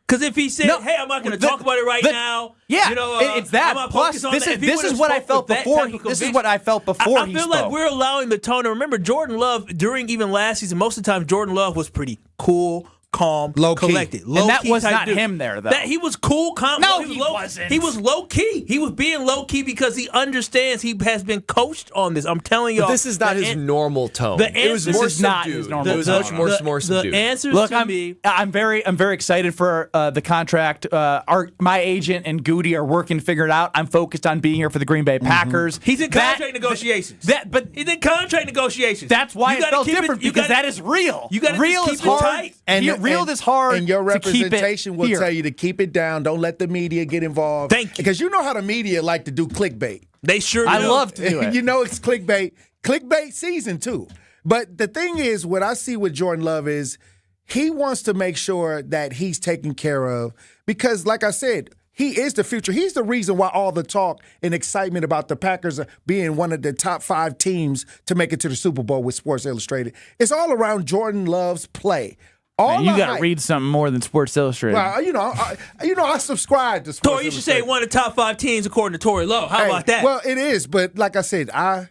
Because if he said, "Hey, I'm not going to talk about it right now," yeah, it's that. Plus, this is what I felt before. This is what I felt before. I feel like we're allowing the tone. And remember, Jordan Love during even last season, most of the time, Jordan Love was pretty cool, calm, collected. And that was not him there, though. He was cool, calm. No, he wasn't. He was low key. He was being low key because he understands he has been coached on this. I'm telling y'all. But this is not his normal tone. It was more subdued. It was much more subdued. The answers Look, to me. I'm very excited for the contract. My agent and Goody are working to figure it out. I'm focused on being here for the Green Bay Packers. He's in contract negotiations. He's in contract negotiations. That's why it felt different because that is real. You got to real keep is hard. it tight. Real is hard. And your representation will here. tell you to keep it down. Don't let the media get involved. Thank you. Because you know how the media like to do clickbait. They sure do. I love to do it. You know it's clickbait. Clickbait season 2. But the thing is, what I see with Jordan Love is he wants to make sure that he's taken care of. Because, like I said, he is the future. He's the reason why all the talk and excitement about the Packers being one of the top 5 teams to make it to the Super Bowl with Sports Illustrated. It's all around Jordan Love's play. Man, you got to read something more than Sports Illustrated. Well, I subscribe to Sports Tori, you should say one of the top 5 teams according to Tori Lowe. How about that? Well, it is, but like I said, I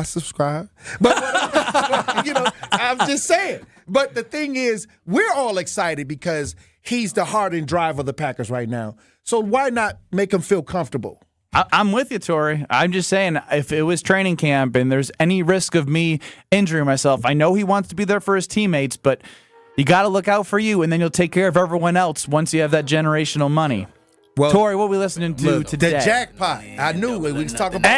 subscribe. But I'm just saying. But the thing is, we're all excited because he's the heart and drive of the Packers right now. So why not make him feel comfortable? I'm with you, Tori. I'm just saying, if it was training camp and there's any risk of me injuring myself, I know he wants to be there for his teammates, but you got to look out for you, and then you'll take care of everyone else once you have that generational money. Well, Tori, what are we listeting to today? The Jackpot. I knew it. We was talking about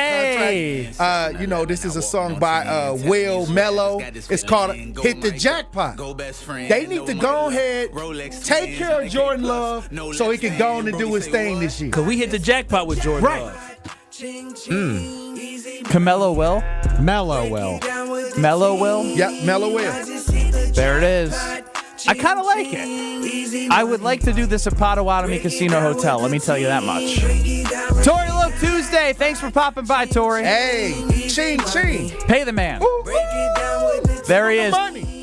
contract. This is a song by Will Mello. It's called Hit the Jackpot. They need to go ahead, take care of Jordan Love so he can go on and do his thing this year. Because we hit the jackpot with Jordan Love. Camelo will? Mello will. Mello will? Yep, Mello will. There it is. I kind of like it. I would like to do this at Potawatomi Casino Hotel. Let me tell you that much. Tori Lowe Tuesday. Thanks for popping by, Tori. Hey, ching, ching. Pay the man. There he is.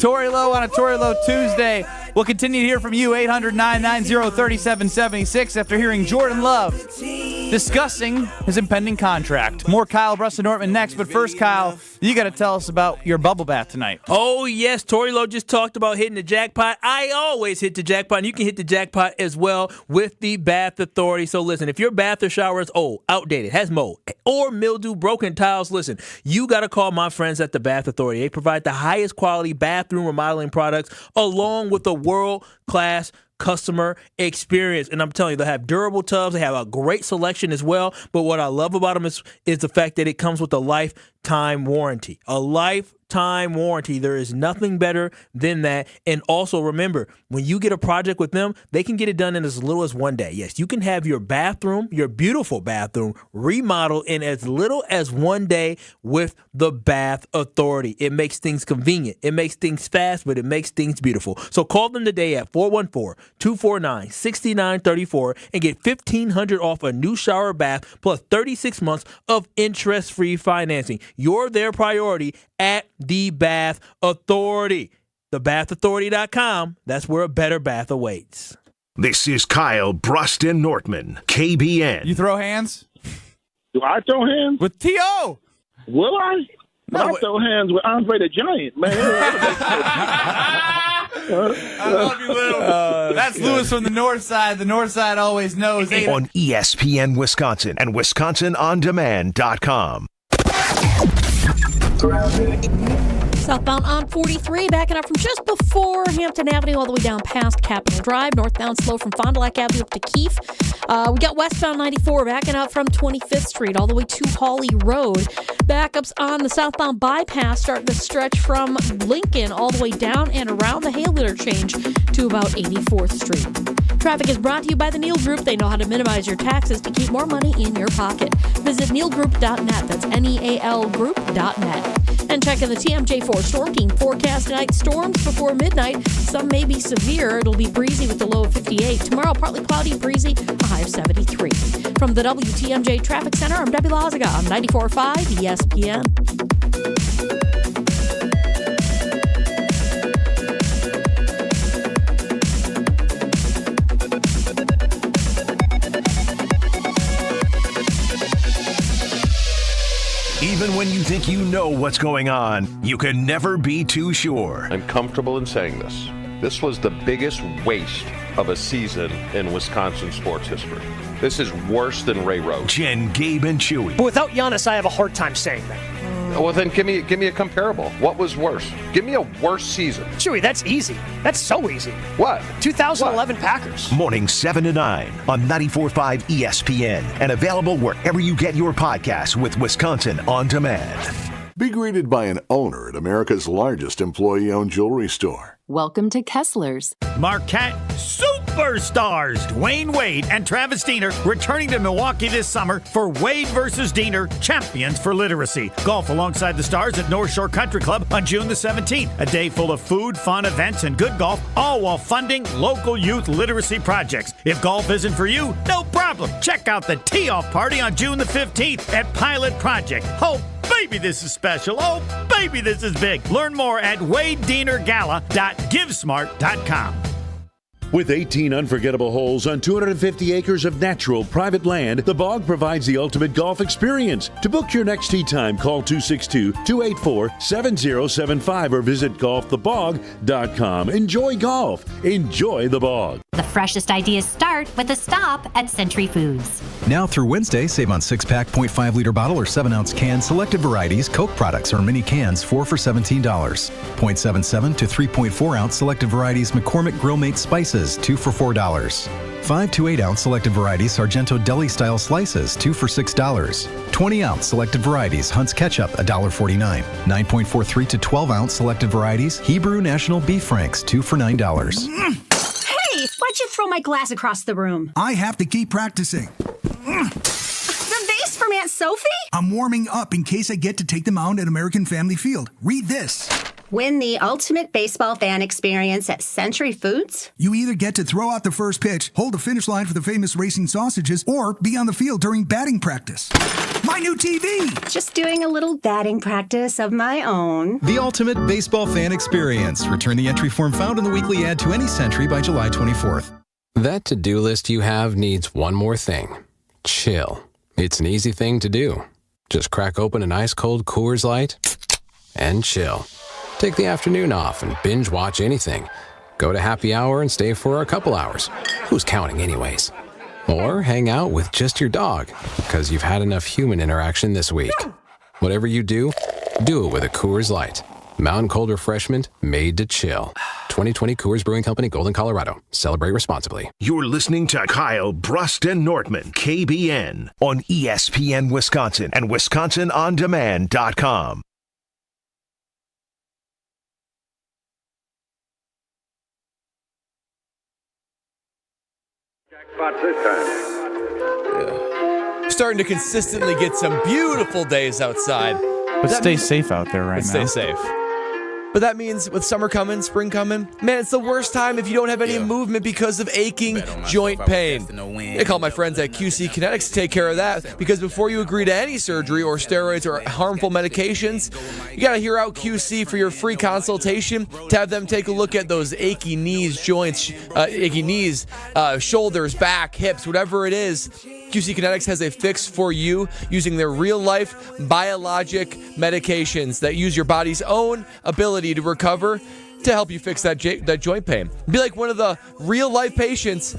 Tori Lowe on a Tori Lowe Tuesday. We'll continue to hear from you, 800-990-3776, after hearing Jordan Love discussing his impending contract. More Kyle, Brust, and Nortman next. But first, Kyle, you got to tell us about your bubble bath tonight. Oh, yes. Tori Lowe just talked about hitting the jackpot. I always hit the jackpot, and you can hit the jackpot as well with the Bath Authority. So listen, if your bath or shower is old, outdated, has mold, or mildew, broken tiles, listen, you got to call my friends at the Bath Authority. They provide the highest quality bathroom remodeling products along with the world-class customer experience. And I'm telling you, they have durable tubs. They have a great selection as well. But what I love about them is the fact that it comes with a lifetime warranty. A lifetime warranty. There is nothing better than that. And also remember, when you get a project with them, they can get it done in as little as 1 day. Yes, you can have your bathroom, your beautiful bathroom, remodeled in as little as 1 day with the Bath Authority. It makes things convenient. It makes things fast, but it makes things beautiful. So call them today at 414-249-6934 and get $1,500 off a new shower bath plus 36 months of interest-free financing. You're their priority at the Bath Authority. TheBathAuthority.com. That's where a better bath awaits. This is Kyle, Brust, and Nortman, KBN. You throw hands? Do I throw hands? With T.O. Will I? I throw hands with Andre the Giant, man. I love you, Lou. That's Lewis from the north side. The north side always knows. On ESPN Wisconsin and WisconsinOnDemand.com. Southbound on 43, backing up from just before Hampton Avenue all the way down past Capitol Drive. Northbound slow from Fond du Lac Avenue up to Keefe. We got westbound 94 backing up from 25th Street all the way to Hawley Road. Backups on the southbound bypass starting to stretch from Lincoln all the way down and around the Hale interchange to about 84th Street. Traffic is brought to you by the Neal Group. They know how to minimize your taxes to keep more money in your pocket. Visit nealgroup.net. That's NEAL Group.net. And check in the TMJ4 Storm Team forecast tonight. Storms before midnight. Some may be severe. It'll be breezy with the low of 58. Tomorrow, partly cloudy, breezy, a high of 73. From the WTMJ Traffic Center, I'm Debbie Loziga on 94.5 ESPN. Even when you think you know what's going on, you can never be too sure. I'm comfortable in saying this. This was the biggest waste of a season in Wisconsin sports history. This is worse than Ray Rhodes. Jen, Gabe, and Chewy. But without Giannis, I have a hard time saying that. Well, then give me a comparable. What was worse? Give me a worse season. Chewy, that's easy. That's so easy. What? 2011 Packers. Morning 7 to 9 on 94.5 ESPN and available wherever you get your podcasts with Wisconsin On Demand. Be greeted by an owner at America's largest employee-owned jewelry store. Welcome to Kessler's. Marquette superstars Dwayne Wade and Travis Diener returning to Milwaukee this summer for Wade versus Diener Champions for Literacy. Golf alongside the stars at North Shore Country Club on June the 17th. A day full of food, fun, events, and good golf, all while funding local youth literacy projects. If golf isn't for you, no problem. Check out the tee-off party on June the 15th at Pilot Project. Oh, baby, this is special. Oh, baby, this is big. Learn more at WadeDienerGala.GiveSmart.com. With 18 unforgettable holes on 250 acres of natural private land, The Bog provides the ultimate golf experience. To book your next tee time, call 262-284-7075 or visit golfthebog.com. Enjoy golf. Enjoy The Bog. The freshest ideas start with a stop at Century Foods. Now through Wednesday, save on 6-pack 0.5-liter bottle or 7-ounce can, selected varieties, Coke products, or mini cans, 4 for $17. 0.77 to 3.4-ounce selected varieties, McCormick Grill Mate Spices, 2 for $4. 5 to 8-ounce selected varieties, Sargento Deli-style slices, 2 for $6. 20-ounce selected varieties, Hunt's Ketchup, $1.49. 9.43 to 12-ounce selected varieties, Hebrew National Beef Franks, 2 for $9. Hey, why'd you throw my glass across the room? I have to keep practicing. The vase from Aunt Sophie? I'm warming up in case I get to take them out at American Family Field. Read this. Win the ultimate baseball fan experience at Century Foods? You either get to throw out the first pitch, hold the finish line for the famous racing sausages, or be on the field during batting practice. My new TV! Just doing a little batting practice of my own. The ultimate baseball fan experience. Return the entry form found in the weekly ad to any Century by July 24th. That to-do list you have needs one more thing. Chill. It's an easy thing to do. Just crack open an ice-cold Coors Light and chill. Take the afternoon off and binge watch anything. Go to happy hour and stay for a couple hours. Who's counting anyways? Or hang out with just your dog, because you've had enough human interaction this week. Whatever you do it with a Coors Light. Mountain cold refreshment made to chill. 2020 Coors Brewing Company, Golden, Colorado. Celebrate responsibly. You're listening to Kyle, Brust, and Nortman, KBN, on ESPN Wisconsin and WisconsinOnDemand.com. Starting to consistently get some beautiful days outside. But stay safe out there right now. Stay safe. But that means with summer coming, spring coming, man, it's the worst time if you don't have any movement because of aching joint pain. I call my friends at QC Kinetics to take care of that, because before you agree to any surgery or steroids or harmful medications, you got to hear out QC for your free consultation to have them take a look at those achy knees, joints, shoulders, back, hips, whatever it is. QC Kinetics has a fix for you using their real-life biologic medications that use your body's own ability to recover to help you fix that joint pain. Be like one of the real-life patients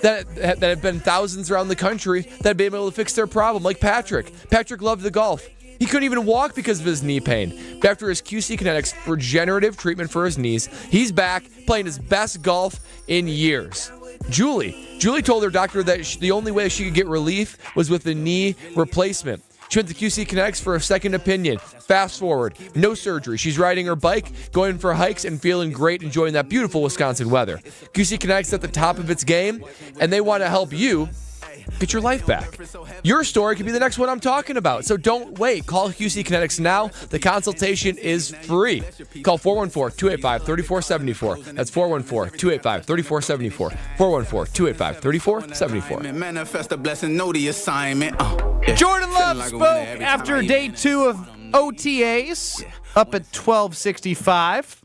that have been thousands around the country that have been able to fix their problem, like Patrick. Patrick loved the golf. He couldn't even walk because of his knee pain. But after his QC Kinetics regenerative treatment for his knees, he's back playing his best golf in years. Julie told her doctor that the only way she could get relief was with a knee replacement. She went to QC Kinetics for a second opinion. Fast forward, no surgery. She's riding her bike, going for hikes, and feeling great, enjoying that beautiful Wisconsin weather. QC Kinetics at the top of its game, and they want to help you get your life back. Your story could be the next one I'm talking about, so don't wait. Call QC Kinetics now. The consultation is free. Call 414-285-3474. That's 414-285-3474. 414-285-3474. Jordan Love spoke after day 2 of OTAs, up at 12:65.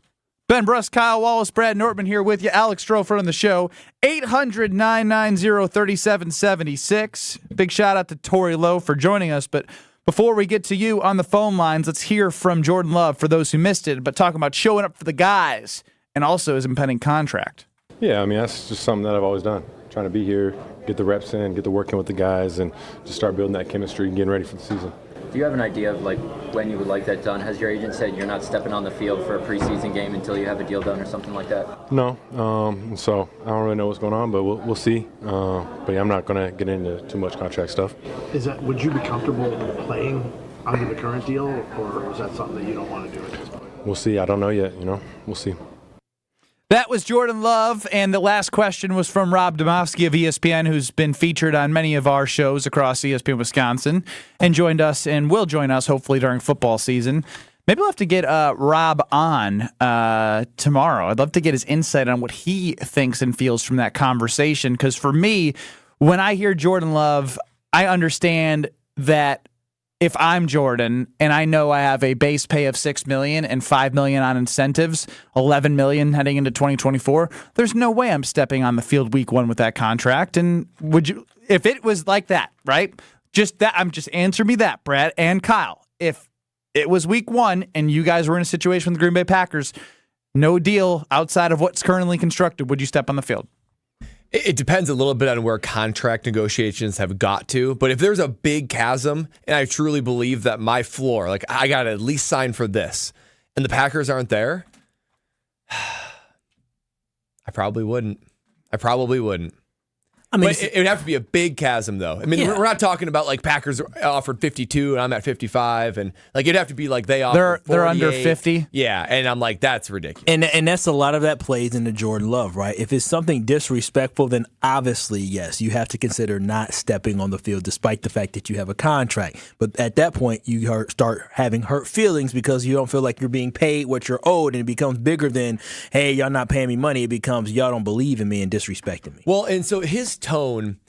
Ben Brust, Kyle Wallace, Brad Nortman here with you. Alex Strofer on the show. 800-990-3776. Big shout out to Tori Lowe for joining us. But before we get to you on the phone lines, let's hear from Jordan Love for those who missed it, but talking about showing up for the guys and also his impending contract. Yeah, I mean, that's just something that I've always done. Trying to be here, get the reps in, get the work in with the guys, and just start building that chemistry and getting ready for the season. Do you have an idea of when you would like that done? Has your agent said you're not stepping on the field for a preseason game until you have a deal done or something like that? No, so I don't really know what's going on, but we'll see. But yeah, I'm not going to get into too much contract stuff. Would you be comfortable playing under the current deal, or is that something that you don't want to do at this point? We'll see. I don't know yet. We'll see. That was Jordan Love, and the last question was from Rob Domofsky of ESPN, who's been featured on many of our shows across ESPN Wisconsin, and joined us and will join us hopefully during football season. Maybe we'll have to get Rob on tomorrow. I'd love to get his insight on what he thinks and feels from that conversation, because for me, when I hear Jordan Love, I understand that if I'm Jordan and I know I have a base pay of $6 million and $5 million on incentives, $11 million heading into 2024, there's no way I'm stepping on the field week 1 with that contract. And would you, if it was like that, right? Answer me that, Brad and Kyle. If it was week 1 and you guys were in a situation with the Green Bay Packers, no deal outside of what's currently constructed, would you step on the field? It depends a little bit on where contract negotiations have got to, but if there's a big chasm and I truly believe that my floor, I got to at least sign for this, and the Packers aren't there, I probably wouldn't. I mean, but it would have to be a big chasm, though. I mean, we're not talking about Packers offered 52 and I'm at 55, and it'd have to be they offer they're under 50. Yeah, and I'm that's ridiculous. And that's a lot of that plays into Jordan Love, right? If it's something disrespectful, then obviously yes, you have to consider not stepping on the field, despite the fact that you have a contract. But at that point, you start having hurt feelings because you don't feel like you're being paid what you're owed, and it becomes bigger than, hey, y'all not paying me money. It becomes y'all don't believe in me and disrespecting me. Well, and so his tone,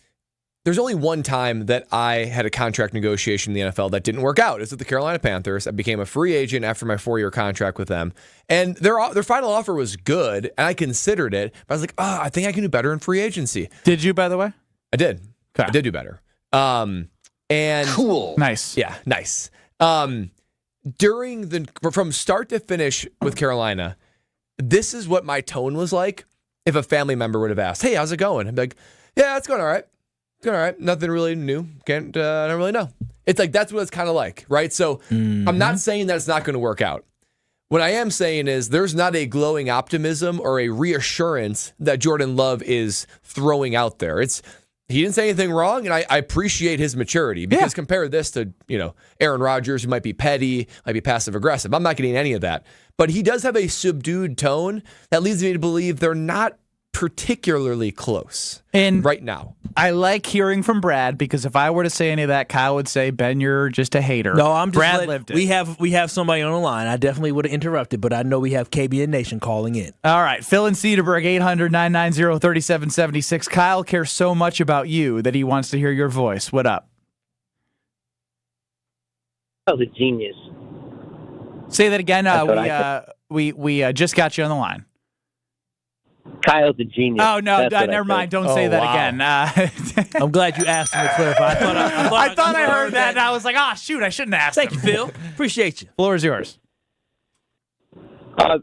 there's only one time that I had a contract negotiation in the NFL that didn't work out. It was with the Carolina Panthers. I became a free agent after my 4-year contract with them. And their final offer was good, and I considered it. But I was like, I think I can do better in free agency. Did you, by the way? I did. Okay. I did do better. And cool. Nice. Yeah, nice. From start to finish with Carolina, this is what my tone was like if a family member would have asked, hey, how's it going? I'd be like, yeah, it's going all right. It's going all right. Nothing really new. I don't really know. It's that's what it's kind of like, right? So I'm not saying that it's not going to work out. What I am saying is there's not a glowing optimism or a reassurance that Jordan Love is throwing out there. He didn't say anything wrong, and I appreciate his maturity, because compare this to, Aaron Rodgers, who might be petty, might be passive-aggressive. I'm not getting any of that. But he does have a subdued tone that leads me to believe they're not particularly close right now. I like hearing from Brad, because if I were to say any of that, Kyle would say, Ben, you're just a hater. No, I'm just Brad lived it. We have somebody on the line. I definitely would have interrupted, but I know we have KBN Nation calling in. All right, Phil in Cedarburg, 800-990-3776. Kyle cares so much about you that he wants to hear your voice. What up? Kyle's a genius. Say that again. We just got you on the line. Kyle's a genius. Oh, no, never mind. Don't say that again. I'm glad you asked him to clarify. I thought I heard that, and I was like, shoot, I shouldn't ask. Thank you, Phil. Appreciate you. Floor is yours. I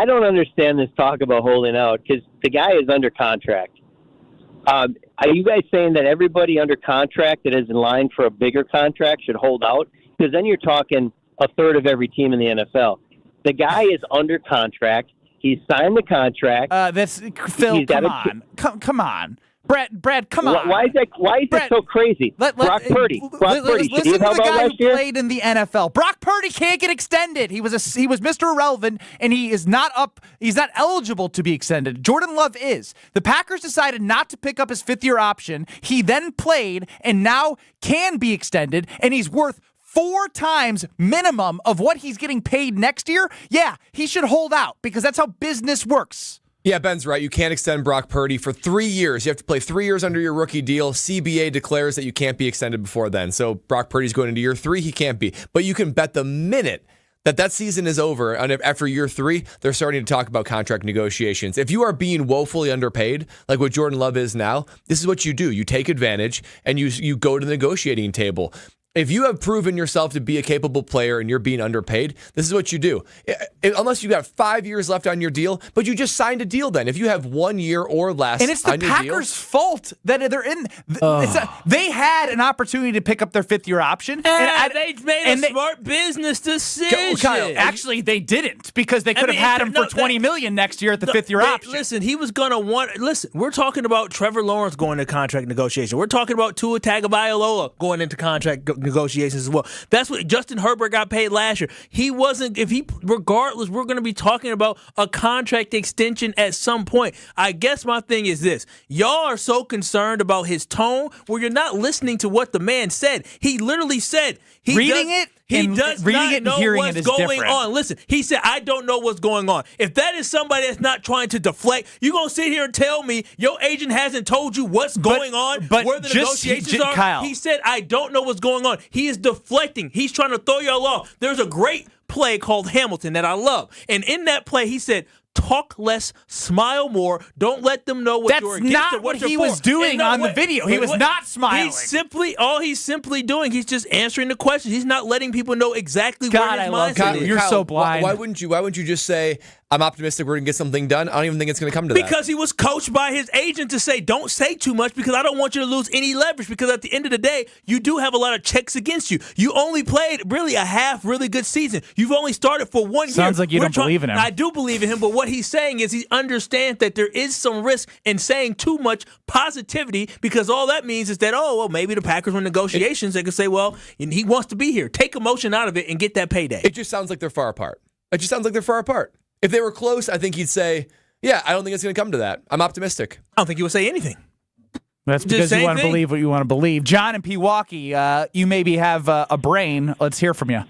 don't understand this talk about holding out, because the guy is under contract. Are you guys saying that everybody under contract that is in line for a bigger contract should hold out? Because then you're talking a third of every team in the NFL. The guy is under contract. He signed the contract. Phil. Come on. Brad, come on. Why is that so crazy? Brock Purdy. Listen to the guy who played in the NFL. Brock Purdy can't get extended. He was Mr. Irrelevant, and he is not up. He's not eligible to be extended. Jordan Love is. The Packers decided not to pick up his fifth-year option. He then played and now can be extended, and he's worth 4 times minimum of what he's getting paid next year. Yeah, he should hold out because that's how business works. Yeah, Ben's right. You can't extend Brock Purdy for 3 years. You have to play 3 years under your rookie deal. CBA declares that you can't be extended before then. So Brock Purdy's going into year 3. He can't be. But you can bet the minute that season is over, and after year 3, they're starting to talk about contract negotiations. If you are being woefully underpaid, like what Jordan Love is now, this is what you do. You take advantage, and you go to the negotiating table. If you have proven yourself to be a capable player and you're being underpaid, this is what you do. Unless you got 5 years left on your deal, but you just signed a deal then. If you have 1 year or less and it's the Packers' fault that they're in. They had an opportunity to pick up their 5th-year option. They made a smart business decision. Kyle, actually, they didn't because they could have had him for $20 million next year at the 5th-year option. Listen, he was going to want. Listen, we're talking about Trevor Lawrence going into contract negotiation. We're talking about Tua Tagovailoa going into contract negotiations as well. That's what Justin Herbert got paid last year. He wasn't. Regardless, we're going to be talking about a contract extension at some point. I guess my thing is this: y'all are so concerned about his tone, where you're not listening to what the man said. He literally said reading it and hearing what's going on. Listen, he said, I don't know what's going on. If that is somebody that's not trying to deflect, you're going to sit here and tell me your agent hasn't told you what's going on, where the negotiations are? Kyle. He said, I don't know what's going on. He is deflecting. He's trying to throw y'all off. There's a great play called Hamilton that I love. And in that play, he said, talk less, smile more. Don't let them know what you're against. That's not what he was doing on the video. He was not smiling. He's simply doing, he's just answering the questions. He's not letting people know exactly where his mindset is. You're so blind. Why wouldn't you just say, I'm optimistic we're going to get something done? I don't even think it's going to come to that. Because he was coached by his agent to say, don't say too much because I don't want you to lose any leverage, because at the end of the day, you do have a lot of checks against you. You only played really a half really good season. You've only started for 1 year. Sounds like you don't believe in him. I do believe in him, but what he's saying is he understands that there is some risk in saying too much positivity, because all that means is that, maybe the Packers win negotiations. They could say, he wants to be here. Take emotion out of it and get that payday. It just sounds like they're far apart. If they were close, I think he'd say, yeah, I don't think it's going to come to that. I'm optimistic. I don't think he would say anything. That's because you want to believe what you want to believe. John in Pewaukee, you maybe have a brain. Let's hear from you.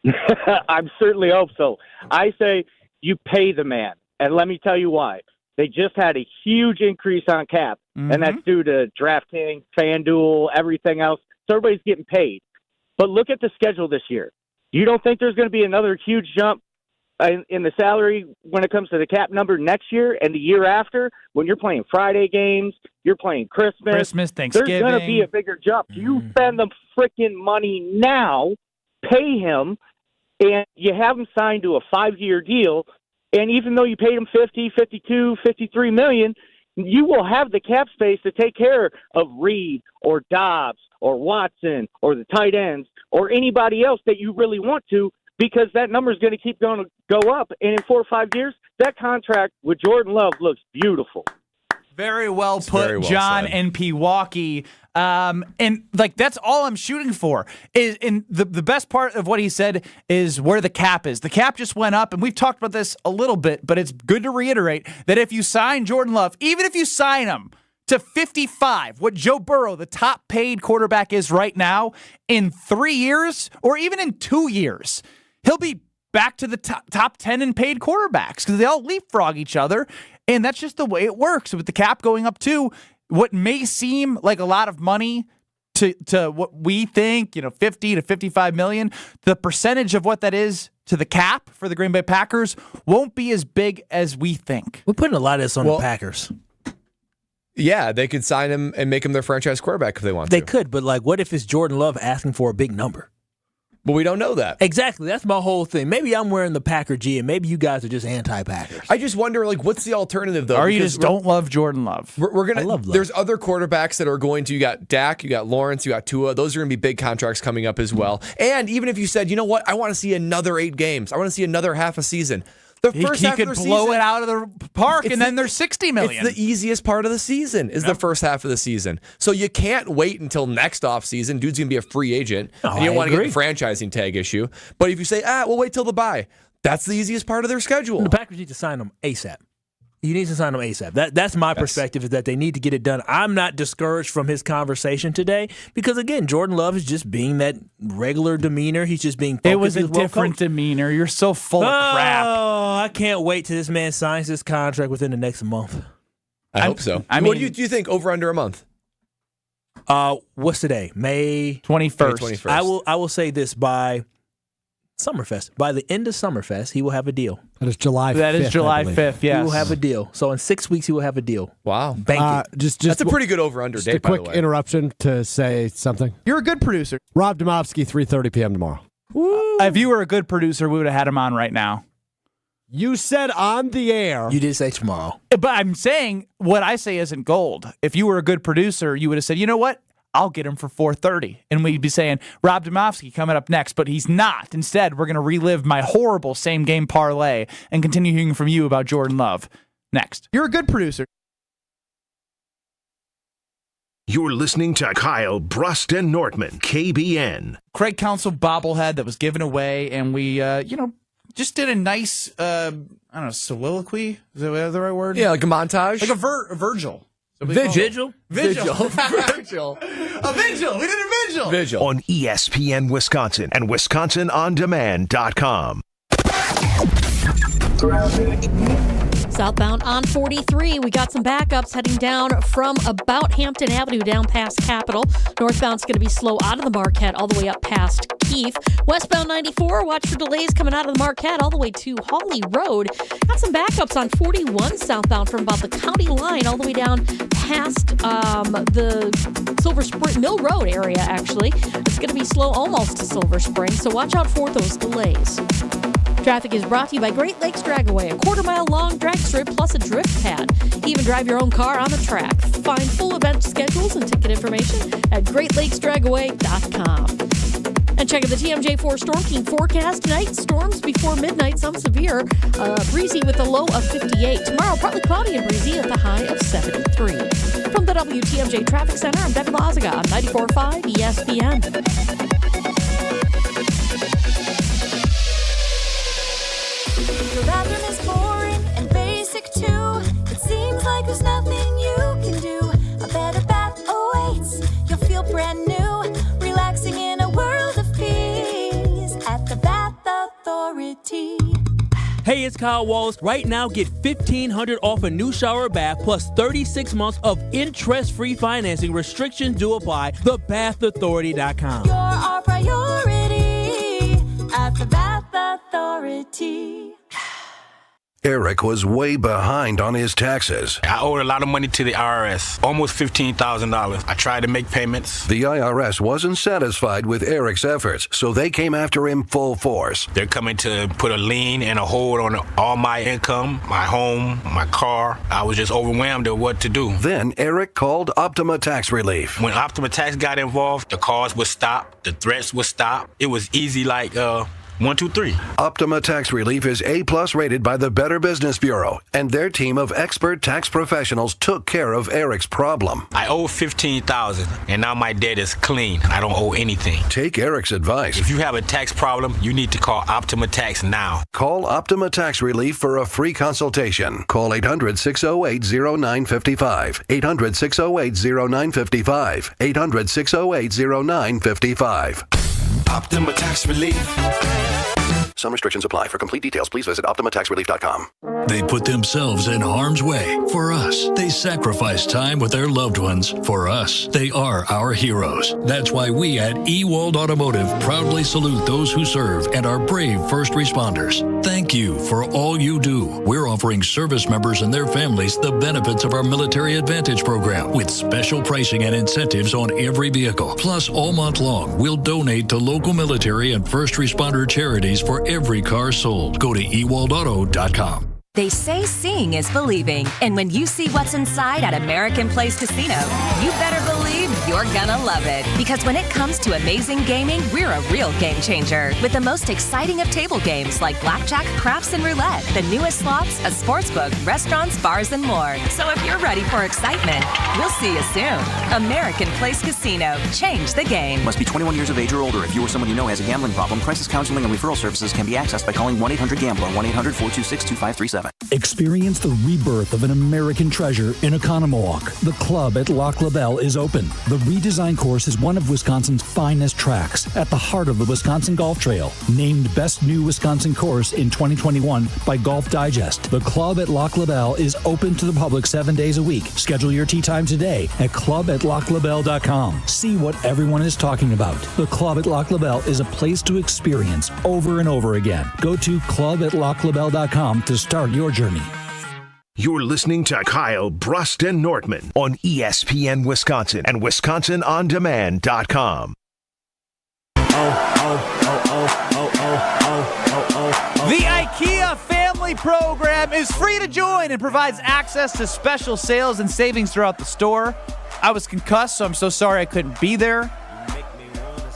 I certainly hope so. I say you pay the man, and let me tell you why. They just had a huge increase on cap, and that's due to DraftKings, FanDuel, everything else. So everybody's getting paid. But look at the schedule this year. You don't think there's going to be another huge jump in the salary when it comes to the cap number next year and the year after, when you're playing Friday games, you're playing Christmas, Thanksgiving? There's going to be a bigger jump. You spend the freaking money now, pay him, and you have him signed to a 5-year deal. And even though you paid him $50, $52, $53 million, you will have the cap space to take care of Reed or Dobbs or Watson or the tight ends or anybody else that you really want to, because that number is going to keep going to go up. And in 4 or 5 years, that contract with Jordan Love looks beautiful. Very well put, John in Pewaukee. And that's all I'm shooting for. And the best part of what he said is where the cap is. The cap just went up, and we've talked about this a little bit, but it's good to reiterate that if you sign Jordan Love, even if you sign him to 55, what Joe Burrow, the top paid quarterback, is right now, in 3 years or even in 2 years, he'll be back to the top 10 in paid quarterbacks because they all leapfrog each other. And that's just the way it works. With the cap going up too, what may seem like a lot of money to what we think, 50 to 55 million, the percentage of what that is to the cap for the Green Bay Packers won't be as big as we think. We're putting a lot of this on the Packers. Yeah, they could sign him and make him their franchise quarterback if they want to. They could, but what if it's Jordan Love asking for a big number? But we don't know that. Exactly. That's my whole thing. Maybe I'm wearing the Packer G, and maybe you guys are just anti-Packers. I just wonder, what's the alternative, though? Or you just don't love Jordan Love. We're gonna. I love Love. There's other quarterbacks that are going to. You got Dak, you got Lawrence, you got Tua. Those are going to be big contracts coming up as well. And even if you said, you know what, I want to see another 8 games. I want to see another half a season. The He first half could of the blow season, it out of the park, and then there's $60 million. It's the easiest part of the season is the first half of the season. So you can't wait until next offseason. Dude's going to be a free agent. And you don't want to get the franchising tag issue. But if you say, we'll wait till the bye, that's the easiest part of their schedule. The Packers need to sign him ASAP. You need to sign him ASAP. That's my perspective, is that they need to get it done. I'm not discouraged from his conversation today because, again, Jordan Love is just being that regular demeanor. He's just being focused. It was a different demeanor. You're so full of crap. Oh, I can't wait till this man signs this contract within the next month. I hope so. What do you think over under a month? What's today? May 21st. I will say this: by Summerfest, by the end of Summerfest, he will have a deal. That is July 5th. That is July 5th, yes. He will have a deal. So in 6 weeks, he will have a deal. Wow. Bank it. That's a pretty good over-under just date, a quick by the way. interruption to say something. You're a good producer. Rob Domofsky, 3:30 p.m. tomorrow. If you were a good producer, we would have had him on right now. You said on the air. You did say tomorrow. But I'm saying what I say isn't gold. If you were a good producer, you would have said, you know what? I'll get him for 4:30. And we'd be saying, Rob Domofsky coming up next, but he's not. Instead, we're going to relive my horrible same-game parlay and continue hearing from you about Jordan Love next. You're a good producer. You're listening to Kyle, Brust, and Nortman, KBN. Craig Counsell bobblehead that was given away, and we, just did a nice, soliloquy? Is that the right word? Yeah, like a montage. Like a Virgil. Vigil? Vigil. A vigil. We did a vigil. Vigil. On ESPN Wisconsin and WisconsinOnDemand.com. Southbound on 43, we got some backups heading down from about Hampton Avenue down past Capitol. Northbound's going to be slow out of the Marquette all the way up past Keefe. Westbound 94, watch for delays coming out of the Marquette all the way to Hawley Road. Got some backups on 41 southbound from about the county line all the way down past the Silver Spring Mill Road area, actually. It's going to be slow almost to Silver Spring, so watch out for those delays. Traffic is brought to you by Great Lakes Dragaway, a quarter-mile-long drag strip plus a drift pad. Even drive your own car on the track. Find full event schedules and ticket information at GreatLakesDragaway.com. And check out the TMJ4 Storm King forecast tonight. Storms before midnight, some severe. Breezy with a low of 58. Tomorrow, partly cloudy and breezy at the high of 73. From the WTMJ Traffic Center, I'm Debbie Lazaga on 94.5 ESPN. Your bathroom is boring and basic too. It seems like there's nothing you can do. A better bath awaits. You'll feel brand new, relaxing in a world of peace at the Bath Authority. Hey, it's Kyle Wallace. Right now, get $1,500 off a new shower or bath plus 36 months of interest-free financing. Restrictions do apply. TheBathAuthority.com. You're our priority at the Bath Authority. Eric was way behind on his taxes. I owed a lot of money to the IRS, almost $15,000. I tried to make payments. The IRS wasn't satisfied with Eric's efforts, so they came after him full force. They're coming to put a lien and a hold on all my income, my home, my car. I was just overwhelmed at what to do. Then Eric called Optima Tax Relief. When Optima Tax got involved, the calls would stop, the threats would stop. It was easy like 1, 2, 3. Optima Tax Relief is A+ rated by the Better Business Bureau, and their team of expert tax professionals took care of Eric's problem. I owe $15,000, and now my debt is clean. I don't owe anything. Take Eric's advice. If you have a tax problem, you need to call Optima Tax now. Call Optima Tax Relief for a free consultation. Call 800-608-0955. 800-608-0955. 800-608-0955. Optima Tax Relief. Some restrictions apply. For complete details, please visit OptimaTaxRelief.com. They put themselves in harm's way. For us, they sacrifice time with their loved ones. For us, they are our heroes. That's why we at Ewald Automotive proudly salute those who serve and are brave first responders. Thank you for all you do. We're offering service members and their families the benefits of our Military Advantage program with special pricing and incentives on every vehicle. Plus, all month long, we'll donate to local military and first responder charities for every car sold. Go to ewaldauto.com. They say seeing is believing, and when you see what's inside at American Place Casino, you better believe you're gonna love it. Because when it comes to amazing gaming, we're a real game changer. With the most exciting of table games like blackjack, craps, and roulette, the newest slots, a sportsbook, restaurants, bars, and more. So if you're ready for excitement, we'll see you soon. American Place Casino. Change the game. Must be 21 years of age or older. If you or someone you know has a gambling problem, crisis counseling and referral services can be accessed by calling 1-800-GAMBLER, 1-800-426-2537. Experience the rebirth of an American treasure in Oconomowoc. The club at Lac La Belle is open. The redesigned course is one of Wisconsin's finest tracks at the heart of the Wisconsin Golf Trail. Named Best New Wisconsin Course in 2021 by Golf Digest. The club at Lac La Belle is open to the public 7 days a week. Schedule your tee time today at club@laclabelle.com. See what everyone is talking about. The club at Lac La Belle is a place to experience over and over again. Go to club@laclabelle.com to start your journey. You're listening to Kyle, Brust, and Nortman on ESPN Wisconsin and WisconsinOnDemand.com. The IKEA Family Program is free to join and provides access to special sales and savings throughout the store. I was concussed, so I'm so sorry I couldn't be there.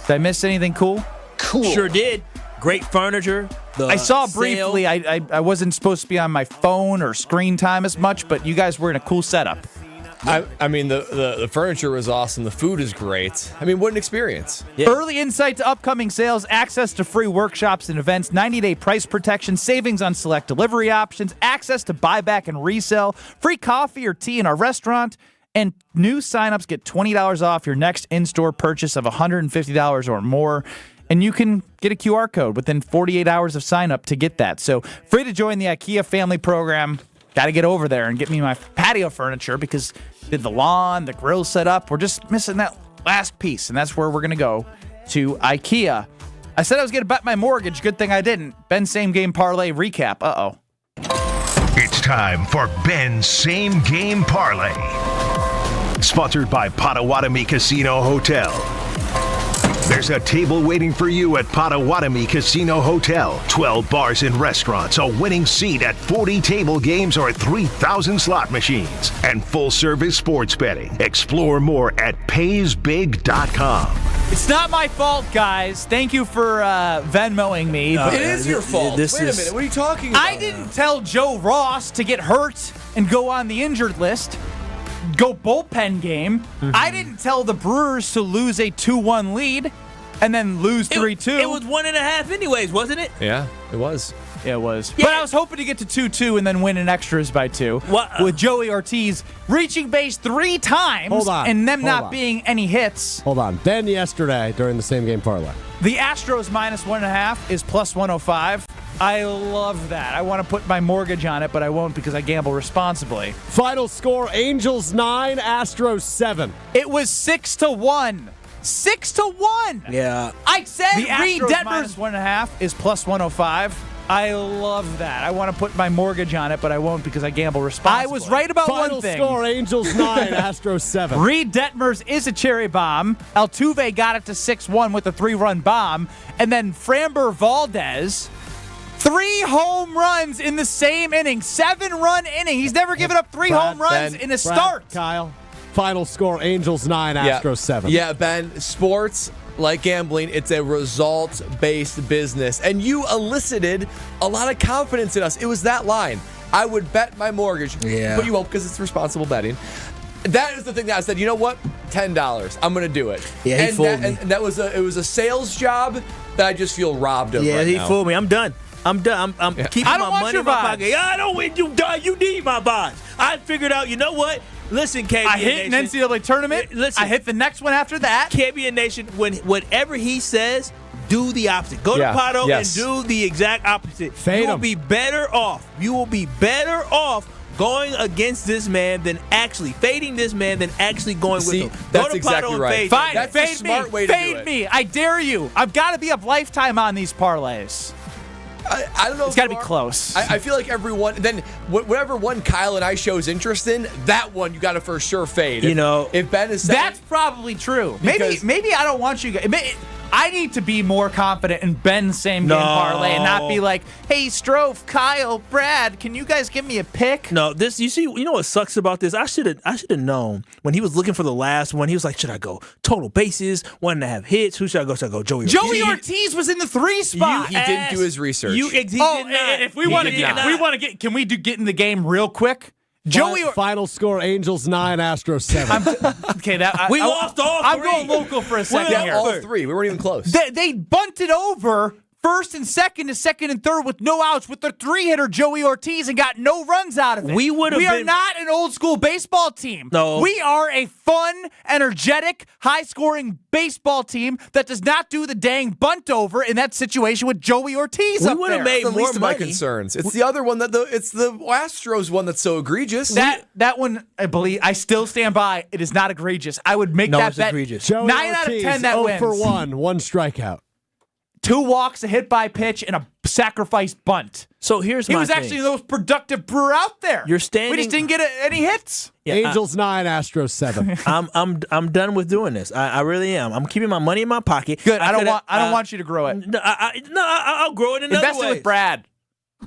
Did I miss anything cool? Sure did. Great furniture. I saw briefly. I wasn't supposed to be on my phone or screen time as much, but you guys were in a cool setup. I mean, the furniture was awesome. The food is great. I mean, what an experience. Yeah. Early insight to upcoming sales, access to free workshops and events, 90-day price protection, savings on select delivery options, access to buyback and resell, free coffee or tea in our restaurant, and new signups get $20 off your next in-store purchase of $150 or more. And you can get a QR code within 48 hours of sign up to get that. So free to join the IKEA Family Program. Got to get over there and get me my patio furniture because did the lawn, the grill set up. We're just missing that last piece, and that's where we're going to go to IKEA. I said I was going to bet my mortgage. Good thing I didn't. Ben's Same Game Parlay recap. Uh-oh. It's time for Ben's Same Game Parlay. Sponsored by Potawatomi Casino Hotel. There's a table waiting for you at Potawatomi Casino Hotel. 12 bars and restaurants, a winning seat at 40 table games or 3,000 slot machines, and full-service sports betting. Explore more at paysbig.com. It's not my fault, guys. Thank you for Venmoing me. It is your fault. Wait a minute. What are you talking about? I didn't tell Joe Ross to get hurt and go on the injured list. Go bullpen game. I didn't tell the Brewers to lose a 2-1 lead and then lose 3-2. It was 1.5 anyways, wasn't it? Yeah, it was. It was. Yeah. But I was hoping to get to 2-2 and then win in extras by 2. With Joey Ortiz reaching base 3 times and them not being any hits. Hold on. Ben yesterday during the Same Game Parlay. The Astros -1.5 is +105. I love that. I want to put my mortgage on it, but I won't because I gamble responsibly. Final score, Angels 9, Astros 7. It was 6-1. 6-1. Yeah. I said The Reed Astros Detmers -1.5 is +105. I love that. I want to put my mortgage on it, but I won't because I gamble responsibly. I was right about Final one thing. score, Angels 9, Astros 7. Reed Detmers is a cherry bomb. Altuve got it to 6-1 with a 3-run bomb. And then Framber Valdez, 3 home runs in the same inning. 7-run inning. He's never given up 3 home runs in a start. Kyle, final score, Angels 9, Astros 7. Yeah, Ben, sports, like gambling, it's a results-based business. And you elicited a lot of confidence in us. It was that line. I would bet my mortgage. Yeah. But you won't because it's responsible betting. That is the thing that I said, you know what? $10. I'm going to do it. Yeah, he fooled me. And that was it was a sales job that I just feel robbed of right now. Yeah, he fooled me. I'm done. I'm keeping I don't my want money your in my vibes. pocket. I don't want you done. You need my vibes. I figured out, you know what? Listen, KBN I hit an Nation. NCAA tournament. Listen, I hit the next one after that. KBN Nation, whatever he says, do the opposite. Go to Pato and do the exact opposite. You will be better off. You will be better off going against this man than actually fading this man than actually going with him. That's Go to exactly Pato and right. fade Fine, him. That's fade the smart me. way to do Fade it. me. I dare you. I've got to be up lifetime on these parlays. I don't know. It's got to be close. I feel like everyone, then whatever one Kyle and I shows interest in, that one you got to for sure fade. You know, if Ben is saying, That's probably true. Maybe I don't want you guys. I need to be more confident in Ben's same game parlay and not be like, hey, Strofe, Kyle, Brad, can you guys give me a pick? No, you know what sucks about this? I should have known when he was looking for the last one. He was like, should I go total bases, 1.5 hits? Who should I go? Should I go Joey Ortiz? Joey Ortiz was in the 3 spot. He didn't do his research. If we want to get, can we get in the game real quick? Final score: Angels 9, Astros 7. We lost all 3. I'm going local for a second here. All 3. We weren't even close. They bunted over first and second to second and third with no outs with their 3-hitter Joey Ortiz and got no runs out of it. We are not an old school baseball team. No. We are a fun, energetic, high-scoring baseball team that does not do the dang bunt over in that situation with Joey Ortiz up there. We would have made the more least of my money. concerns. It's the other one it's the Astros one that's so egregious. That one, I believe, I still stand by. It is not egregious. I would make that bet. Egregious. Joey 9 Ortiz, out of 10 that 0 wins. for 1 strikeout. 2 walks, a hit by pitch, and a sacrifice bunt. So here's he my was thing. actually the most productive Brewer out there. You're standing. We just didn't get any hits. Yeah, Angels 9, Astros 7. I'm done with doing this. I really am. I'm keeping my money in my pocket. Good. I don't want you to grow it. I'll grow it in another Invest way. it with Brad.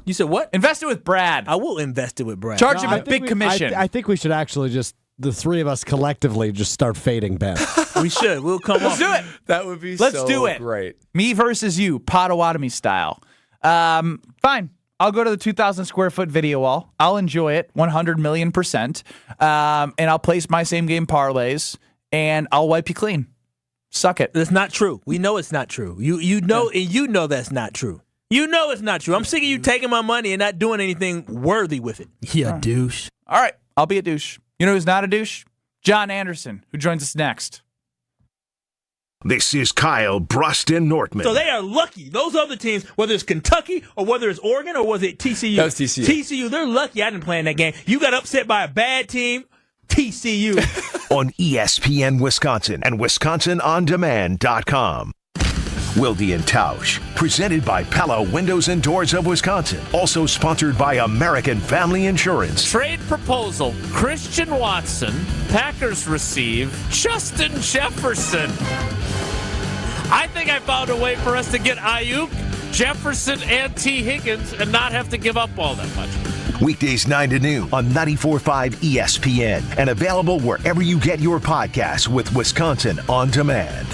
You said what? Invest it with Brad. I will invest it with Brad. Charge him a big commission. I think we should actually just, the 3 of us collectively, just start fading Ben. We should. We'll come Let's do it. That would be Let's so do it. great. Me versus you, Potawatomi style. Fine. I'll go to the 2,000 square foot video wall. I'll enjoy it 100 million %. And I'll place my same game parlays and I'll wipe you clean. Suck it. That's not true. We know it's not true. You know that's not true. You know it's not true. I'm sick of you taking my money and not doing anything worthy with it. Yeah, douche. All right. I'll be a douche. You know who's not a douche? John Anderson, who joins us next. This is Kyle, Brust, and Nortman. So they are lucky. Those other teams, whether it's Kentucky or whether it's Oregon or was it TCU? That was TCU. TCU, they're lucky I didn't play in that game. You got upset by a bad team, TCU. On ESPN Wisconsin and WisconsinOnDemand.com. Wilde and Tausch, presented by Pella Windows and Doors of Wisconsin. Also sponsored by American Family Insurance. Trade proposal. Christian Watson. Packers receive Justin Jefferson. I think I found a way for us to get Ayuk, Jefferson, and T. Higgins and not have to give up all that much. Weekdays 9 to noon on 94.5 ESPN and available wherever you get your podcasts with Wisconsin On Demand.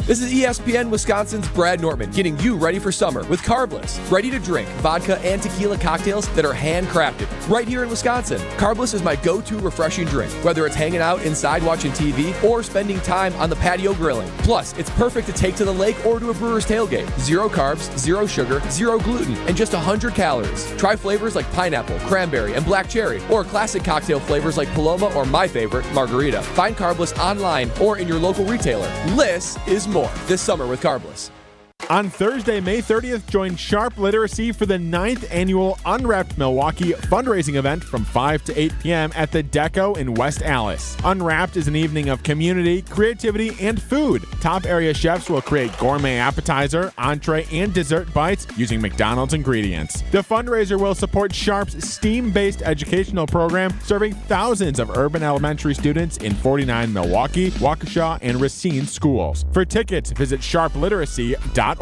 This is ESPN Wisconsin's Brad Nortman, getting you ready for summer with Carbless, ready-to-drink vodka and tequila cocktails that are handcrafted right here in Wisconsin. Carbless is my go-to refreshing drink, whether it's hanging out inside watching TV or spending time on the patio grilling. Plus, it's perfect to take to the lake or to a brewer's tailgate. 0 carbs, 0 sugar, 0 gluten, and just 100 calories. Try flavors like pineapple, cranberry, and black cherry, or classic cocktail flavors like Paloma or my favorite, margarita. Find Carbless online or in your local retailer. Less is more this summer with Carbless. On Thursday, May 30th, join Sharp Literacy for the 9th annual Unwrapped Milwaukee fundraising event from 5 to 8 p.m. at the Deco in West Allis. Unwrapped is an evening of community, creativity, and food. Top area chefs will create gourmet appetizer, entree, and dessert bites using McDonald's ingredients. The fundraiser will support Sharp's STEAM-based educational program, serving thousands of urban elementary students in 49 Milwaukee, Waukesha, and Racine schools. For tickets, visit sharpliteracy.org.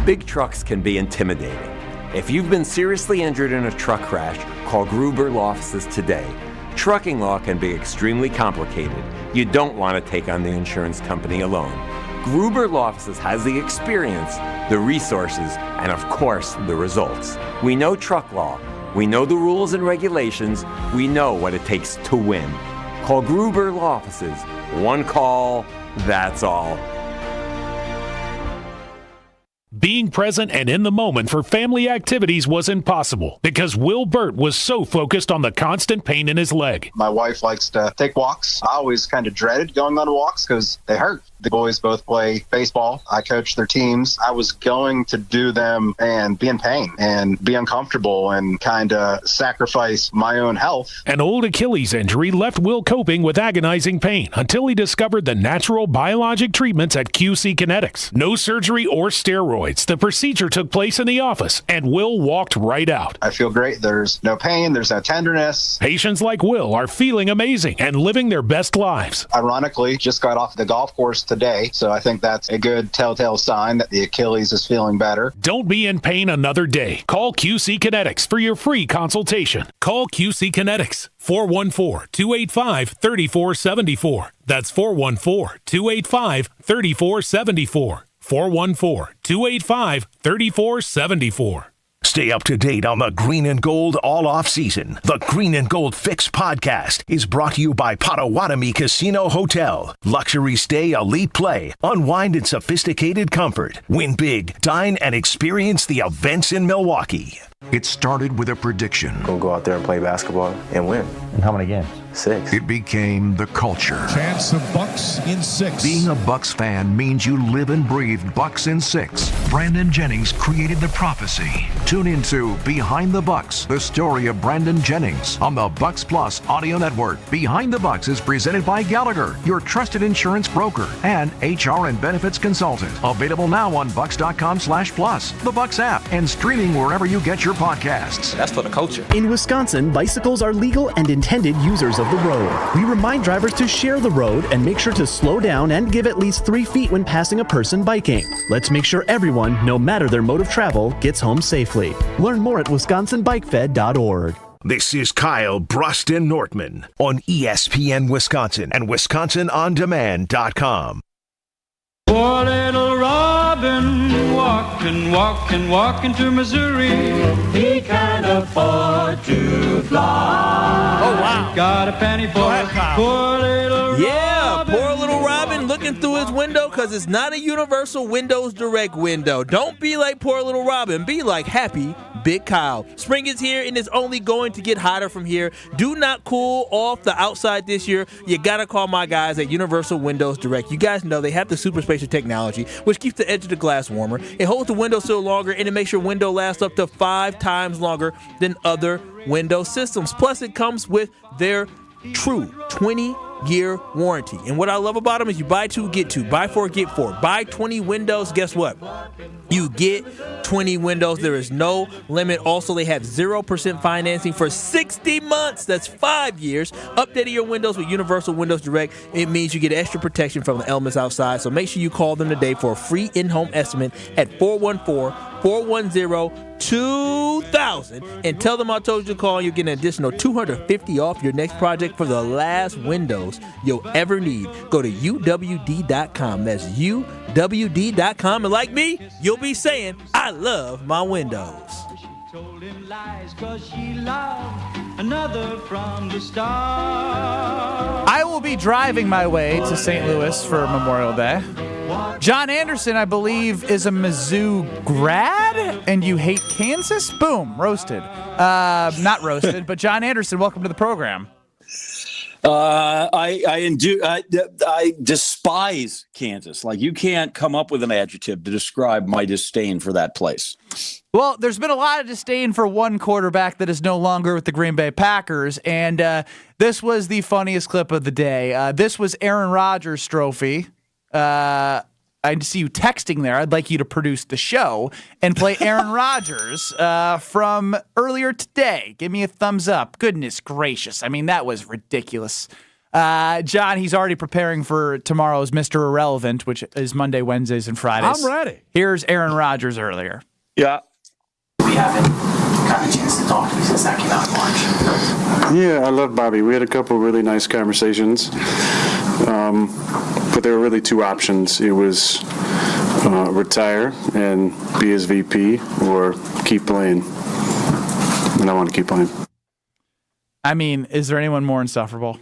Big trucks can be intimidating. If you've been seriously injured in a truck crash, call Gruber Law Offices today. Trucking law can be extremely complicated. You don't want to take on the insurance company alone. Gruber Law Offices has the experience, the resources, and of course, the results. We know truck law. We know the rules and regulations. We know what it takes to win. Call Gruber Law Offices. One call, that's all. Being present and in the moment for family activities was impossible because Will Burt was so focused on the constant pain in his leg. My wife likes to take walks. I always kind of dreaded going on walks because they hurt. The boys both play baseball. I coach their teams. I was going to do them and be in pain and be uncomfortable and kind of sacrifice my own health. An old Achilles injury left Will coping with agonizing pain until he discovered the natural biologic treatments at QC Kinetics. No surgery or steroids. The procedure took place in the office, and Will walked right out. I feel great. There's no pain. There's no tenderness. Patients like Will are feeling amazing and living their best lives. Ironically, just got off the golf course today. So I think that's a good telltale sign that the Achilles is feeling better. Don't be in pain another day. Call QC Kinetics for your free consultation. Call QC Kinetics, 414-285-3474. That's 414-285-3474. 414-285-3474. Stay up to date on the Green and Gold all off season. The Green and Gold Fix podcast is brought to you by Potawatomi Casino Hotel. Luxury stay, elite play, unwind in sophisticated comfort. Win big, dine, and experience the events in Milwaukee. It started with a prediction. Go out there and play basketball and win. And how many games? 6. It became the culture. Chance of Bucks in 6. Being a Bucks fan means you live and breathe Bucks in 6. Brandon Jennings created the prophecy. Tune into Behind the Bucks, the story of Brandon Jennings on the Bucks Plus audio network. Behind the Bucks is presented by Gallagher, your trusted insurance broker and HR and benefits consultant. Available now on bucks.com/plus, the Bucks app, and streaming wherever you get your podcasts. That's for the culture. In Wisconsin, bicycles are legal and intended users of the road. We remind drivers to share the road and make sure to slow down and give at least 3 feet when passing a person biking. Let's make sure everyone, no matter their mode of travel, gets home safely. Learn more at wisconsinbikefed.org. This is Kyle, Brust, and Nortman on ESPN Wisconsin and WisconsinOnDemand.com. Poor little Robin, walking to Missouri. He can't afford to fly. Oh, wow. Got a penny for poor little Robin. Yeah, poor little Robin looking through his window because it's not a Universal Windows Direct window. Don't be like poor little Robin. Be like happy Big Kyle. Spring is here and it's only going to get hotter from here. Do not cool off the outside this year. You got to call my guys at Universal Windows Direct. You guys know they have the super spatial technology, which keeps the edge of the glass warmer. It holds the window sill longer and it makes your window last up to 5 times longer than other window systems. Plus, it comes with their true 20-year warranty. And what I love about them is you buy 2, get 2. Buy 4, get 4. Buy 20 windows. Guess what? You get 20 windows. There is no limit. Also, they have 0% financing for 60 months. That's 5 years. Updating your windows with Universal Windows Direct. It means you get extra protection from the elements outside. So make sure you call them today for a free in-home estimate at 414-410-2000 and tell them I told you to call. You'll get an additional $250 off your next project for the last windows you'll ever need. Go to UWD.com. That's UWD.com. And like me, you'll be saying, I love my windows. Told him lies 'cause she loved another from the start. I will be driving my way to St. Louis for Memorial Day. John Anderson, I believe, is a Mizzou grad, and you hate Kansas? Boom, roasted. Not roasted, but John Anderson, welcome to the program. I despise Kansas. Like, you can't come up with an adjective to describe my disdain for that place. Well, there's been a lot of disdain for one quarterback that is no longer with the Green Bay Packers, and this was the funniest clip of the day. This was Aaron Rodgers' trophy. I see you texting there. I'd like you to produce the show and play Aaron Rodgers from earlier today. Give me a thumbs up. Goodness gracious. I mean, that was ridiculous. John, he's already preparing for tomorrow's Mr. Irrelevant, which is Monday, Wednesdays, and Fridays. I'm ready. Here's Aaron Rodgers earlier. Yeah. We haven't gotten a chance to talk to you since that came out in March. Yeah, I love Bobby. We had a couple really nice conversations. But there were really 2 options. It was retire and be his VP or keep playing. And I want to keep playing. I mean, is there anyone more insufferable?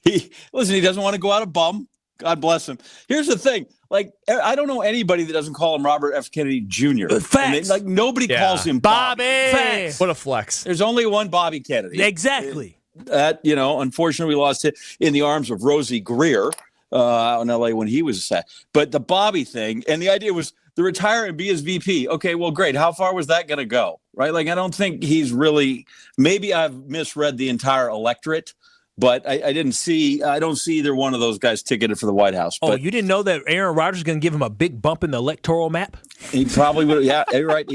He doesn't want to go out a bum. God bless him. Here's the thing. Like, I don't know anybody that doesn't call him Robert F. Kennedy Jr. Facts. Like, nobody calls him Bobby. Facts. What a flex. There's only one Bobby Kennedy. Exactly. That, unfortunately, we lost it in the arms of Rosie Greer out in L.A. when he was sad. But the Bobby thing, and the idea was to retire and be his VP. Okay, well, great. How far was that going to go? Right? Like, I don't think he's really – maybe I've misread the entire electorate, but I don't see either one of those guys ticketed for the White House. Oh, But you didn't know that Aaron Rodgers is going to give him a big bump in the electoral map? he probably would have. Yeah, you're right.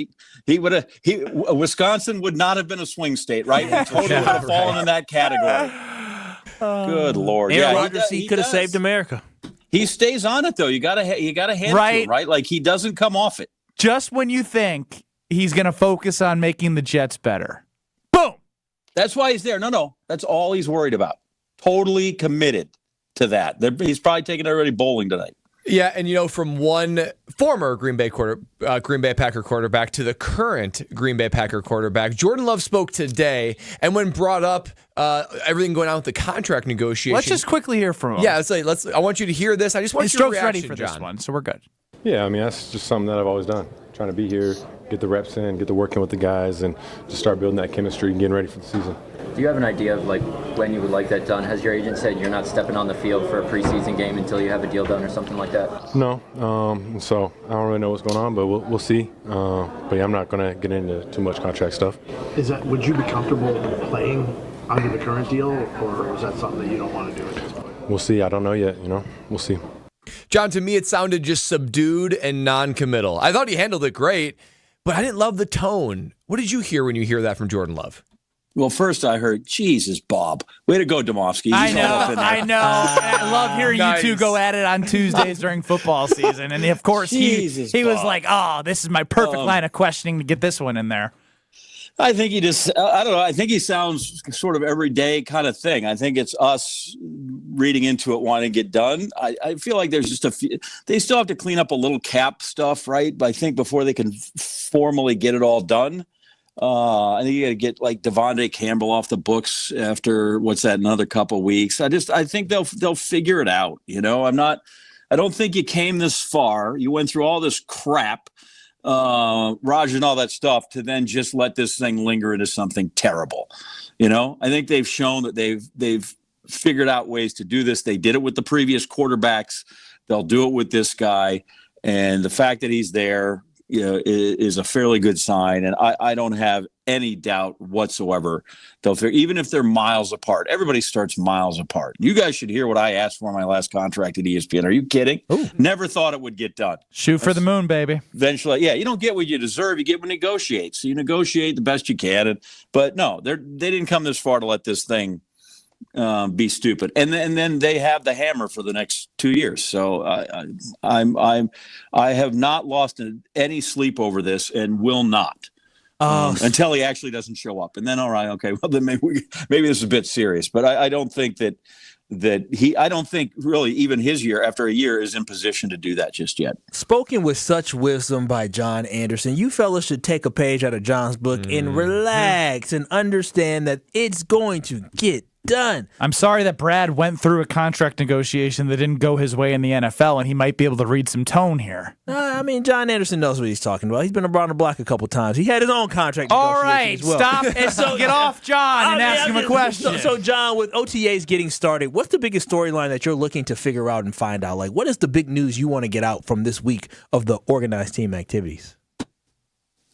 He would have. Wisconsin would not have been a swing state, right? He totally would have fallen in that category. Good Lord. Aaron Yeah, Rodgers, he could have saved America. He stays on it, though. You got to hand it to him, right? Like, he doesn't come off it. Just when you think he's going to focus on making the Jets better. Boom! That's why he's there. No. That's all he's worried about. Totally committed to that. He's probably taking everybody bowling tonight. Yeah, and from one former Green Bay Packer quarterback to the current Green Bay Packer quarterback, Jordan Love spoke today, and when brought up everything going on with the contract negotiation, Let's just quickly hear from him. Yeah, I want you to hear this. I just want His your stroke's reaction, ready for John. this one, so we're good. Yeah, I mean, that's just something that I've always done. Trying to be here, get the reps in, get to working with the guys, and just start building that chemistry and getting ready for the season. Do you have an idea of when you would like that done? Has your agent said you're not stepping on the field for a preseason game until you have a deal done or something like that? No, so I don't really know what's going on, but we'll see. But yeah, I'm not going to get into too much contract stuff. Would you be comfortable playing under the current deal, or is that something that you don't want to do at this point? We'll see. I don't know yet. We'll see. John, to me, it sounded just subdued and non-committal. I thought he handled it great, but I didn't love the tone. What did you hear when you hear that from Jordan Love? Well, first I heard, Jesus, Bob. Way to go, Domofsky. I know. I love hearing you two go at it on Tuesdays during football season. And, of course, he was like, oh, this is my perfect line of questioning to get this one in there. I think he just, I don't know. I think he sounds sort of everyday kind of thing. I think it's us reading into it, wanting to get done. I feel like there's just a few, they still have to clean up a little cap stuff, right? But I think before they can formally get it all done, I think you got to get like Devontae Campbell off the books after another couple of weeks. I think they'll figure it out. I don't think you came this far. You went through all this crap, Raj and all that stuff, to then just let this thing linger into something terrible. I think they've shown that they've figured out ways to do this. They did it with the previous quarterbacks. They'll do it with this guy. And the fact that he's there, is a fairly good sign. And I don't have any doubt whatsoever they'll figure, even if they're miles apart. Everybody starts miles apart. You guys should hear what I asked for in my last contract at ESPN. Are you kidding? Ooh. Never thought it would get done. Shoot for the moon, baby. Eventually, yeah, you don't get what you deserve. You get what negotiates. So you negotiate the best you can. But no, they didn't come this far to let this thing be stupid, and then they have the hammer for the next 2 years. So I have not lost any sleep over this, and will not until he actually doesn't show up. And then, all right, okay, well then maybe this is a bit serious. But I don't think that I don't think really even his year after a year is in position to do that just yet. Spoken with such wisdom by John Anderson, you fellas should take a page out of John's book and relax and understand that it's going to get done. I'm sorry that Brad went through a contract negotiation that didn't go his way in the NFL, and he might be able to read some tone here. I mean, John Anderson knows what he's talking about. He's been around the block a couple times. He had his own contract negotiation. All right, as well. stop. And so get off John and ask him a question. So, John, with OTAs getting started, what's the biggest storyline that you're looking to figure out and find out? Like, what is the big news you want to get out from this week of the organized team activities?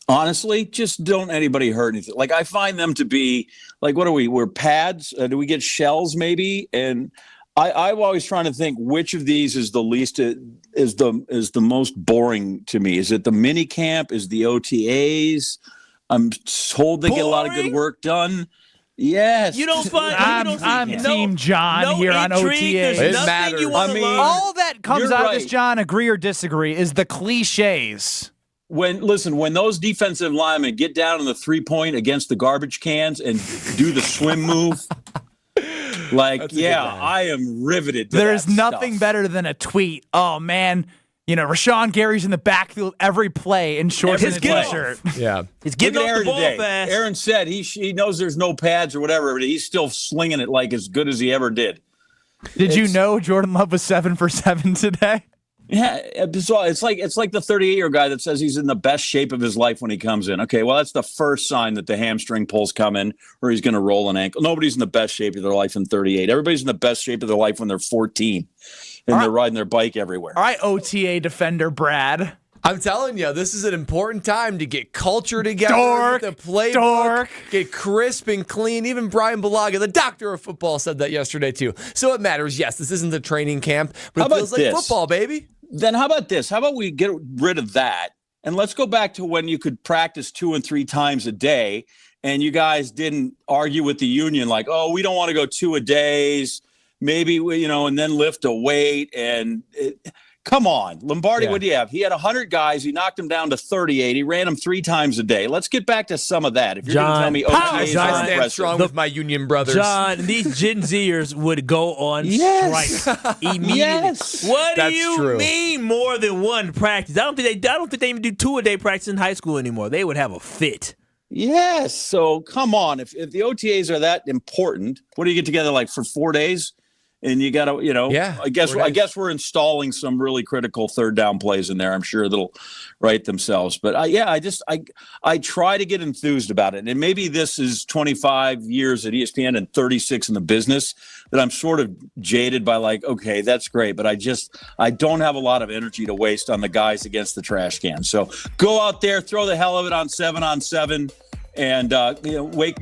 Honestly, just don't anybody hurt anything. Like, I find them to be like, what are we? We're pads. Do we get shells maybe? And I'm always trying to think which of these is the least is the most boring to me. Is it the mini camp? Is the OTAs? I'm told they get a lot of good work done. Yes. You don't find. I'm Team John here on OTAs. It matters. All that comes out of this, John, agree or disagree, is the cliches. When those defensive linemen get down in the 3-point against the garbage cans and do the swim move, I am riveted to There's that nothing stuff. better than a tweet. Oh, man, Rashawn Gary's in the backfield every play in shorts and a T-shirt. Yeah. He's getting off the ball fast. Aaron said he knows there's no pads or whatever, but he's still slinging it like as good as he ever did. Did you know Jordan Love was 7 for 7 today? Yeah, it's like the 38-year-old guy that says he's in the best shape of his life when he comes in. Okay, well, that's the first sign that the hamstring pull's coming or he's going to roll an ankle. Nobody's in the best shape of their life in 38. Everybody's in the best shape of their life when they're 14 and they're riding their bike everywhere. All right, OTA defender Brad. I'm telling you, this is an important time to get culture together, get the playbook, get crisp and clean. Even Brian Balaga, the doctor of football, said that yesterday too. So it matters. Yes, this isn't the training camp, but it feels like football, baby. Then how about this? How about we get rid of that And let's go back to when you could practice 2 and 3 times a day, and you guys didn't argue with the union like, oh, we don't want to go 2-a-days, maybe, and then lift a weight. And come on, Lombardi, what do you have? He had 100 guys. He knocked them down to 38. He ran them 3 times a day. Let's get back to some of that. If you're going to tell me OTAs I stand strong with my union brothers. John, these Gen Zers would go on strike immediately. Yes. What That's do you true. mean more than one practice? I don't think they even do 2-a-day practice in high school anymore. They would have a fit. Yes. So come on. If the OTAs are that important, what do you get together like for 4 days? And you got to, I guess we're installing some really critical third down plays in there. I'm sure that'll write themselves. But I try to get enthused about it. And maybe this is 25 years at ESPN and 36 in the business that I'm sort of jaded by like, okay, that's great. But I don't have a lot of energy to waste on the guys against the trash can. So go out there, throw the hell of it on 7-on-7 and, wake